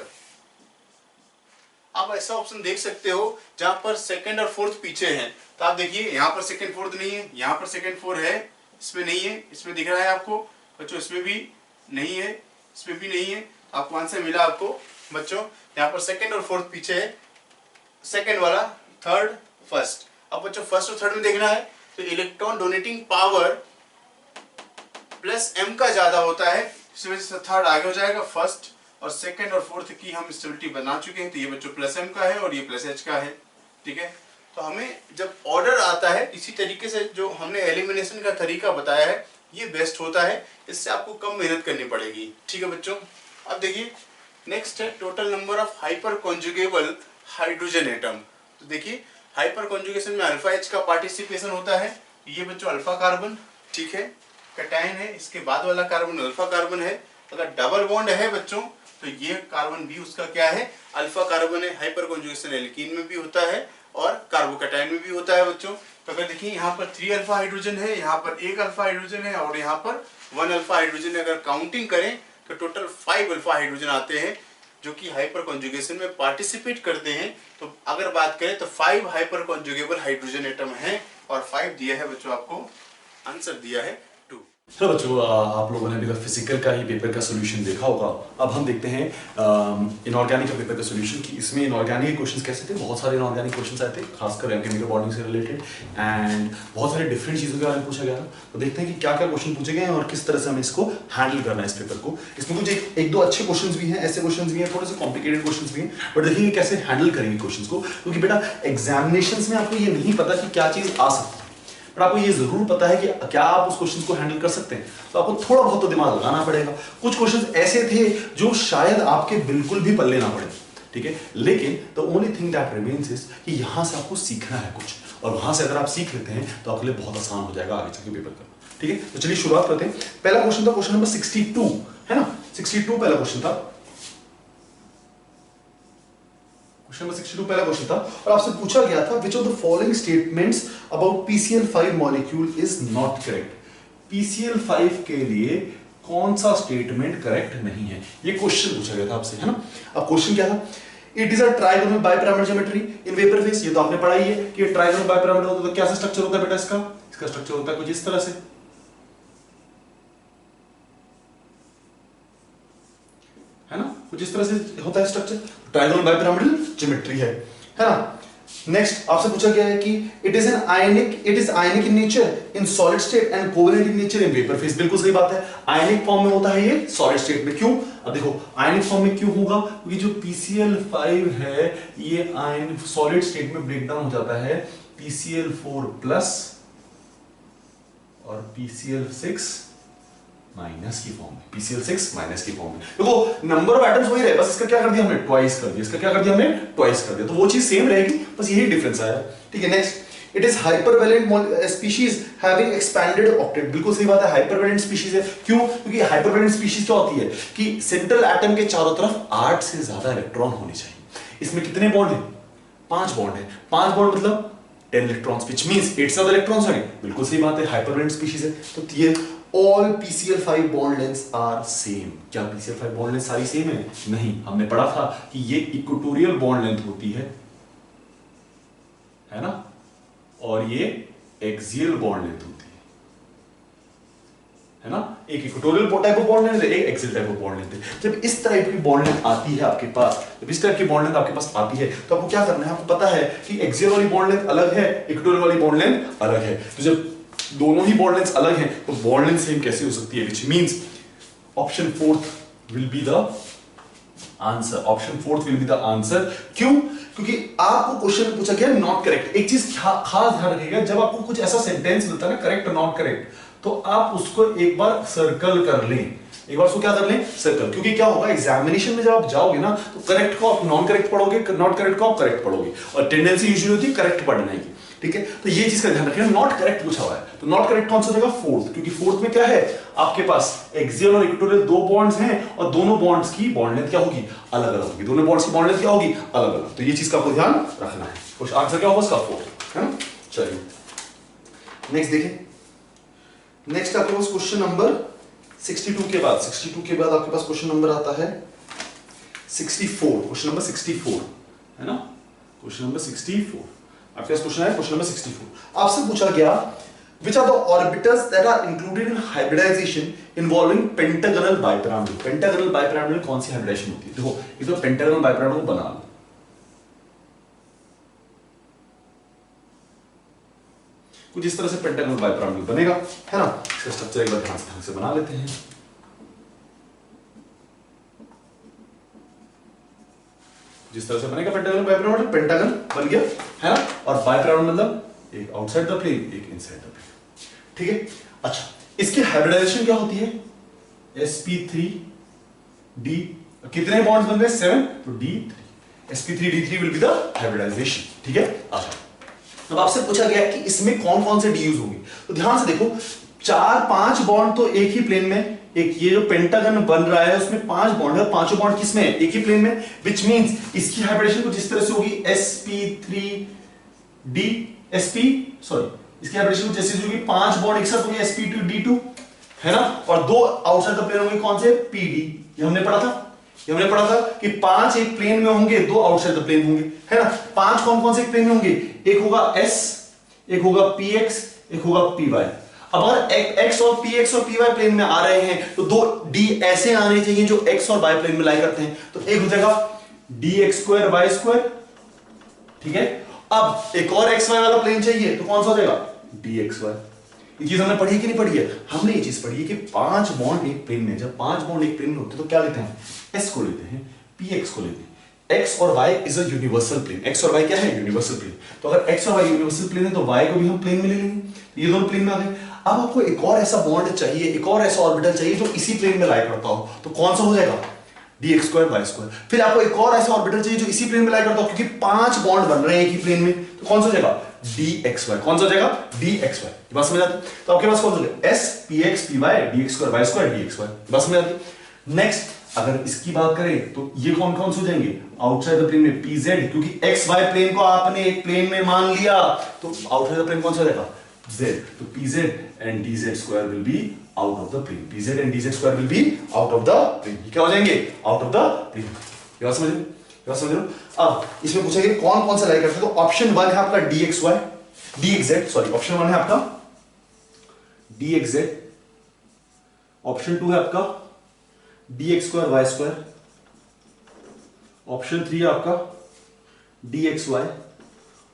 आप ऐसा ऑप्शन देख सकते हो जहां पर सेकंड और फोर्थ पीछे हैं, तो आप देखिए यहाँ पर सेकंड फोर्थ नहीं है, यहाँ पर सेकंड फोर्थ है, इसमें नहीं है, इसमें दिख रहा है आपको बच्चों, इसमें भी नहीं है, इसमें भी नहीं है, आपको आंसर मिला आपको बच्चों, यहाँ पर सेकंड और फोर्थ पीछे है, सेकंड वाला थर्ड फर्स्ट। अब बच्चों फर्स्ट और थर्ड में देखना है तो electron donating power plus m का ज्यादा होता है, इस वजह से थर्ड आगे हो जाएगा, फर्स्ट और सेकंड और फोर्थ की हम स्टेबिलिटी बना चुके हैं, तो ये बच्चों प्लस m का है और ये प्लस h का है। ठीक है, तो हमें जब ऑर्डर आता है इसी तरीके से जो हमने एलिमिनेशन का तरीका बताया है ये बेस्ट होता है, इससे आपको कम मेहनत करनी पड़ेगी। ठीक है बच्चों, अब देखिए नेक्स्ट है total number of hyper conjugable hydrogen atom. तो देखिए हाइपर कॉन्जुगेशन में अल्फा H का पार्टिसिपेशन होता है, ये बच्चों अल्फा कार्बन, ठीक है, कैटायन है, इसके बाद वाला कार्बन अल्फा कार्बन है। अगर डबल बॉन्ड है बच्चों तो ये कार्बन भी उसका क्या है, अल्फा कार्बन है। हाइपर कॉन्जुगेशन एल्कीन में भी होता है और कार्बोकैटायन में भी होता है बच्चों। तो अगर देखिए यहाँ पर 3 अल्फा हाइड्रोजन है, यहाँ पर 1 अल्फा हाइड्रोजन है और यहाँ पर 1 अल्फा हाइड्रोजन है। अगर काउंटिंग करें तो टोटल 5 अल्फा हाइड्रोजन आते हैं जो कि हाइपर कॉन्जुगेशन में पार्टिसिपेट करते हैं। तो अगर बात करें तो 5 हाइपर कॉन्जुगेबल हाइड्रोजन एटम हैं और 5 दिया है बच्चों, आपको आंसर दिया है 2। हेलो बच्चों, आप लोगों ने अभी तक फिजिकल का ही पेपर का सोल्यूशन देखा होगा। अब हम देखते हैं इनऑर्गेनिक का पेपर का सोल्यूशन कि इसमें इनऑर्गेनिक क्वेश्चंस कैसे थे। बहुत सारे इनऑर्गेनिक क्वेश्चंस आए थे, खासकर केमिकल बॉन्डिंग से रिलेटेड, एंड बहुत सारे डिफरेंट चीज़ों के बारे में पूछा गया था। तो देखते हैं कि क्या क्या क्वेश्चन पूछे गए हैं और किस तरह से हमें इसको हैंडल करना है इस पेपर को। इसमें कुछ एक दो अच्छे क्वेश्चन भी हैं, ऐसे क्वेश्चन भी हैं, थोड़े से कॉम्प्लिकेटेड क्वेश्चन भी हैं, बट देखिए कैसे हैंडल करेंगे क्वेश्चन को, क्योंकि बेटा एग्जामिनेशन में आपको ये नहीं पता कि क्या चीज़ आ सकती है, पर आपको ये जरूर पता है कि क्या आप उस क्वेश्चन को हैंडल कर सकते हैं। तो आपको थोड़ा बहुत तो दिमाग लगाना पड़ेगा। कुछ क्वेश्चन ऐसे थे जो शायद आपके बिल्कुल भी पल्ले ना पड़े, ठीक है, लेकिन the only thing that remains is कि यहां से आपको सीखना है कुछ, और वहां से अगर आप सीख लेते हैं तो आपके लिए बहुत आसान हो जाएगा आगे चल के पेपर करना, ठीक है। तो चलिए शुरुआत करते हैं। पहला क्वेश्चन था क्वेश्चन नंबर 62, है ना, 62 पहला क्वेश्चन था। क्वेश्चन नंबर 62 पहला क्वेश्चन था और आपसे पूछा गया था विच of the following statements about PCl5 molecule is not correct. PCl5 के लिए कौन सा स्टेटमेंट करेक्ट नहीं है, ये क्वेश्चन पूछा गया था आपसे, है ना। अब क्वेश्चन क्या था, it is a trigonal bipyramid geometry in vapour phase. ये तो आपने पढ़ा ही है कि ट्राइगोनल बाइपिरामिड होता है तो कैसा स्ट्रक्चर होता है बेटा इसका स्ट्रक्चर होता है कुछ इस तरह से, है ना, कुछ इस तरह से होता है स्ट्रक्चर, ट्राइगोनल बाइपिरामिडल ज्योमेट्री है ना। नेक्स्ट आपसे पूछा गया है कि it is ionic in nature in solid state and covalent in nature in vapour face. बिल्कुल सही बात है, आयनिक फॉर्म में होता है ये सॉलिड स्टेट में। क्यों? अब देखो आयनिक फॉर्म में क्यों होगा, क्योंकि जो PCl5 है ये आयन सॉलिड स्टेट में ब्रेक डाउन हो जाता है PCl4+ और PCl6- की फॉर्म में, PCl6- की फॉर्म में। देखो नंबर ऑफ एटम्स वही रहे, बस इसका क्या कर दिया हमने, ट्वाइस कर दिया, इसका क्या कर दिया हमने, ट्वाइस कर दिया, तो वो चीज सेम रहेगी, बस यही डिफरेंस आया, ठीक है। Next, it is hypervalent species having expanded octet. बिल्कुल सही बात है, हाइपरवैलेंट स्पीशीज है। क्यों? क्योंकि हाइपरवैलेंट स्पीशीज क्या होती है कि सेंट्रल एटम के चारों तरफ 8 से ज्यादा इलेक्ट्रॉन होने चाहिए। इसमें कितने बॉन्ड है, 5 बॉन्ड है, 5 बॉन्ड मतलब 10 इलेक्ट्रॉन्स, व्हिच मींस 8 से ज्यादा इलेक्ट्रॉन्स होंगे। बिल्कुल सही बात है, हाइपरवैलेंट स्पीशीज है। तो ये all PCl5 bond lengths are same। क्या PCl5 bond length सारी सेम है? नहीं, हमने पढ़ा था कि ये इक्वेटोरियल बॉन्ड लेंथ होती है ना, और ये एक्सियल बॉन्ड लेंथ होती है ना। एक equatorial type of bond length है, एक axial type of bond length है। जब इस टाइप की बॉन्ड लेंथ आती है आपके पास, जब इस टाइप की बॉन्ड लेंथ आपके पास आती है तो आपको क्या करना है, आपको पता है कि एक्सियल वाली बॉन्ड लेंथ अलग है, इक्वेटोरियल वाली बॉन्ड लेंथ अलग है। तो जब दोनों ही बॉन्ड लेंथ्स अलग हैं तो बॉन्ड लेंथ सेम कैसे हो सकती है, which means option 4 will be the answer. Option 4 will be the answer. क्यों? क्योंकि आपको क्वेश्चन में पूछा गया नॉट करेक्ट। एक चीज खास ध्यान रखिएगा, जब आपको कुछ ऐसा सेंटेंस मिलता है ना करेक्ट और नॉट करेक्ट, तो आप उसको एक बार सर्कल कर लें, एक बार उसको क्या कर लें, सर्कल। क्योंकि क्या होगा एग्जामिनेशन में जब आप जाओगे ना तो करेक्ट को आप नॉन करेक्ट पढ़ोगे, नॉट करेक्ट को आप करेक्ट पढ़ोगे, और टेंडेंसी यूजुअली होती है करेक्ट पढ़ने की, ठीक है। तो ये चीज का ध्यान रखिए, नॉट करेक्ट पूछा हुआ है तो नॉट करेक्ट कौन सा होगा, 4th, क्योंकि 4th में क्या है आपके पास एक्सियल और इक्वेटोरियल 2 बॉन्ड्स हैं और दोनों बॉन्ड्स की बॉन्ड लेंथ क्या होगी, अलग अलग होगी। दोनों बॉन्ड्स की बॉन्ड लेंथ क्या होगी, अलग अलग। तो ये चीज का आपको ध्यान रखना है। कुछ आंसर क्या होगा इसका 4th, है ना। चलिए नेक्स्ट देखें। नेक्स्ट आपके पास क्वेश्चन नंबर 62 के बाद, 62 के बाद आपके पास क्वेश्चन नंबर आता है 64, क्वेश्चन नंबर 64, है ना। क्वेश्चन नंबर 64 आपके पास क्वेश्चन है, क्वेश्चन नंबर 64। आपसे पूछा गया which are the orbitals that are included in hybridization involving pentagonal bipyramidal। pentagonal bipyramidal कौन सी हाइब्रिडाइजेशन होती है, देखो ये तो pentagonal bipyramidal को बना लो, कुछ इस तरह से pentagonal bipyramidal बनेगा, है ना। इसका स्ट्रक्चर एक बार ध्यान से बना लेते हैं। जिस तरह से बनेगा पेंटागन बाइपिरामिडल, पेंटागन बन गया, है ना। और बाइपिरामिडल मतलब एक आउटसाइड द प्लेन, एक इनसाइड द प्लेन, ठीक है। अच्छा, इसकी हाइब्रिडाइजेशन क्या होती है, sp3d, कितने बॉन्ड्स बन गए 7, तो d3, sp3d3 will be the hybridization, ठीक है। अच्छा, अब आपसे पूछा गया कि इसमें कौन कौन से डी यूज होंगे, तो ध्यान से देखो 4-5 बॉन्ड तो एक ही प्लेन में, एक ये जो पेंटागन बन रहा है उसमें 5 बॉन्ड है, पांचों बॉन्ड किसमें है, एक ही प्लेन में, व्हिच मींस इसकी हाइब्रिडेशन कुछ इस तरह से होगी sp3d इसकी हाइब्रिडेशन कुछ ऐसी होगी, 5 बॉन्ड एक साथ होंगे sp2d2, है ना, और 2 आउटसाइड द प्लेन होंगे, कौन से, pd। ये हमने पढ़ा था कि 5 एक प्लेन में होंगे, 2 आउटसाइड द प्लेन होंगे, है ना। 5 कौन कौन से एक प्लेन में होंगे, एक होगा s, एक होगा px, एक होगा py। अब अगर x और px और py प्लेन में आ रहे हैं तो दो d ऐसे आने चाहिए जो x और y प्लेन में लाई करते हैं, तो एक हो जाएगा dx स्क्वायर y स्क्वायर, ठीक है। अब एक और xy वाला प्लेन चाहिए तो कौन सा हो जाएगा dxy। ये चीज हमने पढ़ी है कि नहीं पढ़ी है? हमने ये चीज पढ़ी है कि 5 बॉन्ड एक प्लेन में, जब 5 बॉन्ड एक प्लेन में होते हैं तो क्या लेते हैं, s को लेते हैं, px को लेते हैं। x और y is a universal plane, x और y क्या है, यूनिवर्सल प्लेन। तो अगर x और y यूनिवर्सल प्लेन है तो y को भी हम प्लेन में ले लेंगे, तो ये दोनों प्लेन में आ गए। अब आपको एक और ऐसा बॉन्ड चाहिए, एक और ऐसा ऑर्बिटल चाहिए जो इसी प्लेन में लाई करता हो, तो कौन सा हो जाएगा, dx स्क्वायर y स्क्वायर। फिर आपको एक और ऐसा ऑर्बिटल चाहिए जो इसी प्लेन में लाई करता हो, क्योंकि 5 बॉन्ड बन रहे हैं एक ही प्लेन में, तो कौन सा हो जाएगा dxy। कौन सा हो जाएगा dxy। बात समझ आती? तो आपके पास कौन सा हो जाएगा s px py dx square y square dxy। बात समझ आती? नेक्स्ट अगर इसकी बात करें तो ये कौन कौन से हो जाएंगे आउटसाइड द प्लेन में pz, क्योंकि xy प्लेन को आपने एक प्लेन में मान लिया तो आउटसाइड द प्लेन कौन सा हो जाएगा z। तो pz and dz square will be out of the plane, pz and dz square will be out of the plane. ये क्या हो जाएंगे आउट ऑफ द प्लेन। ये बात समझ रहे हो, ये बात समझ रहे हो। अब इसमें पूछेंगे कौन कौन सा लाई करते हैं, तो ऑप्शन 1 है आपका dxy dxz, सॉरी ऑप्शन 1 है आपका dxz, ऑप्शन 2 है आपका dx square y square, option 3 है आपका dxy,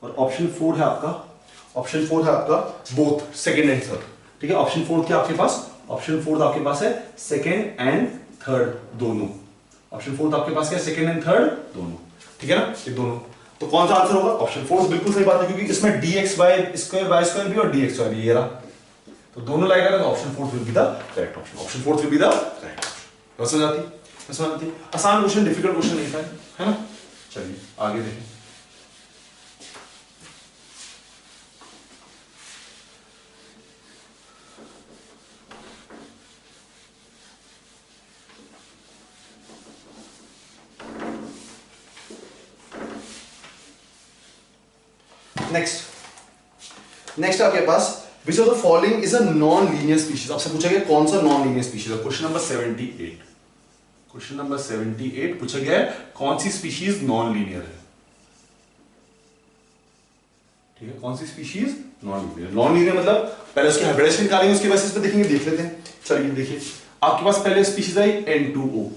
और ऑप्शन 4 है आपका बोथ सेकंड एंड थर्ड, ठीक है। ऑप्शन 4 क्या आपके पास, ऑप्शन 4 आपके पास है सेकंड एंड थर्ड दोनों, ऑप्शन 4 आपके पास क्या है सेकंड एंड थर्ड दोनों, ठीक है ना, ये दोनों। तो कौन सा आंसर होगा, ऑप्शन 4 बिल्कुल सही बात है, क्योंकि इसमें dxy स्क्वायर y स्क्वायर भी और dxy भी ये रहा, तो दोनों लाएगा तो option 4 will be the correct option, option 4 will be the correct option. समझ आती, समझ आती। आसान क्वेश्चन, डिफिकल्ट क्वेश्चन नहीं था, है ना। चलिए आगे देखें। नेक्स्ट आपके पास which of the following is a non linear species. आपसे पूछा गया कौन सा नॉन लीनियर स्पीशीज है, क्वेश्चन नंबर 78। क्वेश्चन नंबर 78 पूछा गया है कौन सी स्पीशीज नॉन लीनियर है, ठीक है। कौन सी species non linear, non linear मतलब पहले उसकी हाइब्रिडेशन निकालेंगे, उसके बेसिस पे देखेंगे, देख लेते हैं। चलिए देखिए आपके पास पहले स्पीशीज आई N2O,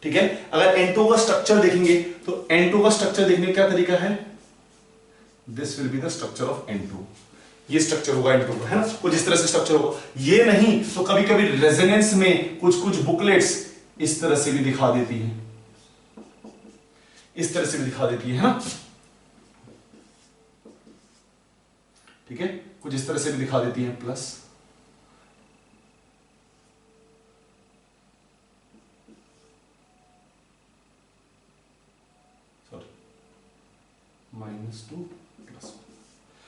ठीक है। अगर N2O का स्ट्रक्चर देखेंगे तो N2O का स्ट्रक्चर देखने का क्या तरीका है, this will be the structure of N2, ये स्ट्रक्चर होगा N2 का, है ना, कुछ इस तरह से स्ट्रक्चर होगा। ये नहीं तो कभी कभी रेजोनेंस में कुछ कुछ बुकलेट्स इस तरह से भी दिखा देती हैं, इस तरह से भी दिखा देती है ना, ठीक है, कुछ इस तरह से भी दिखा देती है, प्लस -2 प्लस,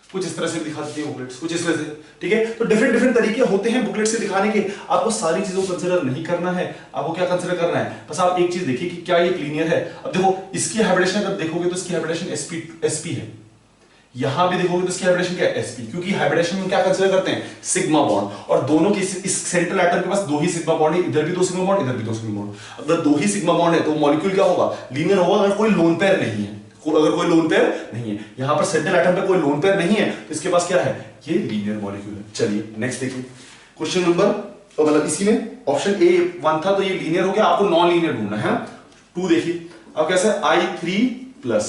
कुछ इस तरह से दिखा देती है बुकलेट्स, कुछ इस तरह से, ठीक है। तो डिफरेंट डिफरेंट तरीके होते हैं बुकलेट से दिखाने के। आपको सारी चीजों को कंसीडर नहीं करना है, आपको क्या कंसीडर करना है, बस आप एक चीज देखिए कि क्या ये लीनियर है। अब देखो इसकी हाइब्रिडेशन अगर देखोगे तो इसकी हाइब्रिडेशन sp है, यहां भी देखोगे तो इसकी हाइब्रिडेशन क्या है sp, क्योंकि हाइब्रिडेशन में क्या कंसीडर करते हैं सिग्मा बॉन्ड, और दोनों की इस सेंट्रल एटम के पास 2 ही सिग्मा बॉन्ड है, इधर भी 2 सिग्मा बॉन्ड, इधर भी 2 सिग्मा बॉन्ड। अगर 2 ही सिग्मा बॉन्ड है तो मॉलिक्यूल क्या होगा, लीनियर होगा, अगर कोई लोन पेयर नहीं है, अगर कोई लोन पेयर नहीं है, यहां पर सेंट्रल एटम पे कोई लोन पेयर नहीं है तो इसके पास क्या है, ये लीनियर मॉलिक्यूल है। चलिए नेक्स्ट देखिए क्वेश्चन नंबर, तो मतलब इसी में ऑप्शन ए 1 था तो ये लीनियर हो गया, आपको नॉन लीनियर ढूंढना है। 2 देखिए अब कैसे I3+,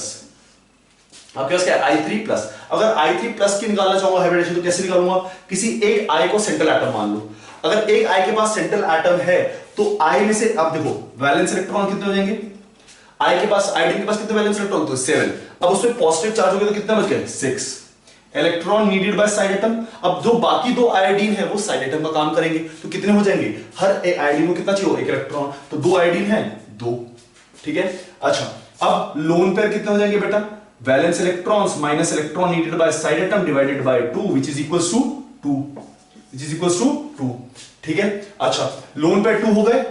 आपके पास क्या है I3+। अगर I3+ की निकालना चाहूंगा हाइब्रिडेशन तो कैसे निकालूंगा, किसी एक I को सेंट्रल एटम मान लो। अगर एक I के पास सेंट्रल एटम है तो I में से आप देखो वैलेंस इलेक्ट्रॉन कितने हो जाएंगे, I के पास आयोडीन के पास कितने वैलेंस इलेक्ट्रॉन, तो 7। अब उसमें पॉजिटिव चार्ज हो गया तो कितना बच गया 6 electron needed by side atom. अब जो बाकी 2 आयोडीन है वो साइड एटम का काम करेंगे, तो कितने हो जाएंगे, हर आयोडीन को कितना चाहिए, 1 इलेक्ट्रॉन, तो 2 आयोडीन है 2, ठीक है। अच्छा अब लोन पेयर कितने हो जाएंगे बेटा, valence electrons minus electron needed by side atom divided by 2 which is equals to 2, which is equals to 2, ठीक है। अच्छा लोन पेयर 2 हो गए,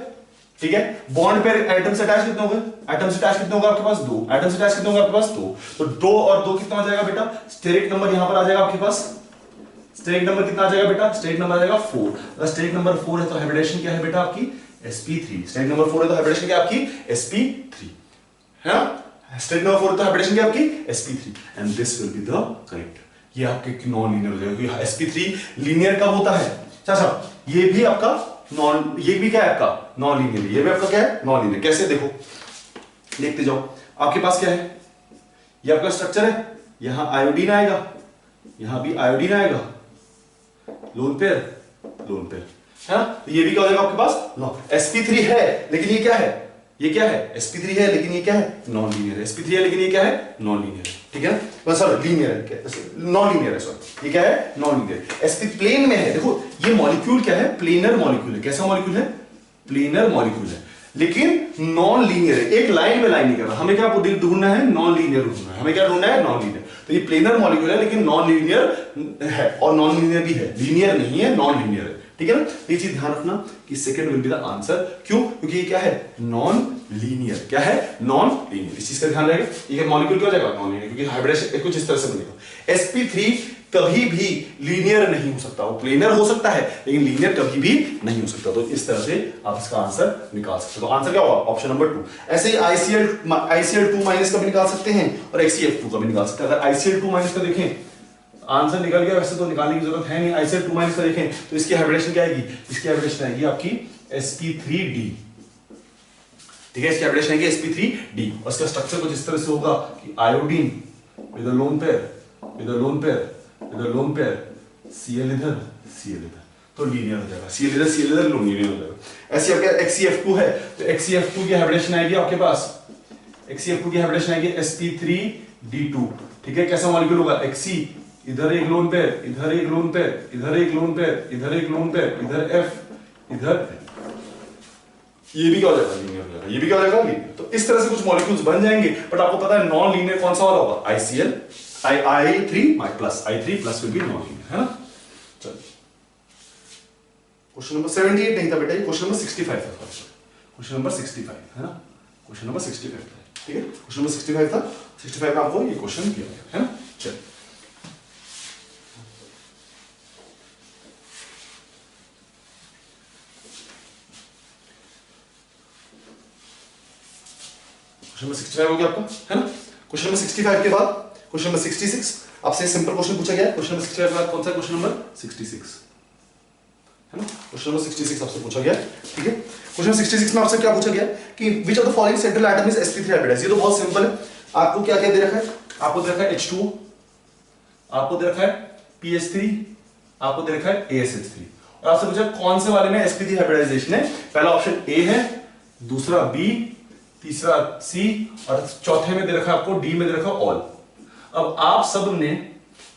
ठीक है। बॉन्ड पेयर एटम से अटैच कितने हो गए, एटम से अटैच कितने होगा आपके पास 2, एटम से अटैच कितने होगा आपके पास 2, तो 2 और 2 कितना आ जाएगा बेटा, स्टेरिक नंबर यहां पर आ जाएगा आपके पास, स्टेरिक नंबर कितना आ जाएगा बेटा, स्टेरिक नंबर आ जाएगा 4। अगर स्टेरिक नंबर 4 है तो हाइब्रिडेशन क्या है बेटा आपकी sp3, स्टेरिक नंबर 4 है तो हाइब्रिडेशन क्या आपकी sp3, है ना, स्टेरिक नंबर 4 है तो हाइब्रिडेशन क्या आपकी sp3, and this will be the correct, ये आपके नॉन लीनियर हो जाएगा। sp3 लीनियर कब होता है चाचा, ये भी आपका नॉन, ये भी क्या है आपका नॉन लीनियर, ये भी आपका क्या है नॉन लीनियर। कैसे देखो, देखते जाओ, आपके पास क्या है, ये आपका स्ट्रक्चर है, यहां आयोडीन आएगा, यहां भी आयोडीन आएगा, लोन पेयर है ना, तो ये भी क्या हो जाएगा आपके पास नो, sp3 है लेकिन ये क्या है, ये क्या है sp3 है लेकिन ये क्या है नॉन लीनियर है, sp3 है लेकिन ये क्या है नॉन लीनियर है, ठीक है ना, सॉरी लीनियर है, नॉन लीनियर है, सॉरी ये क्या है नॉन लीनियर। sp प्लेन में है, देखो ये मॉलिक्यूल क्या है, प्लेनर मॉलिक्यूल है, कैसा मॉलिक्यूल है, प्लेनर मॉलिक्यूल है, लेकिन नॉन लीनियर है, एक लाइन में लाइन नहीं कर रहा, हमें क्या ढूंढना है, नॉन लीनियर ढूंढना है, हमें क्या ढूंढना है नॉन लीनियर। तो ये प्लेनर मॉलिक्यूल है लेकिन नॉन लीनियर है, और नॉन लीनियर भी है, लीनियर नहीं है नॉन लीनियर है, ठीक है ना, ये चीज ध्यान रखना कि second will be the answer. क्यों, क्योंकि ये क्या है नॉन लीनियर, क्या है नॉन लीनियर, इस चीज का ध्यान रहेगा। ये मॉलिक्यूल क्या हो जाएगा नॉन लीनियर, क्योंकि हाइब्रिडेशन कुछ इस तरह से बनेगा। sp3 कभी भी लीनियर नहीं हो सकता, वो प्लेनर हो सकता है लेकिन लीनियर कभी भी नहीं हो सकता, तो इस तरह से आप इसका आंसर निकाल सकते हो। तो आंसर क्या होगा ऑप्शन नंबर 2। ऐसे ही ICl2 माइनस का भी निकाल सकते हैं और XCF2 का भी निकाल सकते हैं। अगर ICl2 माइनस का देखें आंसर निकल गया, वैसे तो निकालने की जरूरत है नहीं, ICl2 माइनस का देखें तो इसकी हाइब्रिडेशन क्या आएगी, इसकी हाइब्रिडेशन आएगी आपकी sp3d, ठीक है, इसकी हाइब्रिडेशन आएगी sp3d, और इसका स्ट्रक्चर कुछ इस तरह से होगा कि iodine with a lone pair Cl इधर Cl इधर, तो लीनियर हो जाएगा, Cl इधर लीनियर हो जाएगा। ऐसे आपका XCF2 है तो XCF2 की हाइब्रिडेशन आएगी आपके पास, XCF2 की हाइब्रिडेशन आएगी sp3d2, ठीक है, कैसा मॉलिक्यूल होगा, Xc इधर एक लोन पेयर, इधर एक लोन पेयर, इधर एक लोन पेयर, इधर एक लोन पेयर, इधर F, इधर ये भी क्या हो जाएगा लीनियर हो जाएगा, ये भी क्या हो जाएगा लीनियर। तो इस तरह से कुछ मॉलिक्यूल्स बन जाएंगे, बट आपको पता है नॉन लीनियर कौन सा वाला होगा, ICl I3 plus will be non linear, है ना। चलिए क्वेश्चन नंबर 78 नहीं था बेटा, ये क्वेश्चन नंबर 65 था, क्वेश्चन नंबर 65 है ना, क्वेश्चन नंबर 65 था, ठीक है, क्वेश्चन नंबर 65 था, 65 में आपको ये क्वेश्चन किया गया है ना। चलिए क्वेश्चन नंबर 65 हो गया आपका, है ना। क्वेश्चन नंबर 65 के बाद क्वेश्चन नंबर 66, आपसे सिंपल क्वेश्चन पूछा गया है। क्वेश्चन नंबर 65 के बाद कौन सा क्वेश्चन नंबर 66 है ना, क्वेश्चन नंबर 66 आपसे पूछा गया है, ठीक है। क्वेश्चन नंबर 66 में आपसे क्या पूछा गया कि which of the following central atom is sp3 hybridized. ये तो बहुत सिंपल है, आपको क्या क्या दे रखा है, आपको दे रखा है H2O, आपको दे रखा है PH3, आपको दे रखा है ASH3, और आपसे पूछा कौन से वाले में sp3 हाइब्रिडाइजेशन है। पहला ऑप्शन A है, दूसरा B, तीसरा C, और चौथे में दे रखा है आपको D में दे रखा है ऑल। अब आप सब ने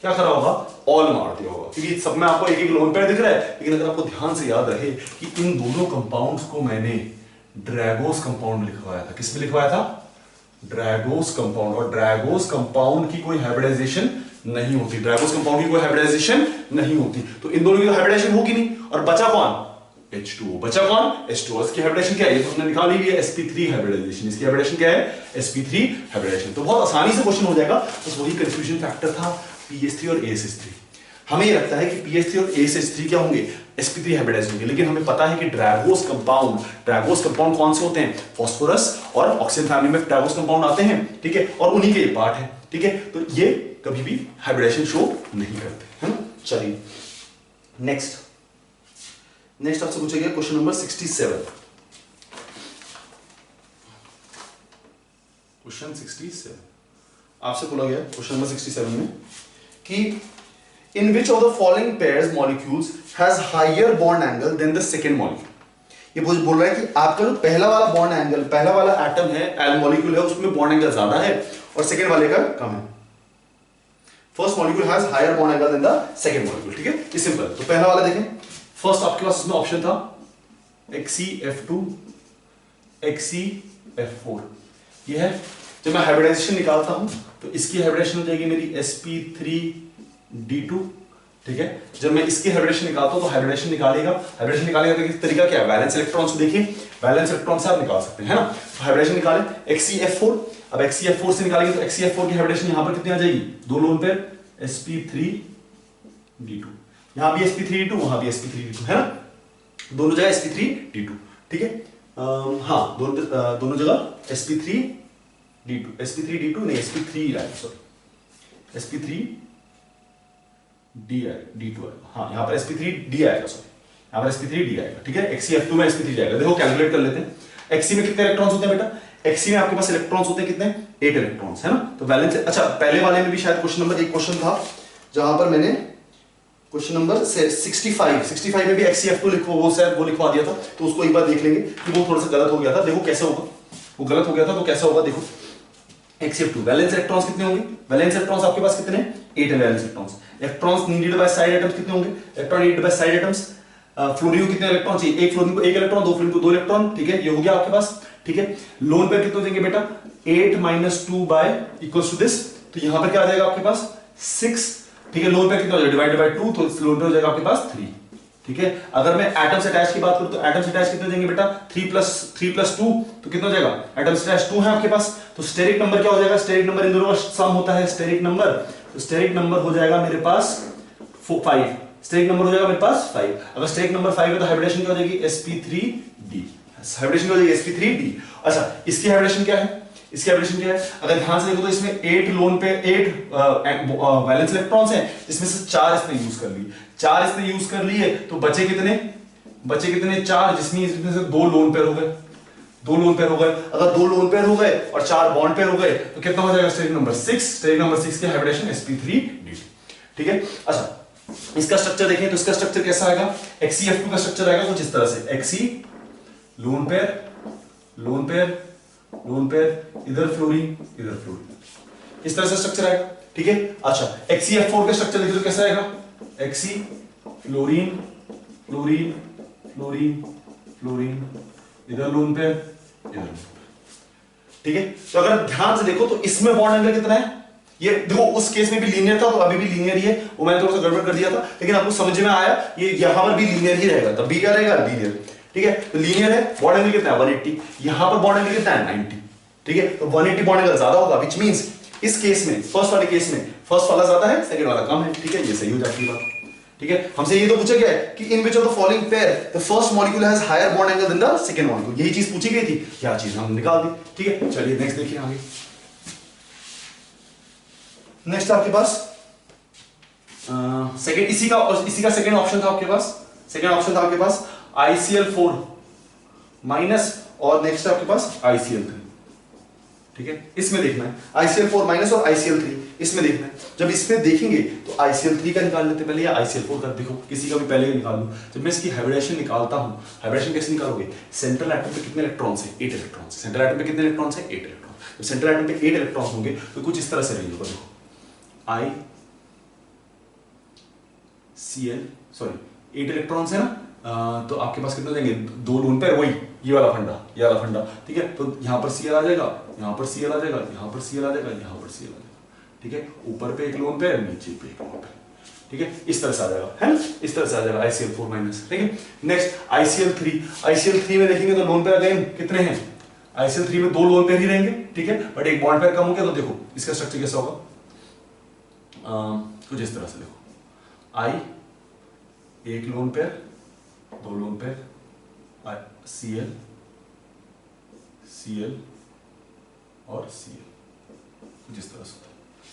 क्या करा होगा, ऑल मार दिया होगा, क्योंकि सब में आपको एक एक लोन पेयर दिख रहा है, लेकिन अगर आपको ध्यान से याद रहे कि इन दोनों कंपाउंड्स को मैंने ड्रैगोस कंपाउंड लिखवाया था। किस में लिखवाया था, ड्रैगोस कंपाउंड, और ड्रैगोस कंपाउंड की कोई हाइब्रिडाइजेशन नहीं होती, ड्रैगोस कंपाउंड की कोई हाइब्रिडाइजेशन नहीं होती, तो इन दोनों की तो हाइब्रिडाइजेशन होगी नहीं, और बचा कौन, H2O, बचा कौन, H2O, इसकी हाइब्रिडेशन क्या है, ये तो हमने निकाली हुई है sp3 हाइब्रिडाइजेशन, इसकी हाइब्रिडेशन क्या है, sp3 हाइब्रिडाइजेशन। तो बहुत आसानी से क्वेश्चन हो जाएगा, बस वही कंफ्यूजन फैक्टर था PH3 और ASH3। हमें ये लगता है कि PH3 और ASH3 क्या होंगे, sp3 हाइब्रिडाइज होंगे, लेकिन हमें पता है कि ड्रैगोस कंपाउंड कौन से होते हैं, फास्फोरस और ऑक्सीजन फैमिली में ड्रैगोस कंपाउंड आते हैं, ठीक है, और उन्हीं के ये पार्ट है, ठीक है, तो ये कभी भी हाइब्रिडाइजेशन शो नहीं करते, है ना। चलिए नेक्स्ट आपसे पूछा गया क्वेश्चन नंबर 67, क्वेश्चन 67 आपसे बोला गया क्वेश्चन नंबर 67 में कि in which of the following pairs molecules has higher bond angle than the second molecule. ये बोल रहा है कि आपका जो पहला वाला बॉन्ड एंगल, पहला वाला एटम है, मॉलिक्यूल है, उसमें बॉन्ड एंगल ज्यादा है और सेकंड वाले का कम है। First molecule has higher bond angle than the second molecule, ठीक है, ये सिंपल है। तो पहला वाला देखें, फर्स्ट आपके पास इसमें ऑप्शन था XCF2, XCF4, ये है। जब मैं हाइब्रिडाइजेशन निकालता हूं तो इसकी हाइब्रिडेशन हो जाएगी मेरी sp3d2, ठीक है। जब मैं इसकी हाइब्रिडेशन निकालता हूं तो हाइब्रिडेशन निकालेगा का तरीका क्या है, वैलेंस इलेक्ट्रॉन्स को देखिए, वैलेंस इलेक्ट्रॉन से आप निकाल सकते हैं, है ना। तो हाइब्रिडेशन निकाले XCF4, अब XCF4 से निकालेंगे तो XCF4 की हाइब्रिडेशन यहां पर कितनी आ जाएगी, दो लोन पेयर sp3d2, यहां भी sp3d2, वहां भी sp3d2, है ना, दोनों जगह sp3d2, ठीक है। हाँ, दोनों जगह sp3d2 नहीं, sp3 सॉरी, sp3 डी आएगा, D2 आएगा, हाँ यहाँ पर sp3 d आएगा, सॉरी यहाँ पर sp3 d आएगा, ठीक है। XeF2 में sp3 जाएगा। देखो कैलकुलेट कर लेते हैं। Xc में कितने इलेक्ट्रॉन्स होते हैं बेटा? Xc में आपके पास इलेक्ट्रॉन्स होते हैं कितने? 8 इलेक्ट्रॉन्स, है ना। तो वैलेंस, अच्छा पहले वाले में भी शायद क्वेश्चन नंबर एक क्वेश्चन था जहां पर मैंने क्वेश्चन नंबर 65 में भी XeF2 वो लिखवा दिया था, तो उसको एक बार देख लेंगे कि वो थोड़ा सा गलत हो गया था। देखो कैसे होगा, वो गलत हो गया था तो कैसा होगा, देखो XeF2 वैलेंस इलेक्ट्रॉन्स कितने होंगे? वैलेंस इलेक्ट्रॉन्स आपके पास कितने? 8 valence electrons. Electrons needed by side atoms कितने होंगे? Electron needed by side atoms, fluorine को कितने इलेक्ट्रॉन चाहिए? एक फ्लोरीन को 1 इलेक्ट्रॉन, दो फ्लोरीन को 2 इलेक्ट्रॉन, ठीक है, ये हो गया आपके पास, ठीक है। लोन पेयर कितने देंगे बेटा? 8 - 2 बाय इक्वल्स टू दिस, तो यहां पर क्या आ जाएगा आपके पास? 6, ठीक है। लोन पेयर कितना हो जाएगा? डिवाइडेड बाय 2, तो लोन पेयर हो जाएगा आपके पास 3, ठीक है। अगर मैं एटम्स अटैच की बात करूं तो एटम्स अटैच कितने देंगे बेटा? 3 + 2, तो कितना हो जाएगा? एटम्स अटैच 2 है आपके पास, तो स्टेरिक नंबर क्या हो जाएगा? स्टेरिक नंबर इन दोनों का सम होता है स्टेरिक नंबर, तो स्टेरिक नंबर हो जाएगा मेरे पास 5, स्टेरिक नंबर हो जाएगा मेरे पास 5। अगर स्टेरिक नंबर 5 है तो हाइब्रिडेशन क्या हो जाएगी? sp3d, हाइब्रिडेशन क्या हो जाएगी? sp3d। अच्छा इसकी हाइब्रिडेशन क्या है? इसकी हाइब्रिडेशन क्या है? अगर ध्यान से देखो तो इसमें 8 लोन पे 8 वैलेंस इलेक्ट्रॉन्स हैं, जिसमें से 4 इसने यूज कर लिए, 4 इसने यूज कर लिए, तो बचे कितने? 4, जिसमें से 2 लोन पेयर हो गए, 2 लोन पेयर हो गए। अगर 2 लोन पेयर हो गए और 4 बॉन्ड पेयर हो गए तो कितना हो जाएगा? स्टेरिक नंबर 6, स्टेरिक नंबर 6 की हाइब्रिडेशन sp3d, ठीक है। अच्छा इसका स्ट्रक्चर देखें तो इसका स्ट्रक्चर कैसा आएगा? XeF2 का स्ट्रक्चर आएगा कुछ इस तरह से, Xe lone pair lone pair lone pair, इधर फ्लोरीन इधर फ्लोरीन, इस तरह से स्ट्रक्चर आएगा, ठीक है। अच्छा XeF4 का स्ट्रक्चर देखिए तो कैसा आएगा? Xe fluorine fluorine fluorine fluorine, इधर लोन पेयर इधर लोन पेयर, ठीक है। तो अगर ध्यान से देखो तो इसमें बॉन्ड एंगल कितना है? ये देखो उस केस में भी लीनियर था तो अभी भी लीनियर ही है, वो मैंने थोड़ा सा गड़बड़ कर दिया था, लेकिन आपको समझ में आया ये यहां पर भी लीनियर ही रहेगा, तब भी क्या रहेगा? लीनियर, ठीक है। तो लीनियर है, बॉन्ड एंगल कितना है? 180, यहां पर बॉन्ड एंगल कितना है? 90, ठीक है। तो 180 बॉन्ड एंगल ज्यादा होगा, व्हिच मींस इस केस में, फर्स्ट वाले केस में फर्स्ट वाला ज्यादा है, सेकंड वाला कम है, ठीक है। ये सही हो जाती है बात, ठीक है। हमसे ये तो पूछा गया है कि in which of the following pair the first molecule has higher bond angle than the second molecule, यही चीज पूछी गई थी, क्या चीज हम निकाल दी, ठीक है। चलिए नेक्स्ट देखिए आगे। नेक्स्ट आपके पास सेकंड, इसी का सेकंड ऑप्शन था आपके पास, सेकंड ऑप्शन था आपके पास ICl4 माइनस, और नेक्स्ट आपके पास ICl3, ठीक है। इसमें देखना है ICl4 माइनस और ICl3, इसमें देखना है। जब इसमें देखेंगे तो ICl3 का निकाल लेते पहले, या ICl4 का, देखो किसी का भी पहले निकाल लूं। जब मैं इसकी हाइब्रिडेशन निकालता हूं, हाइब्रिडेशन कैसे निकालोगे? सेंट्रल एटम पे कितने इलेक्ट्रॉन्स हैं? 8 इलेक्ट्रॉन्स। सेंट्रल एटम पे कितने इलेक्ट्रॉन्स हैं? 8 इलेक्ट्रॉन। जब सेंट्रल एटम पे 8 इलेक्ट्रॉन्स होंगे तो कुछ इस तरह से रहेंगे, देखो ICl, सॉरी 8 इलेक्ट्रॉन्स है ना, तो आपके पास कितने देंगे? 2 लोन पेयर, वही ये वाला फंडा, ठीक है। तो यहां पर Cl आ जाएगा, यहां पर Cl आ जाएगा, यहां पर Cl आ जाएगा, यहां पर Cl आ जाएगा, ठीक है। ऊपर पे एक लोन पेयर, नीचे पे एक लोन पेयर, ठीक है। इस तरह से आ जाएगा, है ना, इस तरह से आ जाएगा ICl4 माइनस, ठीक है। नेक्स्ट ICl3 में देखेंगे तो लोन पेयर अगेन कितने हैं? ICl3 में 2 लोन पेयर ही रहेंगे, ठीक है, बट एक बॉन्ड पेयर कम हो गया, तो देखो इसका स्ट्रक्चर कैसा होगा? कुछ इस तरह से, देखो I एक lone pair, 2 lone pair, Cl और Cl, कुछ इस तरह से होता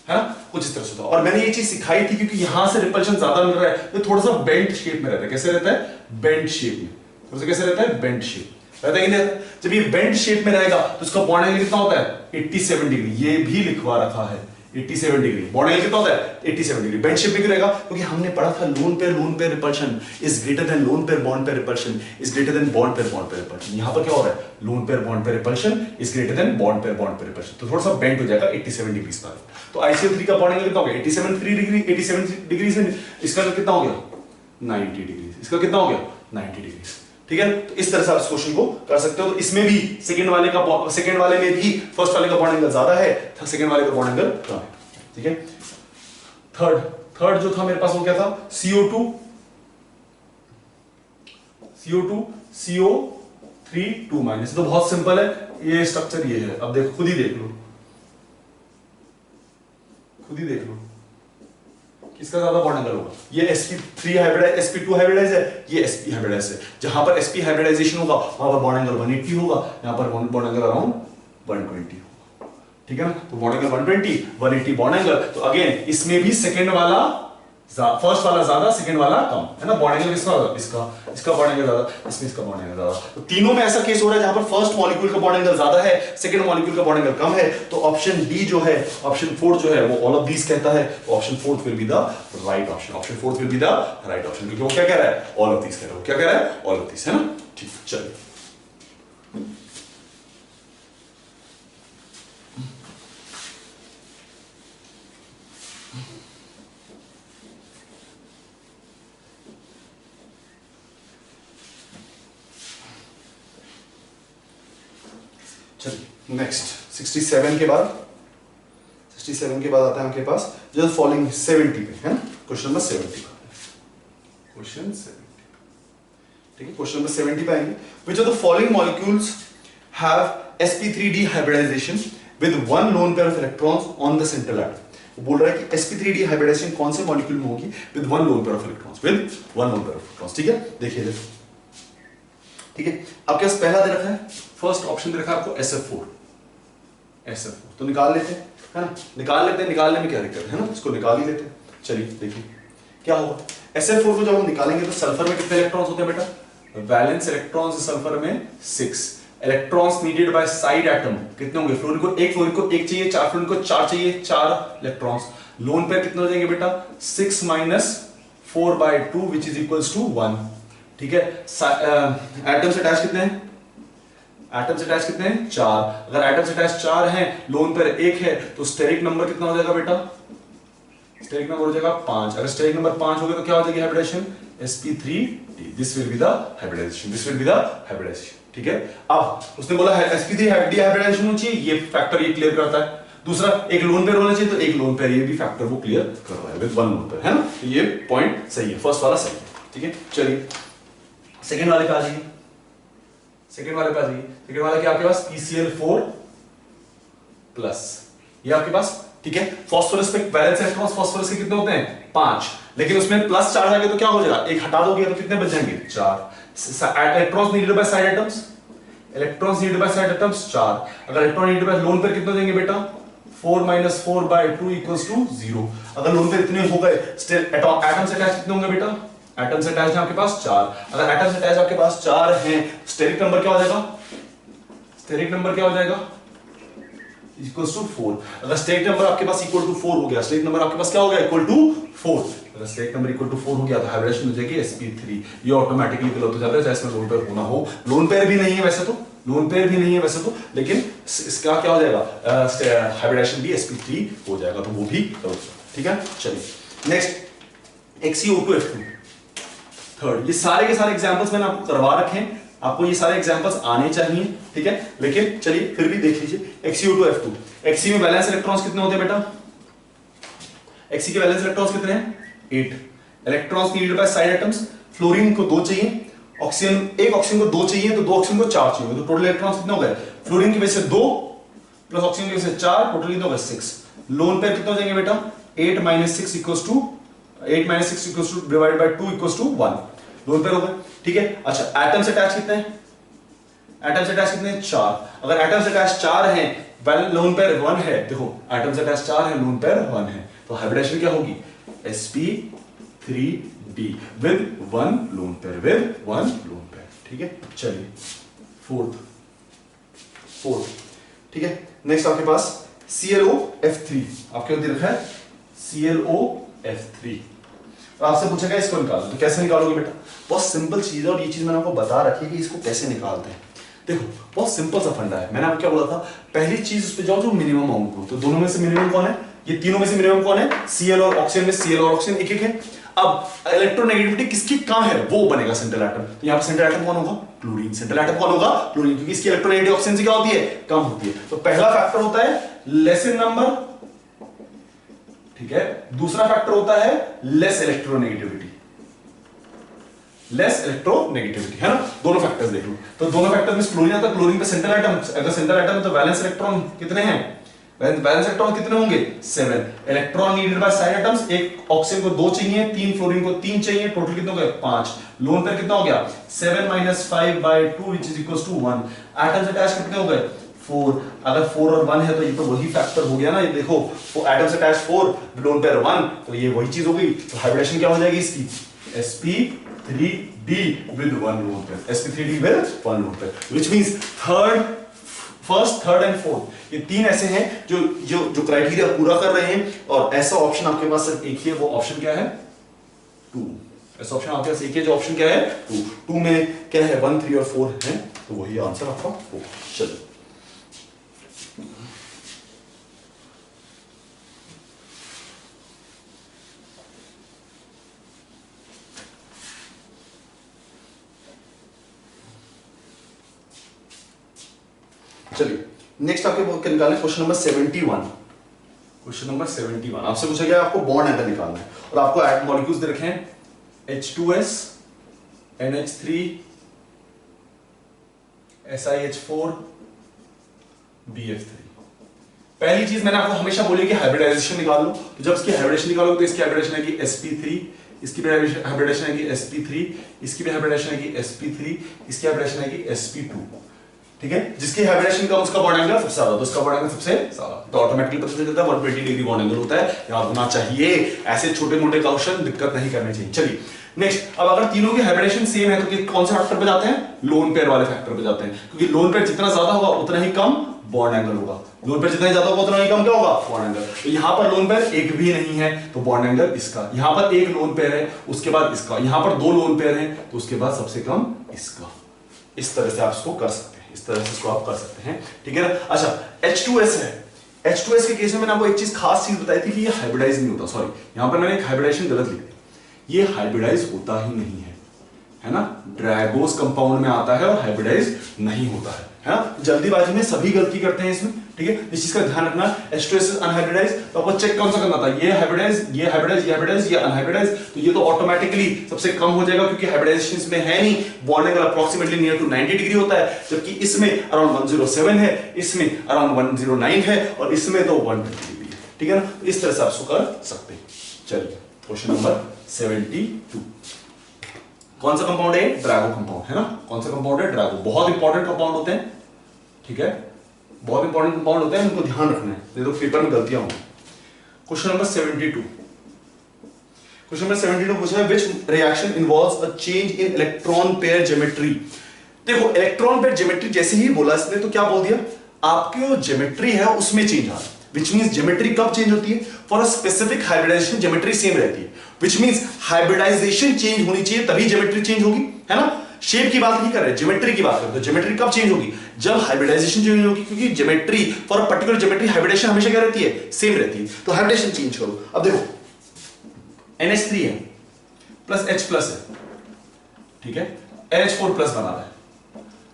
है ना, कुछ इस तरह से होता है। और मैंने ये चीज सिखाई थी क्योंकि यहां से रिपल्शन ज्यादा मिल रहा है, तो थोड़ा सा बेंट शेप में रहता है। कैसे रहता है? बेंट शेप में, थोड़ा सा कैसे रहता है? बेंट शेप रहता है कि नहीं रहता? जब ये बेंट शेप में रहेगा तो इसका बॉन्ड एंगल कितना होता है? 87 डिग्री, ये भी लिखवा रखा है 87 डिग्री। बॉन्ड एंगल कितना होता है? 87 डिग्री। बेंट शेप में क्यों रहेगा? क्योंकि हमने पढ़ा था lone pair repulsion is greater than lone pair bond pair repulsion is greater than bond pair repulsion. यहां पर क्या हो रहा है? Lone pair bond pair repulsion is greater than bond pair repulsion, तो थोड़ा सा बेंट हो जाएगा 87 डिग्री पर। तो ICl3 का बॉन्ड एंगल कितना हो गया? 87 डिग्री से इसका कितना हो गया? 90 डिग्री। इसका कितना हो गया? 90 डिग्री, ठीक है। तो इस तरह से आप इस क्वेश्चन को कर सकते हो। तो इसमें भी सेकंड वाले में भी फर्स्ट वाले का बॉन्ड एंगल ज्यादा है, सेकंड वाले का बॉन्ड एंगल कम है, ठीक है। थर्ड जो था मेरे पास वो क्या था? CO2 CO3 2 minus. तो बहुत सिंपल है, ये स्ट्रक्चर ये है। अब देखो, खुद ही देख लो किसका ज्यादा बॉन्ड एंगल होगा। ये sp3 हाइब्रिडाइज, sp2 हाइब्रिडाइज है, ये sp हाइब्रिडाइज है। जहां पर sp हाइब्रिडाइजेशन होगा वहां पर बॉन्ड एंगल 180 होगा, यहां पर बॉन्ड एंगल अराउंड 120 होगा, ठीक है ना। तो बॉन्ड एंगल 120 180 बॉन्ड एंगल। तो अगेन इसमें भी सेकंड वाला फर्स्ट वाला ज्यादा, सेकंड वाला कम, है ना। बॉन्ड एंगल किसका होगा? इसका बॉन्ड एंगल ज्यादा, इसमें इसका बॉन्ड एंगल ज्यादा। तो तीनों में ऐसा केस हो रहा है जहां पर फर्स्ट मॉलिक्यूल का बॉन्ड एंगल ज्यादा है, सेकंड मॉलिक्यूल का बॉन्ड एंगल कम है। तो ऑप्शन डी जो है, ऑप्शन 4 जो है वो ऑल ऑफ दीस कहता है। तो option 4 will be the right option. Option 4 will be the right option, क्योंकि वो क्या कह रहा है? ऑल ऑफ दीस कह रहा है। क्या कह रहा है? ऑल ऑफ दीस, है ना। ठीक, चलिए चलिए नेक्स्ट 67 के बाद, 67 के बाद आता है आपके पास जस्ट फॉलोइंग 70 पे, है ना। क्वेश्चन नंबर 70 क्वेश्चन 70, ठीक है। क्वेश्चन नंबर 70 पे आएंगे। Which of the following molecules have sp3d hybridization with one lone pair of electrons on the central atom. बोल रहा है कि sp3d हाइब्रिडाइजेशन कौन से मॉलिक्यूल में होगी? With one lone pair of electrons, with one lone pair of electrons, ठीक है। देखिए, ठीक है, आपके पास पहला दे रखा है, फर्स्ट ऑप्शन दे रखा है आपको SF4, SF4 तो निकाल लेते हैं, है ना। निकाल लेते हैं, निकालने में क्या दिक्कत है ना, इसको निकाल ही लेते हैं। चलिए देखिए क्या होगा। SF4 को जब हम निकालेंगे तो सल्फर में कितने इलेक्ट्रॉन्स होते हैं बेटा? वैलेंस इलेक्ट्रॉन्स सल्फर में 6। Electrons needed by side atom कितने होंगे? फ्लोरीन को एक चाहिए, 4 फ्लोरीन को 4 चाहिए, 4 इलेक्ट्रॉन्स। लोन पेयर कितने हो जाएंगे बेटा? 6 - 4/2 विच इज इक्वल्स टू 1, ठीक है। एटम से अटैच कितने हैं? एटम से अटैच कितने हैं? 4। अगर एटम से अटैच 4 हैं, लोन पेयर 1 है, तो स्टेरिक नंबर कितना हो जाएगा बेटा? स्टेरिक नंबर हो जाएगा 5। अगर स्टेरिक नंबर 5 हो गया तो क्या हो जाएगी hybridization? sp3d। This will be the hybridization, this will be the hybridization, ठीक है। अब उसने बोला है sp3d हाइब्रिडाइजेशन होनी चाहिए, ये फैक्टर ये क्लियर करता है। दूसरा, एक लोन पेयर होना चाहिए, तो एक लोन पेयर, ये भी फैक्टर वो क्लियर कर रहा है विद वन लोन पेयर, है ना। तो ये पॉइंट सही है, फर्स्ट वाला सही है, ठीक है। चलिए सेकंड वाले पे आ जाइए। सेकंड वाले पे आ जाइए। सेकंड वाला क्या आपके पास? PCl4 प्लस, ये आपके पास, ठीक है। फास्फोरस पे वैलेंस इलेक्ट्रॉन्स फास्फोरस के कितने होते हैं? 5, लेकिन उसमें प्लस चार्ज आ गया तो क्या हो जाएगा? एक हटा दोगे तो कितने बच जाएंगे? 4। Electrons needed by side atoms, electrons needed by side atoms 4। अगर electron needed bye lone pair कितने हो जाएंगे बेटा? 4 - 4/2 = 0। अगर लोन पेयर इतने हो गए, एटम से अटैच कितने होंगे बेटा? एटम से अटैच है आपके पास 4। अगर एटम से अटैच आपके पास 4 हैं, स्टेरिक नंबर क्या हो जाएगा? स्टेरिक नंबर क्या हो जाएगा? Equals to 4। अगर स्टेरिक नंबर आपके पास इक्वल टू 4 हो गया, स्टेरिक नंबर आपके पास क्या हो गया? Equal to 4। अगर स्टेरिक नंबर इक्वल टू 4 हो गया तो हाइब्रिडेशन हो जाएगी sp3। ये ऑटोमेटिकली गलत हो जाता है, चाहे इसमें लोन पेयर होना हो। लोन पेयर भी नहीं है वैसे तो, लोन पेयर भी नहीं है वैसे तो, लेकिन इसका क्या हो जाएगा? हाइब्रिडेशन भी sp3 हो जाएगा, तो वो भी गलत, ठीक है। चलिए नेक्स्ट, XeO2F2 थर्ड। ये सारे के सारे एग्जांपल्स मैंने आपको करवा रखे हैं, आपको ये सारे एग्जांपल्स आने चाहिए, ठीक है। लेकिन चलिए फिर भी देख लीजिए। XeO2F2, Xe में वैलेंस इलेक्ट्रॉन्स कितने होते हैं बेटा? Xe के वैलेंस इलेक्ट्रॉन्स कितने हैं? 8। Electrons needed by side atoms, fluorine को 2 चाहिए, ऑक्सीजन, एक ऑक्सीजन को 2 चाहिए, तो 2 ऑक्सीजन को 4 चाहिए, तो टोटल इलेक्ट्रॉन्स कितने हो गए? फ्लोरीन की वजह से 2 प्लस ऑक्सीजन की वजह से 4, टोटल कितने हो गए? 6। लोन पेयर कितने हो जाएंगे बेटा? 8 - 6 = डिवाइड बाय 2 = 1। लोन पेयर हो गए, ठीक है। अच्छा, एटम से अटैच कितने हैं? एटम से अटैच कितने हैं? 4। अगर एटम से अटैच 4 हैं, लोन पेयर 1 है, देखो एटम से अटैच 4 है, लोन पेयर 1 है, तो हाइब्रिडेशन क्या होगी? sp3d with 1 lone pair, with 1 lone pair, ठीक है। चलिए फोर्थ, ठीक है। नेक्स्ट आपके पास ClOF3, आपके दे रखा है ClOF3। आपसे पूछेगा इसको निकालो, तो कैसे निकालोगे बेटा? बहुत सिंपल चीज है, और ये चीज मैंने आपको बता रखी है कि इसको कैसे निकालते हैं। देखो बहुत सिंपल सा फंडा है। मैंने आपको क्या बोला था? पहली चीज उस पे जाओ जो मिनिमम अमाउंट हो। तो दोनों में से मिनिमम कौन है? ये तीनों में से मिनिमम कौन है? Cl और ऑक्सीजन में Cl और ऑक्सीजन एक है। अब इलेक्ट्रोनेगेटिविटी किसकी कम है वो बनेगा सेंट्रल एटम। तो यहाँ पर सेंट्रल एटम कौन होगा? क्लोरीन। सेंट्रल एटम कौन होगा? क्लोरीन, क्योंकि इसकी इलेक्ट्रोनेगेटिविटी ऑक्सीजन से क्या होती है? कम होती है। तो पहला फैक्टर होता है लेस इन नंबर, ठीक है। दूसरा फैक्टर होता है लेस इलेक्ट्रोनेगेटिविटी, लेस इलेक्ट्रोनेगेटिविटी, है ना। दोनों फैक्टर्स देख लो, तो दोनों फैक्टर्स में क्लोरीन आता है। क्लोरीन पे सेंट्रल एटम, अगर सेंट्रल एटम तो वैलेंस इलेक्ट्रॉन कितने हैं? वैलेंस इलेक्ट्रॉन कितने होंगे? 7। Electron needed by side atoms, एक ऑक्सीजन को 2 चाहिए, 3 फ्लोरीन को 3 चाहिए, टोटल कितने हो गए? 5। लोन पेयर कितना हो गया? 7 - 5/2 which is equals to 1। Atom से अटैच कितने हो गए? 4, अगर 4 और 1 है तो ये तो वही फैक्टर हो गया ना, ये देखो एटम्स अटैच 4, लोन पेयर 1, तो ये वही चीज हो गई। तो हाइब्रिडेशन क्या हो जाएगी इसकी, sp3d with 1 lone pair, sp3d with 1 lone pair, which means first, third and fourth, ये तीन ऐसे हैं जो जो जो क्राइटेरिया पूरा कर रहे हैं, और ऐसा ऑप्शन आपके पास सिर्फ एक ही है, वो ऑप्शन क्या है 2। ऐसा ऑप्शन आपके पास एक ही है, जो ऑप्शन क्या है 2। 2 में क्या है 1, 3 और 4 है, तो वही आंसर आपका होगा। चलो चलिए नेक्स्ट आपके क्या निकालना है, क्वेश्चन नंबर 71। क्वेश्चन नंबर 71 आपसे पूछा गया आपको बॉन्ड एंगल निकालना है, और आपको एट मॉलिक्यूल्स दे रखे हैं H2S, NH3, SiH4, BF3। पहली चीज मैंने आपको हमेशा बोली कि हाइब्रिडाइजेशन निकाल लो, तो जब इसकी हाइब्रिडेशन निकालोगे तो इसकी हाइब्रिडेशन है कि sp3, इसकी भी हाइब्रिडेशन है कि sp3, इसकी भी हाइब्रिडेशन है कि sp3, इसकी हाइब्रिडेशन है कि sp2। ठीक है, जिसकी हाइब्रिडेशन कम उसका बॉन्ड एंगल सबसे ज्यादा, तो उसका बॉन्ड एंगल सबसे ज्यादा, तो ऑटोमेटिकली पता चलता है 120 डिग्री बॉन्ड एंगल होता है, याद होना चाहिए। ऐसे छोटे मोटे क्वेश्चन दिक्कत नहीं करने चाहिए। चलिए नेक्स्ट, अब अगर तीनों की हाइब्रिडेशन सेम है तो कौन से फैक्टर पे जाते हैं, लोन पेयर वाले फैक्टर पे जाते हैं, क्योंकि लोन पेयर जितना ज्यादा होगा उतना ही कम बॉन्ड एंगल होगा, लोन पेयर जितना ज्यादा होगा उतना ही कम क्या होगा, बॉन्ड एंगल। तो यहां पर लोन पेयर एक भी नहीं है तो बॉन्ड एंगल इसका, यहां पर एक लोन पेयर है उसके बाद इसका, यहां पर दो लोन पेयर है तो उसके बाद सबसे कम इसका। इस तरह से आप इसको कर सकते हैं, इस तरह से इसको आप कर सकते हैं, ठीक है ना। अच्छा H2S है, H2S के केस में मैंने आपको एक चीज खास चीज बताई थी कि ये हाइब्रिडाइज नहीं होता, सॉरी यहां पर मैंने एक हाइब्रिडाइजेशन गलत लिख दी, ये हाइब्रिडाइज होता ही नहीं है ना, ड्रैगोस कंपाउंड में आता है और हाइब्रिडाइज नहीं होता है ना। जल्दीबाजी में सभी गलती करते हैं इसमें, ठीक है, इस चीज का ध्यान रखना। H2S अनहाइब्रिडाइज, तो आपको चेक कौन सा करना था, ये हाइब्रिडाइज, ये हाइब्रिडाइज, ये हाइब्रिडाइज, ये अनहाइब्रिडाइज, तो ये तो ऑटोमेटिकली सबसे कम हो जाएगा क्योंकि हाइब्रिडाइजेशन इसमें है नहीं, bond angle approximately near to 90 degree होता है, जबकि इसमें अराउंड 107 है, इसमें अराउंड 109 है और इसमें तो 120 डिग्री है, ठीक है ना। इस तरह से आप इसको कर सकते हैं। चलिए क्वेश्चन नंबर 72, कौन सा कंपाउंड है, ड्रैगो कंपाउंड है ना, कौन सा कंपाउंड है, ड्रैगो। बहुत इंपॉर्टेंट कंपाउंड होते हैं, ठीक है, बहुत इंपॉर्टेंट कंपाउंड होते हैं, उनको ध्यान रखना है, नहीं तो पेपर में गलतियां होंगी। क्वेश्चन नंबर 72, क्वेश्चन नंबर 72 पूछा है which reaction involves a change in electron pair geometry. देखो इलेक्ट्रॉन पेयर ज्योमेट्री जैसे ही बोला इसने तो क्या बोल दिया, आपकी जो ज्योमेट्री है उसमें चेंज आ रहा है, which means ज्योमेट्री कब चेंज होती है, for a specific hybridization geometry same रहती है, which means हाइब्रिडाइजेशन चेंज होनी चाहिए तभी ज्योमेट्री चेंज होगी, है ना। शेप की बात नहीं कर रहे, ज्योमेट्री की बात कर रहे, तो ज्योमेट्री कब चेंज होगी, जब हाइब्रिडाइजेशन चेंज होगी, क्योंकि geometry for a particular geometry hybridization हमेशा क्या रहती है, सेम रहती है, तो हाइब्रिडेशन चेंज करो। अब देखो NH3 है प्लस H प्लस है, ठीक है, NH4 प्लस बना रहा है,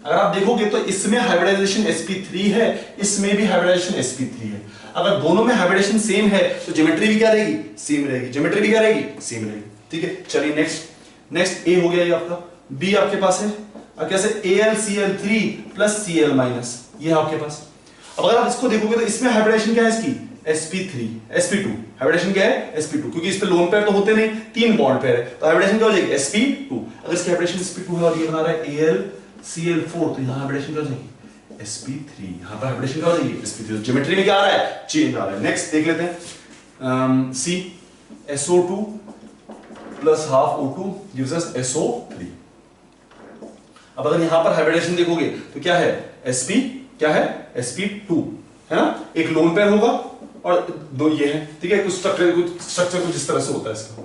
अगर आप देखोगे तो इसमें हाइब्रिडाइजेशन sp3 है, इसमें भी हाइब्रिडाइजेशन sp3 है, अगर दोनों में हाइब्रिडेशन सेम है तो ज्योमेट्री भी क्या रहेगी, सेम रहेगी, ज्योमेट्री भी क्या रहेगी, सेम रहेगी, ठीक है। चलिए नेक्स्ट A हो गया ये आपका, B आपके पास है, अब कैसे AlCl3 प्लस Cl माइनस, ये है आपके पास। अब अगर आप इसको देखोगे तो इसमें हाइब्रिडेशन क्या है इसकी, sp3 sp2, हाइब्रिडेशन क्या है sp2, क्योंकि इस पे लोन पेयर तो होते नहीं, तीन बॉन्ड पेयर है, तो हाइब्रिडेशन क्या हो जाएगी sp2। अगर इसकी हाइब्रिडेशन sp2 है और ये बना रहा है AlCl4, तो यहां हाइब्रिडेशन क्या हो जाएगी sp3, यहां पर हाइब्रिडेशन क्या हो जाएगी sp3, तो ज्योमेट्री में क्या आ रहा है, चेंज आ रहा है। नेक्स्ट देख लेते हैं, C SO2 plus half O2 gives us SO3। अब अगर यहां पर हाइब्रिडेशन देखोगे तो क्या है sp, क्या है sp2, है ना, एक लोन पेयर होगा और दो ये है, ठीक है, कुछ स्ट्रक्चर कुछ इस तरह से होता है इसका,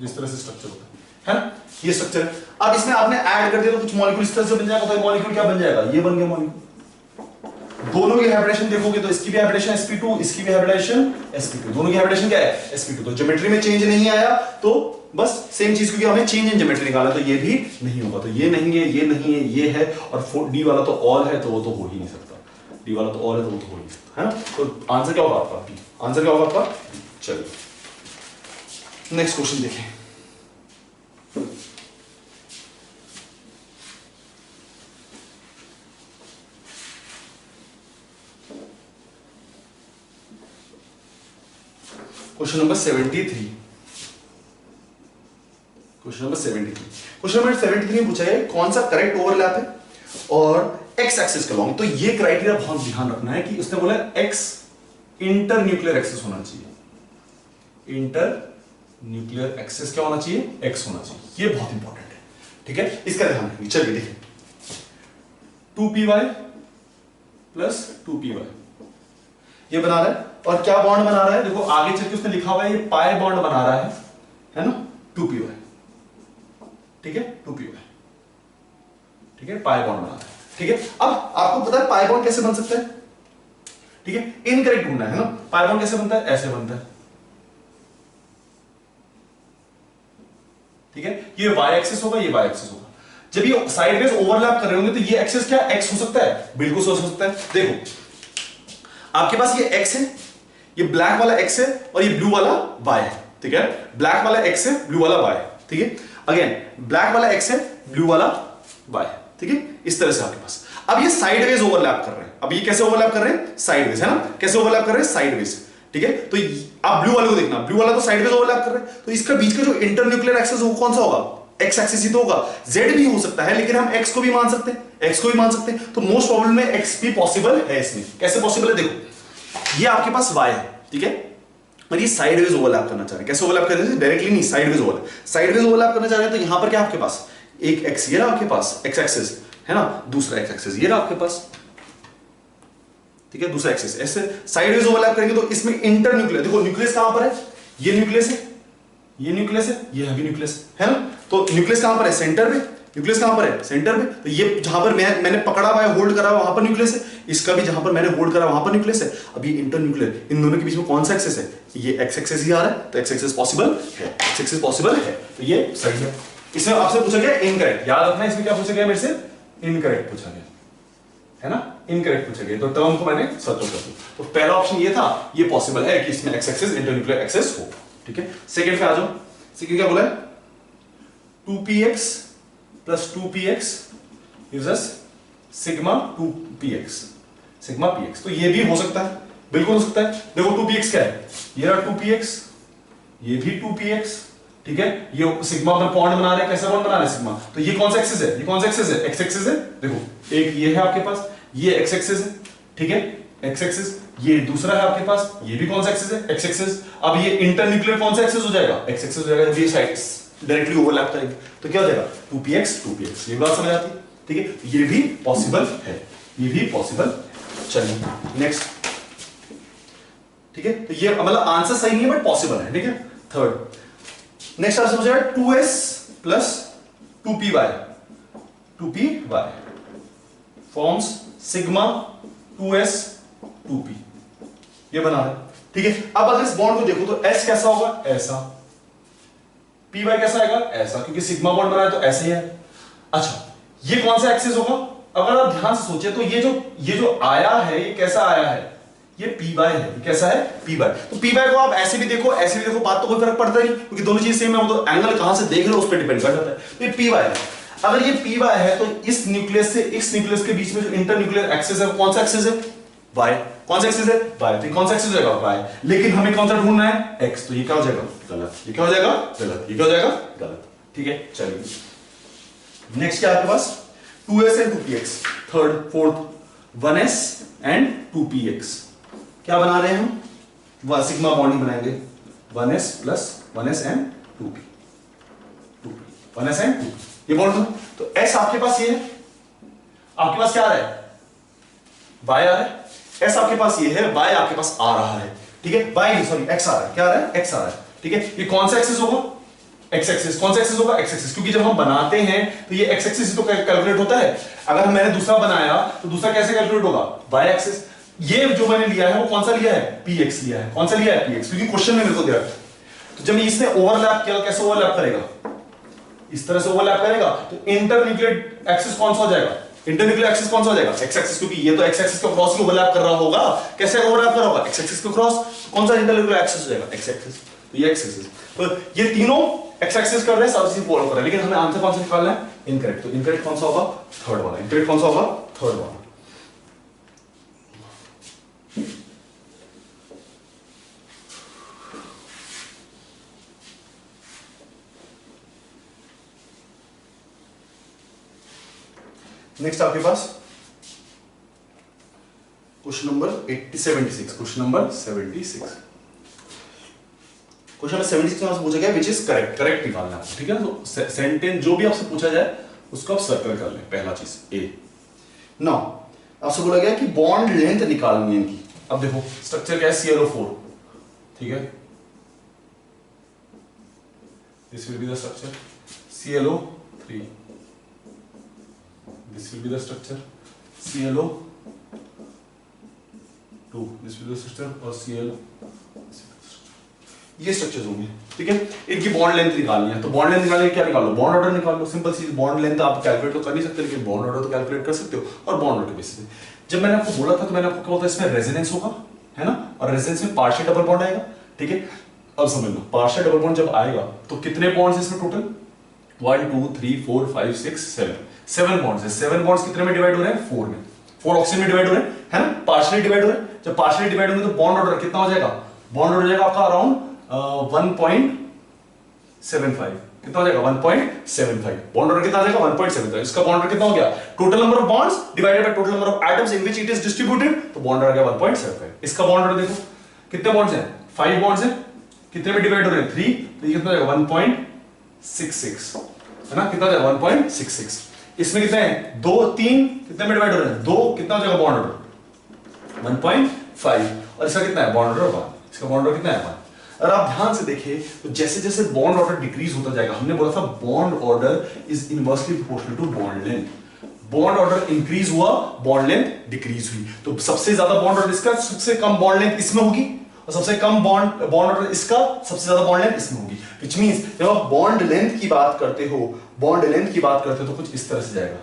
जिस तरह से स्ट्रक्चर होता है ना, ये स्ट्रक्चर है। अब इसमें आपने ऐड कर दिया तो कुछ मॉलिक्यूल इस तरह से बन जाएगा, तो मॉलिक्यूल क्या बन जाएगा, ये बन गया मॉलिक्यूल। दोनों की हाइब्रिडेशन देखोगे तो इसकी भी हाइब्रिडेशन sp2, इसकी भी हाइब्रिडेशन sp2, दोनों की हाइब्रिडेशन क्या है sp2, तो ज्योमेट्री में चेंज नहीं आया, तो बस सेम चीज, क्योंकि हमें चेंज इन ज्योमेट्री निकाला, तो ये भी नहीं होगा, तो ये नहीं है, ये नहीं है, ये है, और D वाला तो ऑल है, तो वो तो हो ही नहीं सकता, D वाला तो ऑल है तो वो तो हो ही नहीं सकता, है ना। तो आंसर क्या होगा आपका, B, आंसर क्या होगा आपका। चलिए नेक्स्ट क्वेश्चन देखें, क्वेश्चन नंबर 73, क्वेश्चन नंबर 73 में पूछा है कौन सा करेक्ट ओवरलैप है और एक्स एक्सिस के लॉन्ग। तो ये क्राइटेरिया बहुत ध्यान रखना है कि उसने बोला एक्स इंटर न्यूक्लियर एक्सिस होना चाहिए। इंटर न्यूक्लियर एक्सिस क्या होना चाहिए? एक्स होना चाहिए। ये बहुत इंपॉर्टेंट है, ठीक है, इसका ध्यान रखिए। चलिए देखिए 2py प्लस 2py ये बना रहा है, और क्या बॉन्ड बना रहा है? देखो आगे चल के उसने लिखा हुआ है ये पाई बॉन्ड बना रहा है ना, 2py, ठीक है, 2py, ठीक है, पाई बॉन्ड बना रहा है, ठीक है। अब आपको पता है पाई बॉन्ड कैसे बन सकता है, ठीक है, इनकरेक्ट ढूंढना है ना। पाई बॉन्ड कैसे बनता है? ऐसे बनता है, ठीक है, ये y एक्सिस होगा, ये y एक्सिस होगा। जब ये साइडवेज ओवरलैप कर रहे होंगे तो ये एक्सिस क्या x हो सकता है? बिल्कुल हो सकता है। देखो आपके पास ये x है, ये ब्लैक वाला x है, और ये ब्लू वाला y है, ठीक है। ब्लैक वाला x है, ब्लू वाला y है, ठीक है। अगेन ब्लैक वाला x है, ब्लू वाला y है, ठीक है। इस तरह से आपके पास अब ये साइडवेज ओवरलैप कर रहे हैं। अब ये कैसे ओवरलैप कर रहे हैं? साइडवेज, है ना। कैसे ओवरलैप कर रहे हैं? साइडवेज, ठीक है। तो आप ब्लू वाले को देखना, ब्लू वाला तो साइडवेज ओवरलैप कर रहे हैं, तो इसका बीच का जो इंटरन्यूक्लियर एक्सिस वो कौन सा होगा? एक्स एक्सिस ही तो होगा। जेड भी हो सकता है, लेकिन हम एक्स को भी मान सकते हैं, एक्स को भी मान सकते हैं, तो मोस्ट प्रोबेबल में एक्स भी पॉसिबल है इसमें। कैसे पॉसिबल है? देखो ये आपके पास वाई है, ठीक है, और ये साइडवेज ओवरलैप करना चाह रहे हैं। कैसे ओवरलैप कर रहे हैं? डायरेक्टली नहीं, साइडवेज ओवरलैप, साइडवेज ओवरलैप करना चाह रहे हैं। तो यहां पर क्या आपके पास एक एक्स, ये रहा आपके पास एक्स एक्सिस, है ना, दूसरा एक्स एक्सिस ये रहा आपके पास, ठीक है, दूसरा एक्सिस। ऐसे साइडवेज ओवरलैप करेंगे तो इसमें इंटरन्यूक्लियर, देखो न्यूक्लियस कहां पर है? ये न्यूक्लियस है, ये न्यूक्लियस है, ये भी न्यूक्लियस है ना। तो न्यूक्लियस कहां पर है? सेंटर में। न्यूक्लियस कहां पर है? सेंटर में। तो ये जहां पर मैंने पकड़ा हुआ है, होल्ड करा हुआ, वहां पर न्यूक्लियस है। इसका भी जहां पर मैंने होल्ड करा वहां पर न्यूक्लियस है। अब ये इंटरन्यूक्लियर, इन दोनों के बीच में कौन सा एक्सिस है? ये एक्स एक्सिस ही आ रहा है, तो एक्स एक्सिस पॉसिबल है, एक्स एक्सिस पॉसिबल है, तो ये सही है। इसमें आपसे पूछा गया इनकरेक्ट, याद रखना इसमें क्या पूछा गया मेरे से? इनकरेक्ट पूछा गया, है ना, इनकरेक्ट पूछा गया। तो टर्म को मैंने सर्कल कर दिया। तो पहला ऑप्शन ये था, ये पॉसिबल है कि इसमें एक्स एक्सिस इंटरन्यूक्लियर एक्सिस हो, ठीक है। सेकंड पे आ जाओ। सेकंड क्या बोला है? 2px plus 2px gives us sigma 2px, sigma px। तो ये भी हो सकता है, बिल्कुल हो सकता है। देखो 2px क्या है? ये रहा 2px, ये भी 2px, ठीक है। ये सिग्मा पर बॉन्ड बना रहे हैं, कैसा बॉन्ड बना रहे हैं? सिग्मा। तो ये कौन सा एक्सिस है? ये कौन सा एक्सिस है? एक्स एक्सिस है। देखो एक ये है आपके पास, ये एक्स एक्सिस है, ठीक है, एक्स एक्सिस। ये दूसरा है आपके पास, ये भी कौन सा एक्सिस है? X axis. अब ये इंटरन्यूक्लियर कौन सा एक्सिस हो जाएगा? एक्स एक्सिस हो जाएगा। जब ये साइड्स डायरेक्टली ओवरलैप करेंगे तो क्या हो जाएगा? 2px। ये बात समझ आती है, ठीक है। ये भी पॉसिबल है, ये भी पॉसिबल। चलिए नेक्स्ट, ठीक है। तो ये मतलब आंसर सही नहीं है बट पॉसिबल है, ठीक है। थर्ड नेक्स्ट आपसे पूछा है 2s plus 2py, 2py forms sigma 2s 2p, ये बना है, ठीक है। अब अगर इस बॉन्ड को देखो तो s कैसा होगा? ऐसा। py कैसा आएगा? ऐसा, क्योंकि सिग्मा बॉन्ड बना है तो ऐसे ही है। अच्छा ये कौन सा एक्सिस होगा? अगर आप ध्यान से सोचे तो ये जो आया है, ये कैसा आया है? ये py है। ये कैसा है? py। तो py को आप ऐसे भी देखो, ऐसे भी देखो, बात तो कोई फर्क पड़ता नहीं, क्योंकि दोनों चीज सेम है। वो तो एंगल कहां से देख रहे हो उस पर डिपेंड कर जाता है। तो ये py है। अगर ये py है तो इस न्यूक्लियस से इस न्यूक्लियस के बीच में जो इंटरन्यूक्लियर एक्सिस है वो कौन सा एक्सिस है? y। कौन सा एक्सिस है? y। तो कौन सा एक्सिस हो जाएगा? y। लेकिन हमें कौन सा ढूंढना है? x। तो ये क्या हो जाएगा? गलत। ये क्या हो जाएगा? गलत। ये क्या हो जाएगा? गलत, ठीक है। चलिए नेक्स्ट क्या आपके पास? 2s and 2px। Third fourth 1s and 2px। क्या बना रहे हैं हम? वह सिग्मा बॉन्ड ही बनाएंगे। 1s plus 1s and 2p, 1s and 2p, ये बॉन्ड। तो s आपके पास ये है, आपके पास क्या आ रहा है? y आ रहा है। s आपके पास ये है, y आपके पास आ रहा है, ठीक है। y सॉरी x आ रहा है। क्या आ रहा है? x आ रहा है, ठीक है। ये कौन सा एक्सिस होगा? x axis. कौन सा एक्सिस होगा? x एक्सिस, क्योंकि जब हम बनाते हैं तो ये x एक्सिस तो कैलकुलेट होता है। अगर मैंने दूसरा बनाया तो दूसरा कैसे कैलकुलेट होगा? y axis. ये जो मैंने लिया है वो कौन सा लिया है? px लिया है। कौन सा लिया है? px, क्योंकि क्वेश्चन में मेरे को दिया है। तो जब इसने ओवरलैप किया, कैसे ओवरलैप करेगा? इस तरह से ओवरलैप करेगा। तो इंटरन्यूक्लियर एक्सिस कौन सा हो जाएगा? इंटरन्यूक्लियर एक्सिस कौन सा हो जाएगा? एक्स एक्सिस, क्योंकि ये तो एक्स एक्सिस के क्रॉस ही ओवरलैप कर रहा होगा। कैसे ओवरलैप कर रहा होगा? एक्स एक्सिस के क्रॉस। कौन सा इंटरन्यूक्लियर एक्सिस हो जाएगा? X axis. तो ये एक्स एक्सिस, तो ये तीनों एक्स एक्सिस कर रहे हैं, सब चीज फॉलो कर रहे हैं, लेकिन हमें आंसर कौन सा निकालना है? इनकरेक्ट। तो इनकरेक्ट कौन सा होगा? थर्ड वाला। इनकरेक्ट कौन सा होगा? थर्ड वाला। नेक्स्ट आपके पास question number 76, question number 76। Question number 76 में आपसे पूछा गया विच इज करेक्ट, करेक्ट निकालना है, ठीक है। तो सेंटेंस जो भी आपसे पूछा जाए उसको आप सर्कल कर लें। पहला चीज ए। नाउ आपसे बोला गया कि बॉन्ड लेंथ निकालनी है इनकी। अब देखो स्ट्रक्चर क्या है, ClO4, ठीक है। This will be the structure ClO3, this will be the structure ClO2, this will be the structure और Cl, ये स्ट्रक्चर्स होंगे, ठीक है। इनकी बॉन्ड लेंथ निकालनी है। तो बॉन्ड लेंथ निकालने के क्या निकाल लो, बॉन्ड ऑर्डर निकाल लो। सिंपल सी बॉन्ड लेंथ आप कैलकुलेट तो कर नहीं सकते, लेकिन बॉन्ड ऑर्डर तो कैलकुलेट कर सकते हो, और बॉन्ड ऑर्डर के बेसिस पे। जब मैंने आपको बोला था तो मैंने आपको क्या बोला था, इसमें रेजोनेंस होगा, है ना, और रेजोनेंस में पार्शियल डबल बॉन्ड आएगा, ठीक है। अब समझ लो पार्शियल डबल बॉन्ड जब आएगा तो कितने बॉन्ड्स इसमें टोटल, 1 2 3 4 5 6 7 बॉन्ड्स है। 7 बॉन्ड्स कितने में डिवाइड हो रहे हैं, 4 में, 4 ऑक्सीजन में डिवाइड हो रहे हैं, है ना, पार्शियली डिवाइड हो रहे हैं। जब पार्शियली डिवाइड होंगे तो बॉन्ड ऑर्डर कितना हो जाएगा, बॉन्ड ऑर्डर हो जाएगा आपका अराउंड 1.75, कितना हो जाएगा 1.75। बॉन्ड ऑर्डर कितना आ जाएगा 1.75। इसका बॉन्ड ऑर्डर कितना हो गया, total number of bonds divided by total number of atoms in which it is distributed, तो बॉन्ड ऑर्डर आ गया 1.75। इसका बॉन्ड ऑर्डर देखो कितने बॉन्ड्स हैं, 5 बॉन्ड्स हैं, कितने में डिवाइड हो रहे हैं 3, तो ये कितना हो जाएगा 1.66, है ना, कितना हो जाएगा 1.66। इसमें कितने हैं 2 3, कितने में डिवाइड हो रहे हैं 2, कितना हो जाएगा बॉन्ड ऑर्डर 1.5, और इसका कितना है बॉन्ड ऑर्डर 1, इसका बॉन्ड ऑर्डर कितना है 1। अगर आप ध्यान से देखें तो जैसे जैसे बॉन्ड ऑर्डर डिक्रीज होता जाएगा, हमने बोला था bond order is inversely proportional to bond length. Bond order increase हुआ, बॉन्ड लेंथ डिक्रीज हुई, तो सबसे ज्यादा बॉन्ड ऑर्डर इसका, सबसे कम बॉन्ड लेंथ इसमें होगी, और सबसे कम बॉन्ड ऑर्डर इसका, सबसे ज्यादा बॉन्ड लेंथ इसमें होगी। व्हिच मींस जब आप बॉन्ड लेंथ की बात करते हो, बॉन्ड लेंथ की बात करते हो तो कुछ इस तरह से जाएगा,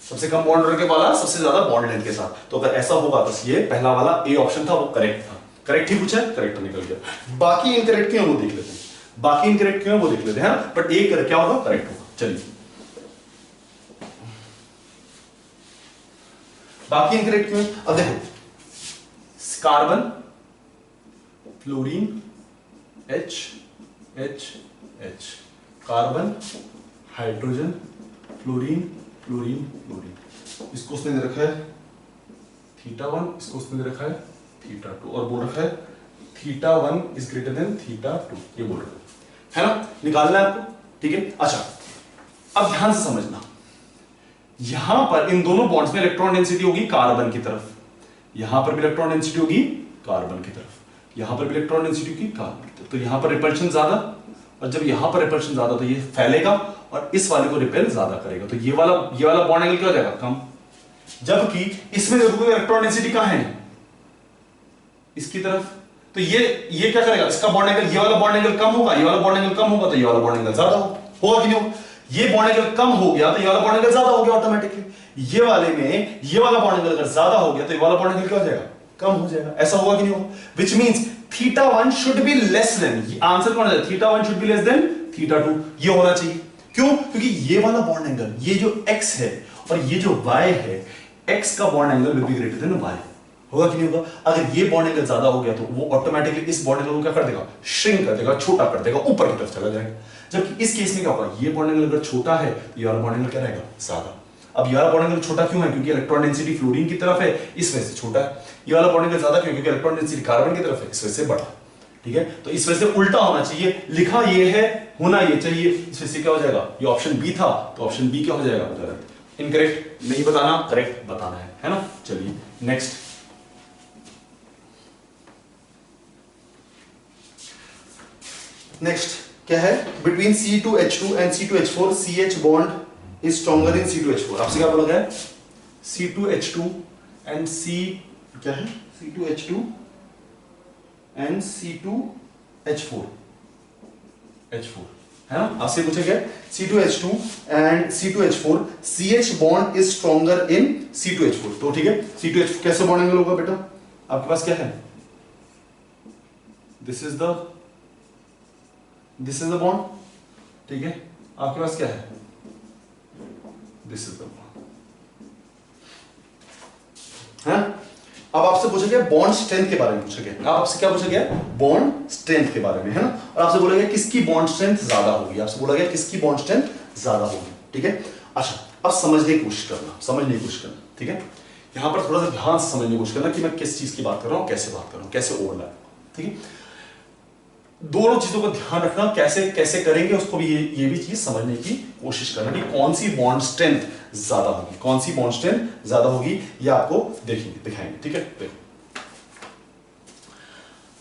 सबसे कम बॉन्ड ऑर्डर के वाला सबसे ज्यादा बॉन्ड लेंथ के साथ। तो अगर ऐसा होगा तो ये पहला वाला ए ऑप्शन था वो करेक्ट था। करेक्ट ही पूछा है, करेक्ट निकल गया। बाकी इनकरेक्ट क्यों वो देख लेते हैं, बाकी इनकरेक्ट क्यों वो देख लेते हैं, बट एक क्या होगा करेक्ट होगा। चलिए बाकी इनकरेक्ट क्यों, अब देखो carbon fluorine H H H, carbon hydrogen fluorine fluorine fluorine, इसको उसने दे रखा है θ1, इसको उसने दे रखा है θ2, और बोल रखा है θ1 इज ग्रेटर देन θ2, ये बोल रखा है ना, निकालना है आपको, ठीक है। अच्छा अब ध्यान से समझना, यहां पर इन दोनों बॉन्ड्स में इलेक्ट्रॉन डेंसिटी होगी कार्बन की तरफ, यहां पर भी इलेक्ट्रॉन डेंसिटी होगी कार्बन की तरफ, यहां पर भी इलेक्ट्रॉन डेंसिटी होगी कार्बन की तरफ। तो यहां पर रिपल्शन ज्यादा, और जब यहां पर रिपल्शन ज्यादा तो ये फैलेगा और इस वाले को रिपेल ज्यादा करेगा, तो ये वाला बॉन्ड एंगल क्या हो जाएगा कम। जबकि इसमें देखोगे इलेक्ट्रॉन डेंसिटी कहां है, इसकी तरफ, तो ये क्या करेगा, इसका बॉन्ड एंगल, ये वाला बॉन्ड एंगल कम होगा, ये वाला बॉन्ड एंगल कम होगा, तो ये वाला बॉन्ड एंगल ज्यादा होगा कि नहीं होगा। ये बॉन्ड एंगल कम हो गया तो ये वाला बॉन्ड एंगल ज्यादा हो गया ऑटोमेटिकली। ये वाले में ये वाला बॉन्ड एंगल अगर ज्यादा हो गया तो ये वाला बॉन्ड एंगल क्या हो जाएगा, कम हो जाएगा। ऐसा होगा कि नहीं होगा, which means θ1 should be less than, answer कौन है, θ1 शुड बी लेस देन θ2, ये होना चाहिए। क्यों, क्योंकि ये वाला बॉन्ड एंगल, ये जो x है और ये जो y है, x का bond angle will be greater than y, होगा कि नहीं होगा। अगर ये बॉन्ड एंगल ज्यादा हो गया तो वो ऑटोमेटिकली इस बॉन्ड एंगल को क्या कर देगा, श्रिंक कर देगा, छोटा कर देगा, ऊपर की तरफ चला जाएगा। जबकि इस केस में क्या होगा, ये बॉन्ड एंगल अगर छोटा है तो ये वाला बॉन्ड एंगल क्या रहेगा, ज्यादा। अब ये वाला बॉन्ड एंगल छोटा क्यों है, क्योंकि इलेक्ट्रॉन डेंसिटी फ्लोरीन की तरफ है, इस वजह से छोटा है। ये वाला बॉन्ड एंगल ज्यादा क्यों, क्योंकि इलेक्ट्रॉन डेंसिटी कार्बन की तरफ है, इस वजह से बड़ा। ठीक है, तो इस वजह से उल्टा होना चाहिए, लिखा ये है, होना ये चाहिए, इस वजह से क्या हो जाएगा, ये ऑप्शन बी था तो ऑप्शन बी क्या हो जाएगा, गलत। इनकरेक्ट नहीं बताना, करेक्ट बताना है ना। चलिए नेक्स्ट, नेक्स्ट क्या है, between C2H2 and C2H4 CH bond is stronger in C2H4। आपसे क्या बोला गया, C2H2 एंड C क्या है, C2H2 एंड C2H4 H4 है ना, आपसे पूछा गया C2H2 and C2H4 CH bond is stronger in C2H4। तो ठीक है, C2H4 कैसे बॉन्ड एंगल होगा बेटा, आपके पास क्या है, दिस इज द बॉन्ड, ठीक है, आपके पास क्या है, दिस इज द बॉन्ड है। अब आपसे पूछा गया बॉन्ड स्ट्रेंथ के बारे में पूछा गया, अब आपसे क्या पूछा गया, बॉन्ड स्ट्रेंथ के बारे में, है ना। और आपसे बोला गया किसकी बॉन्ड स्ट्रेंथ ज्यादा होगी, आपसे बोला गया किसकी बॉन्ड स्ट्रेंथ ज्यादा होगी, ठीक है। अच्छा अब समझने की कोशिश करना, ठीक है। यहां पर थोड़ा सा ध्यान से समझने की कोशिश करना कि मैं किस चीज की बात कर रहा हूं, कैसे बात कर रहा हूं, कैसे ओवरलैप, ठीक है। दोनों चीजों का ध्यान रखना, कैसे कैसे करेंगे उसको भी, ये भी चीज समझने की कोशिश करना कि कौन सी बॉन्ड स्ट्रेंथ ज्यादा होगी, कौन सी बॉन्ड स्ट्रेंथ ज्यादा होगी, ये आपको दिखाएंगे, ठीक है। देखो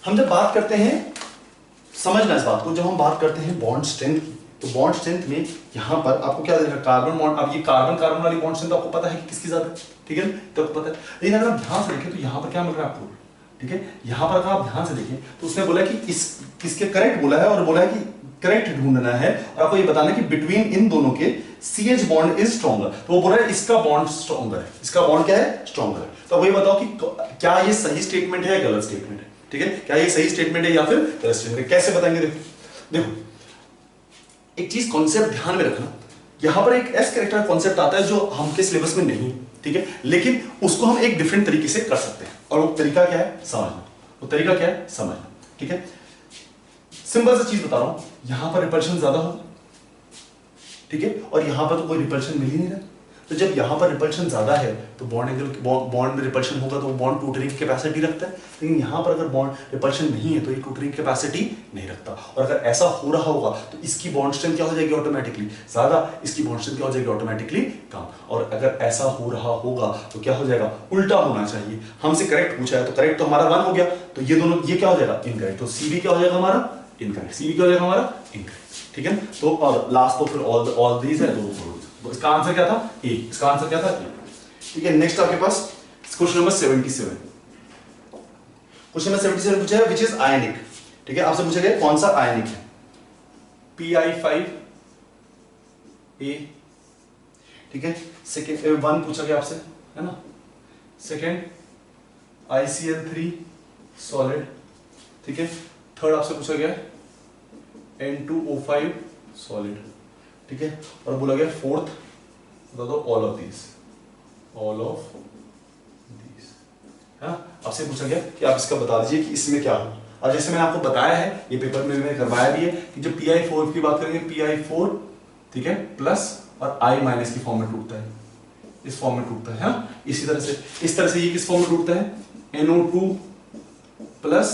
हम जब बात करते हैं, समझना इस बात को, जब हम बात करते हैं बॉन्ड स्ट्रेंथ की, तो बॉन्ड स्ट्रेंथ में यहां पर आपको क्या देखा, कार्बन बॉन्ड, अब ये कार्बन कार्बन वाली बॉन्ड स्ट्रेंथ आपको पता है कि किसकी ज्यादा है, ठीक है, तो आपको पता है। लेकिन अगर आप ध्यान से देखें तो यहां पर क्या मिल रहा है आपको, ठीक है, यहां पर अगर आप ध्यान से देखें तो उसने बोला कि इस किसके करेक्ट बोला है, और बोला है कि करेक्ट ढूंढना है, और आपको ये बताना है कि बिटवीन इन दोनों के CH बॉन्ड इज स्ट्रॉन्गर, तो वो बोल रहा है इसका बॉन्ड स्ट्रॉन्गर है, इसका बॉन्ड क्या है, स्ट्रॉन्गर है। तो वही बताओ कि क्या ये सही स्टेटमेंट है या गलत स्टेटमेंट है, ठीक है, क्या ये सही स्टेटमेंट है या फिर गलत स्टेटमेंट है, कैसे बताएंगे। देखो एक चीज कॉन्सेप्ट ध्यान में रखना, यहां पर एक एस कैरेक्टर कॉन्सेप्ट आता है जो हमके सिलेबस में नहीं, ठीक है, लेकिन उसको हम एक डिफरेंट तरीके से कर सकते हैं, और वो तरीका क्या है, समझना, वो तरीका क्या है, समझना, ठीक है। सिंपल सा चीज बता रहा हूं, यहां पर रिपल्शन ज्यादा होगा, ठीक है, और यहां पर तो कोई रिपल्शन मिल ही नहीं रहा, तो जब यहां पर रिपल्शन ज्यादा है तो बॉन्ड में रिपल्शन होगा तो बॉन्ड टूटने की कैपेसिटी रखता है, लेकिन यहां पर अगर बॉन्ड रिपल्शन नहीं है तो ये टूटने की कैपेसिटी नहीं रखता, और अगर ऐसा हो रहा होगा तो इसकी बॉन्ड स्ट्रेंथ क्या हो जाएगी, ऑटोमेटिकली ज्यादा, इसकी बॉन्ड स्ट्रेंथ क्या हो जाएगी, ऑटोमेटिकली कम, और अगर ऐसा हो रहा होगा तो क्या हो जाएगा, उल्टा होना चाहिए। हमसे करेक्ट पूछा है तो करेक्ट तो हमारा 1 हो गया, तो ये दोनों, ये क्या हो जाएगा, इनकरेक्ट, तो सी भी क्या हो जाएगा हमारा, इनकरेक्ट, सी भी क्या हो जाएगा हमारा, इनकरेक्ट, ठीक है। तो और लास्ट तो फिर ऑल दीज है, तो इसका आंसर क्या था, ए, इसका आंसर क्या था, ए, ठीक है। नेक्स्ट आपके पास क्वेश्चन नंबर 77, क्वेश्चन नंबर 77 पूछा है विच इज आयनिक, ठीक है, आपसे पूछा गया कौन सा आयनिक है, Pi5 ए, ठीक है, सेकंड 1 पूछा गया आपसे, है ना, सेकंड ICl3 सॉलिड, ठीक है, थर्ड आपसे पूछा गया N2O5 सॉलिड, ठीक है, और बोला गया फोर्थ बता दो ऑल ऑफ दीज, हाँ, आपसे पूछा गया कि आप इसका बता दीजिए कि इसमें क्या हो, और जैसे मैंने आपको बताया है, ये पेपर में मैंने करवाया भी है कि जब Pi4 की बात करेंगे, Pi4, ठीक है, प्लस और I माइनस की फॉर्म में टूटता है, इस फॉर्म में टूटता है, हाँ, इसी तरह से, इस तरह से ये किस फॉर्म में टूटता है, NO2 plus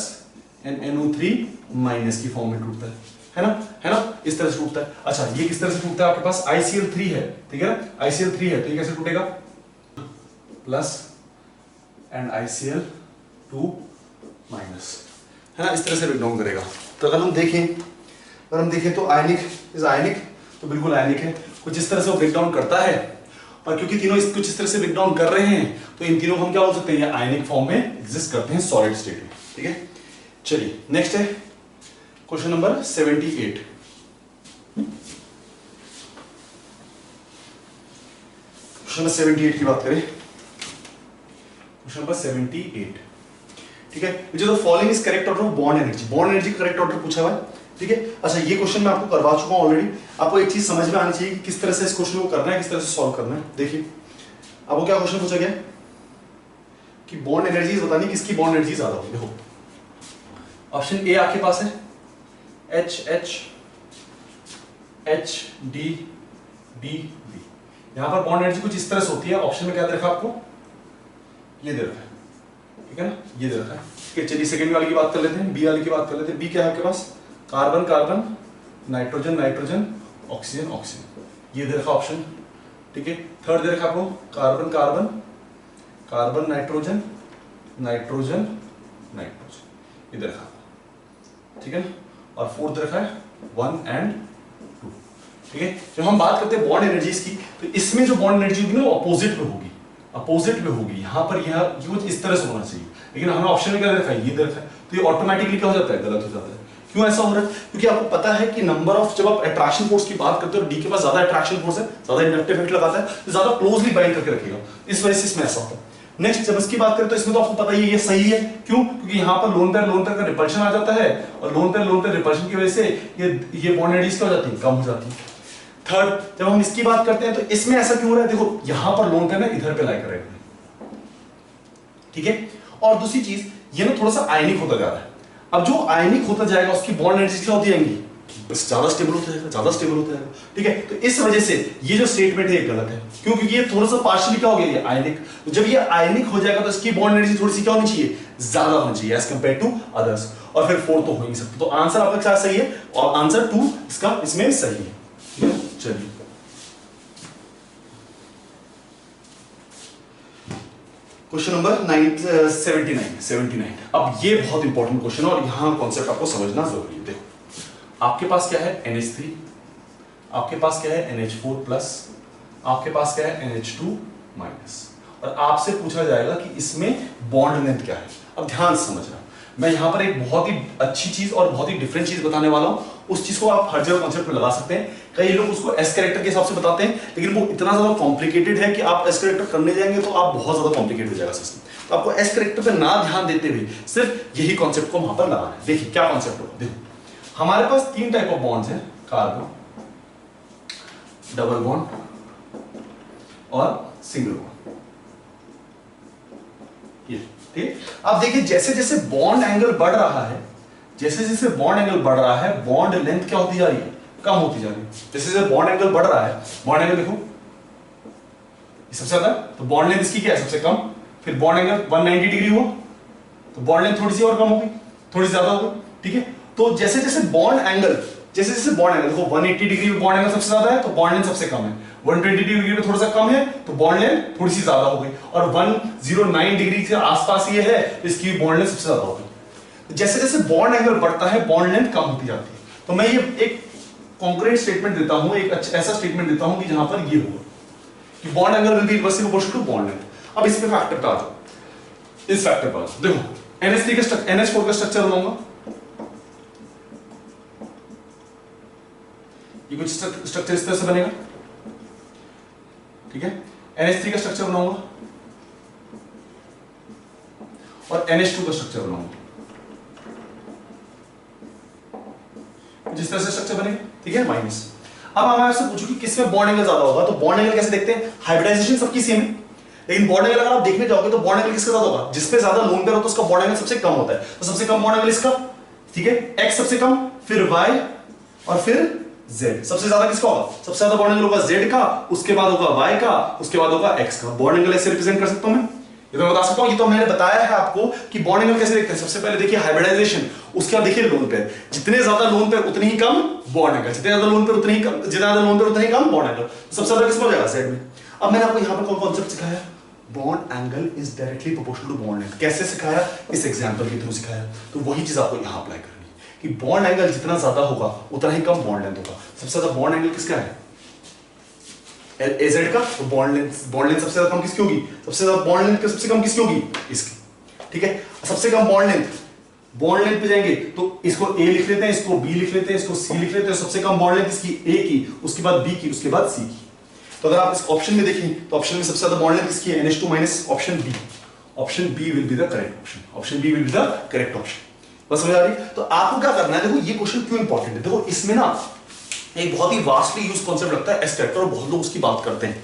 and NO3 minus की फॉर्म में टूटता है ना, इस तरह से टूटता है। अच्छा, ये किस तरह से टूटता है, आपके पास ICl3 है, ठीक है ना, ICl3 है, तो ये कैसे टूटेगा, प्लस एंड ICl2 माइनस, है ना, इस तरह से ब्रेक डाउन करेगा। तो अगर हम देखें तो आयनिक इज आयनिक, तो बिल्कुल आयनिक है, कुछ इस तरह से वो ब्रेक डाउन करता है, और क्योंकि तीनों कुछ इस तरह से ब्रेक डाउन कर रहे हैं तो इन तीनों को हम क्या बोल सकते हैं, आयनिक फॉर्म में एग्जिस्ट करते हैं सॉलिड स्टेट में, ठीक है। चलिए नेक्स्ट है क्वेश्चन नंबर 78, क्वेश्चन नंबर 78 की बात करें, क्वेश्चन नंबर 78, ठीक है, विच of the following is correct order of bond energy का करेक्ट ऑर्डर पूछा हुआ है, ठीक है। अच्छा, ये क्वेश्चन मैं आपको करवा चुका हूं ऑलरेडी, आपको एक चीज समझ में आनी चाहिए कि किस तरह से इस क्वेश्चन को करना है, किस तरह से सॉल्व करना है। देखिए आपको क्या क्वेश्चन पूछा गया कि बॉन्ड एनर्जी बतानी, किसकी बॉन्ड एनर्जी ज्यादा होगी। देखो ऑप्शन ए आपके पास है HHHDDB, यहां पर बॉन्ड एनर्जी कुछ इस तरह से होती है, ऑप्शन में क्या दे रखा आपको, ये दे रखा है, ठीक है ना, ये दे रखा है, ठीक है। चलिए सेकंड वाले की बात कर लेते हैं, बी वाले की बात कर लेते हैं। बी क्या है आपके पास, carbon carbon, nitrogen nitrogen, oxygen oxygen, ये दे रखा ऑप्शन, ठीक है। थर्ड दे रखा आपको carbon carbon, carbon nitrogen nitrogen nitrogen, ये दे रखा, ठीक है, और फोर्थ दे रखा है 1 and 2, ठीक है। जब हम बात करते हैं बॉन्ड एनर्जीज की, तो इसमें जो बॉन्ड एनर्जी होगी ना वो अपोजिट में होगी, अपोजिट में होगी, यहाँ पर यह इस तरह से होना चाहिए, लेकिन हमें ऑप्शन में क्या दे रखा है, ये दे रखा है, तो ये ऑटोमेटिकली क्या हो जाता है, गलत हो जाता है। क्यों ऐसा हो रहा है, क्योंकि आपको पता है कि नंबर ऑफ, जब आप अट्रैक्शन फोर्स की बात करते हो, डी के पास ज्यादा अट्रैक्शन फोर्स है, ज्यादा इंडक्टिव इफेक्ट लगाता है, तो ज्यादा क्लोजली बाइंड करके रखेगा, इस वजह से इसमें ऐसा होता है। नेक्स्ट जब इसकी बात करें तो इसमें तो आपको पता ही है ये सही है, क्यों, क्योंकि यहाँ पर लोन पेयर का रिपल्शन आ जाता है, और लोन पेयर रिपल्शन की वजह से ये बॉन्ड एनर्जीज क्या हो जाती है, कम हो जाती है। थर्ड जब हम इसकी बात करते हैं तो इसमें ऐसा क्यों हो रहा है, देखो यहाँ पर लोन पेयर ना इधर पे लाई कर रहे हैं, ठीक है। और दूसरी चीज ये ना थोड़ा सा आयनिक होता जा रहा है, अब जो आयनिक होता जाएगा उसकी बॉन्ड एनर्जी क्या होती जाएंगी, बस ज्यादा स्टेबल होता जाएगा, ज्यादा स्टेबल होता जाएगा। ठीक है, तो इस वजह से ये जो स्टेटमेंट है ये गलत है। क्यों? क्योंकि ये थोड़ा सा पार्शियली क्या हो गया, ये आयनिक। तो जब ये आयनिक हो जाएगा तो इसकी बॉन्ड एनर्जी थोड़ी सी क्या होनी चाहिए, ज्यादा होनी चाहिए एज कंपेयर टू अदर्स। और फिर 4 तो हो ही नहीं सकता। तो आंसर आपका क्या सही है, और आंसर 2 इसका इसमें सही है। चलिए क्वेश्चन नंबर 79। अब ये बहुत इंपॉर्टेंट क्वेश्चन है और यहां कॉन्सेप्ट आपको समझना जरूरी है। देखो आपके पास क्या है NH3, आपके पास क्या है NH4 प्लस, आपके पास क्या है NH2 माइनस, और आपसे पूछा जाएगा कि इसमें बॉन्ड लेंथ क्या है। अब ध्यान से समझना, मैं यहां पर एक बहुत ही अच्छी चीज और बहुत ही डिफरेंट चीज बताने वाला हूं। उस चीज को आप हर जगह कॉन्सेप्ट में लगा सकते हैं। कई लोग उसको एस कैरेक्टर के हिसाब से बताते हैं, लेकिन वो इतना ज्यादा कॉम्प्लिकेटेड है कि आप एस कैरेक्टर करने जाएंगे तो आप बहुत ज्यादा कॉम्प्लिकेटेड हो जाएगा सिस्टम। तो आपको एस कैरेक्टर पे ना ध्यान देते हुए सिर्फ यही कॉन्सेप्ट को वहां पर लगाना है। देखिए क्या कॉन्सेप्ट होगा। देखो हमारे पास 3 टाइप ऑफ बॉन्ड्स हैं, कार्बन, डबल बॉन्ड और सिंगल बॉन्ड। ये ठीक। अब देखिए जैसे जैसे बॉन्ड एंगल बढ़ रहा है, जैसे जैसे बॉन्ड एंगल बढ़ रहा है, बॉन्ड लेंथ क्या होती जा रही है, कम होती जा रही है। जैसे जैसे बॉन्ड एंगल बढ़ रहा है, बॉन्ड एंगल देखो सबसे ज्यादा, तो बॉन्ड लेंथ इसकी क्या है, सबसे कम। फिर बॉन्ड एंगल 190 डिग्री हुआ तो बॉन्ड लेंथ थोड़ी सी और कम होगी, थोड़ी ज्यादा होगी। ठीक है, तो जैसे जैसे बॉन्ड एंगल देखो 180 डिग्री में बॉन्ड एंगल सबसे ज्यादा है तो बॉन्ड लेंथ सबसे कम है, 120 डिग्री में थोड़ा सा कम है तो बॉन्ड लेंथ थोड़ी सी ज्यादा हो गई, और 109 डिग्री के आसपास ये है तो इसकी बॉन्ड लेंथ सबसे ज्यादा हो गई। जैसे जैसे बॉन्ड एंगल बढ़ता है बॉन्ड लेंथ कम होती जाती है। तो मैं ये एक कॉन्क्रीट स्टेटमेंट देता हूं, एक ऐसा स्टेटमेंट देता हूं कि जहां पर ये होगा कि bond angle will be inversely proportional to bond length. अब इसमें फैक्टर पे आ जाओ, इस फैक्टर पर देखो NH3 का स्ट्रक्चर, NH4 का स्ट्रक्चर बनाऊंगा, ये कुछ स्ट्रक्चर इस तरह से बनेगा। ठीक है, NH3 का स्ट्रक्चर बनाऊंगा और NH2 का स्ट्रक्चर बनाऊंगा, जिस तरह से स्ट्रक्चर बनेगा। ठीक है, माइनस। अब मैं आपसे पूछूं कि किसमें बॉन्ड एंगल ज्यादा होगा, तो बॉन्ड एंगल कैसे देखते हैं, हाइब्रिडाइजेशन सबकी सेम है, लेकिन बॉन्ड एंगल अगर आप देखने जाओगे तो बॉन्ड एंगल किसका ज्यादा होगा, जिसपे ज्यादा लोन पेयर होता है उसका बॉन्ड एंगल सबसे कम होता है। तो सबसे कम बॉन्ड एंगल इसका, ठीक है, x सबसे कम, फिर y और फिर z। सबसे ज्यादा किसका होगा, सबसे ज्यादा बॉन्ड एंगल होगा z का, उसके बाद होगा y का, उसके बाद होगा x का। बॉन्ड एंगल ऐसे रिप्रेजेंट कर सकता हूं मैं, ये तो मैं बता सकता हूं। ये तो मैंने बताया है आपको कि बॉन्ड एंगल कैसे देखते हैं। सबसे पहले देखिए हाइब्रिडाइजेशन, उसके बाद देखिए लोन पेयर। जितने ज्यादा लोन पेयर उतने ही कम बॉन्ड एंगल, जितने ज्यादा लोन पेयर उतने ही कम, जितना ज्यादा लोन पेयर उतने ही कम बॉन्ड एंगल। सबसे ज्यादा किसमें हो जाएगा, z में। अब मैंने आपको यहां पर कौन कॉन्सेप्ट सिखाया, bond angle is directly proportional to bond length. कैसे सिखाया, इस एग्जांपल के थ्रू सिखाया। तो वही चीज आपको यहां अप्लाई करनी है कि बॉन्ड एंगल जितना ज्यादा होगा उतना ही कम बॉन्ड लेंथ होगा। सबसे ज्यादा बॉन्ड एंगल किसका है, AZ का, तो बॉन्ड लेंथ सबसे ज्यादा कम किसकी होगी, सबसे ज्यादा बॉन्ड लेंथ सबसे कम किसकी होगी, इसकी। ठीक है, सबसे कम बॉन्ड लेंथ पे जाएंगे तो इसको A लिख लेते हैं, इसको B लिख लेते हैं, इसको C लिख लेते हैं। सबसे कम बॉन्ड लेंथ इसकी A की, उसके बाद B की, उसके बाद C की। तो अगर आप इस ऑप्शन में देखें तो ऑप्शन में सबसे ज्यादा बॉन्ड लेंथ किसकी है, NH2 minus option B। Option B will be the correct option, option B will be the correct option. बस समझ आ रही है। तो आपको क्या करना है, देखो ये क्वेश्चन क्यों इंपॉर्टेंट है। देखो इसमें ना एक बहुत ही वास्टली यूज कॉन्सेप्ट लगता है एस कैरेक्टर, और बहुत लोग उसकी बात करते हैं,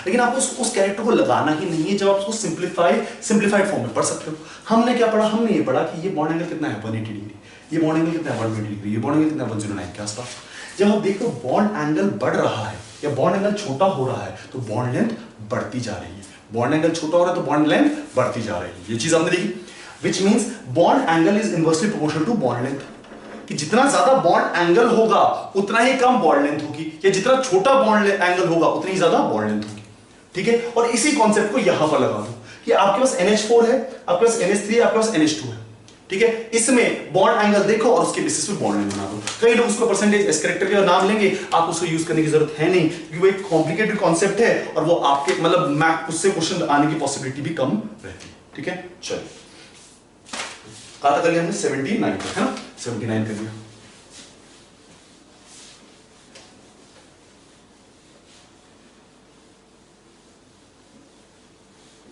लेकिन आपको उस कैरेक्टर को लगाना ही नहीं है। जब आप उसको सिंप्लीफाइड फॉर्म में पढ़ सकते हो। हमने क्या पढ़ा, हमने ये पढ़ा कि ये बॉन्ड एंगल कितना है 180 डिग्री, ये बॉन्ड एंगल कितना है 120 डिग्री, ये बॉन्ड एंगल कितना है 109 के आसपास। जब आप देखो बॉन्ड एंगल बढ़ रहा है या बॉन्ड एंगल छोटा हो रहा है तो बॉन्ड लेंथ बढ़ती जा रही है, बॉन्ड एंगल छोटा हो रहा है तो बॉन्ड लेंथ बढ़ती जा रही है। ये चीज आपने देखी, which means bond angle is inversely proportional to bond length. कि जितना ज्यादा बॉन्ड एंगल होगा उतना ही कम बॉन्ड लेंथ होगी, या जितना छोटा बॉन्ड एंगल होगा उतनी ही ज्यादा बॉन्ड लेंथ होगी। ठीक है, और इसी कॉन्सेप्ट को यहां पर लगा दो कि आपके पास NH4 है, आपके पास NH3 है, आपके पास NH2 है। ठीक है, इसमें बॉन्ड एंगल देखो और उसके बेसिस पे बॉन्ड लेंथ बना दो। कई लोग उसको परसेंटेज एस कैरेक्टर का नाम लेंगे, आप उसको यूज करने की जरूरत है नहीं, क्योंकि वो एक कॉम्प्लिकेटेड कॉन्सेप्ट है और वो आपके मतलब मैथ उससे क्वेश्चन आने की पॉसिबिलिटी भी कम रहती है। ठीक है, चलिए कहां तक कर लिया हमने, 79 तक है ना, 79 कर लिया।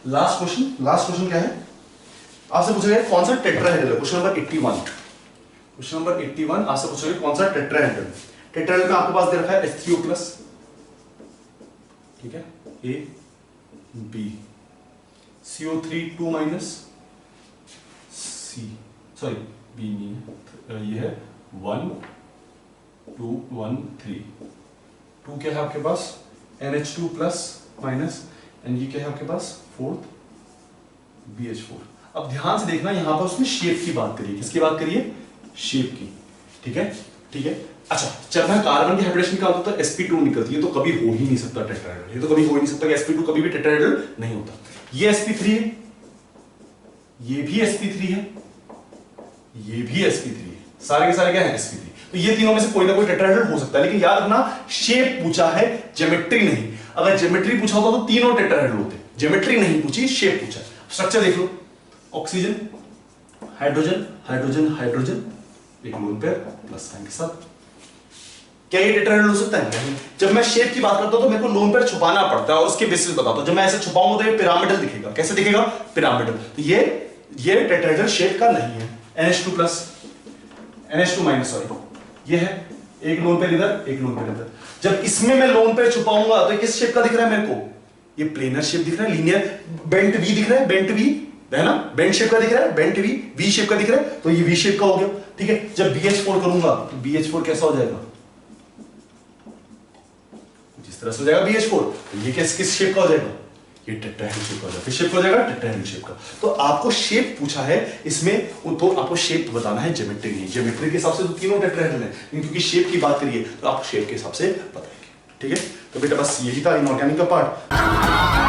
लास्ट क्वेश्चन क्या है, आपसे पूछा गया कौन सा टेट्राहेड्रल है। क्वेश्चन नंबर 81 आपसे पूछा गया कौन सा टेट्राहेड्रल। टेट्राहेड्रल में आपके पास दे रखा है H3O+, ठीक है, A B CO3 2 minus C, sorry B नहीं है, ये है 1 2 1 3 2 क्या है आपके पास NH2 प्लस माइनस एंड ये क्या है आपके पास फोर्थ BH4। अब ध्यान से देखना यहां पर उसने शेप की बात करी है। किसकी बात करी है? शेप की। ठीक है ठीक है। अच्छा जब मैं कार्बन की हाइब्रिडेशन निकालता हूं तो sp2 निकलती है, तो कभी हो ही नहीं सकता टेट्राहेड्रल। ये तो कभी हो ही नहीं सकता कि sp2 कभी भी टेट्राहेड्रल नहीं होता। ये sp3 है, ये भी sp3 है, ये भी sp3 है, सारे के सारे क्या है sp3। तो ये तीनों में से कोई ना कोई टेट्राहेड्रल हो सकता है, लेकिन याद रखना शेप पूछा है, ज्योमेट्री नहीं। अगर ज्योमेट्री पूछा होता तो तीनों टेट्राहेड्रल होते, ज्योमेट्री नहीं पूछी, शेप पूछा। स्ट्रक्चर देख लो, ऑक्सीजन हाइड्रोजन हाइड्रोजन हाइड्रोजन, एक लोन पेयर प्लस साइन के साथ। क्या ये टेट्राहेड्रल हो सकता है? नहीं। जब मैं शेप की बात करता हूं तो मेरे को लोन पेयर छुपाना पड़ता है और उसके बेसिस बताता हूं। जब मैं ऐसे छुपाऊंगा तो ये पिरामिडल दिखेगा। कैसे दिखेगा? पिरामिडल। तो ये टेट्राहेड्रल शेप का नहीं है। NH2 plus NH2 minus, sorry, ये है एक लोन पेयर इधर, एक लोन पेयर इधर। जब इसमें मैं लोन पेयर छुपाऊंगा तो किस शेप का दिख रहा है मेरे को? ये प्लेनर शेप दिख रहा है, लीनियर बेंट वी दिख रहा है, बेंट वी है ना, बेंट शेप का दिख रहा है, बेंट वी वी शेप का दिख रहा है, तो ये वी शेप का हो गया। ठीक है। जब BH4 करूंगा तो BH4 कैसा हो जाएगा? जिस तरह से हो जाएगा BH4, तो ये किस शेप का हो जाएगा? ये टेट्राहेड्रल शेप का हो जाएगा। किस शेप का हो जाएगा? टेट्राहेड्रल शेप का। तो आपको शेप पूछा है इसमें, तो आपको शेप बताना है, ज्योमेट्री नहीं। ज्योमेट्री के हिसाब से तो तीनों टेट्राहेड्रल है, लेकिन क्योंकि शेप की बात करिए तो आप शेप के हिसाब से बताएंगे। ठीक है। तो बेटा बस यही था इनऑर्गेनिक का पार्ट।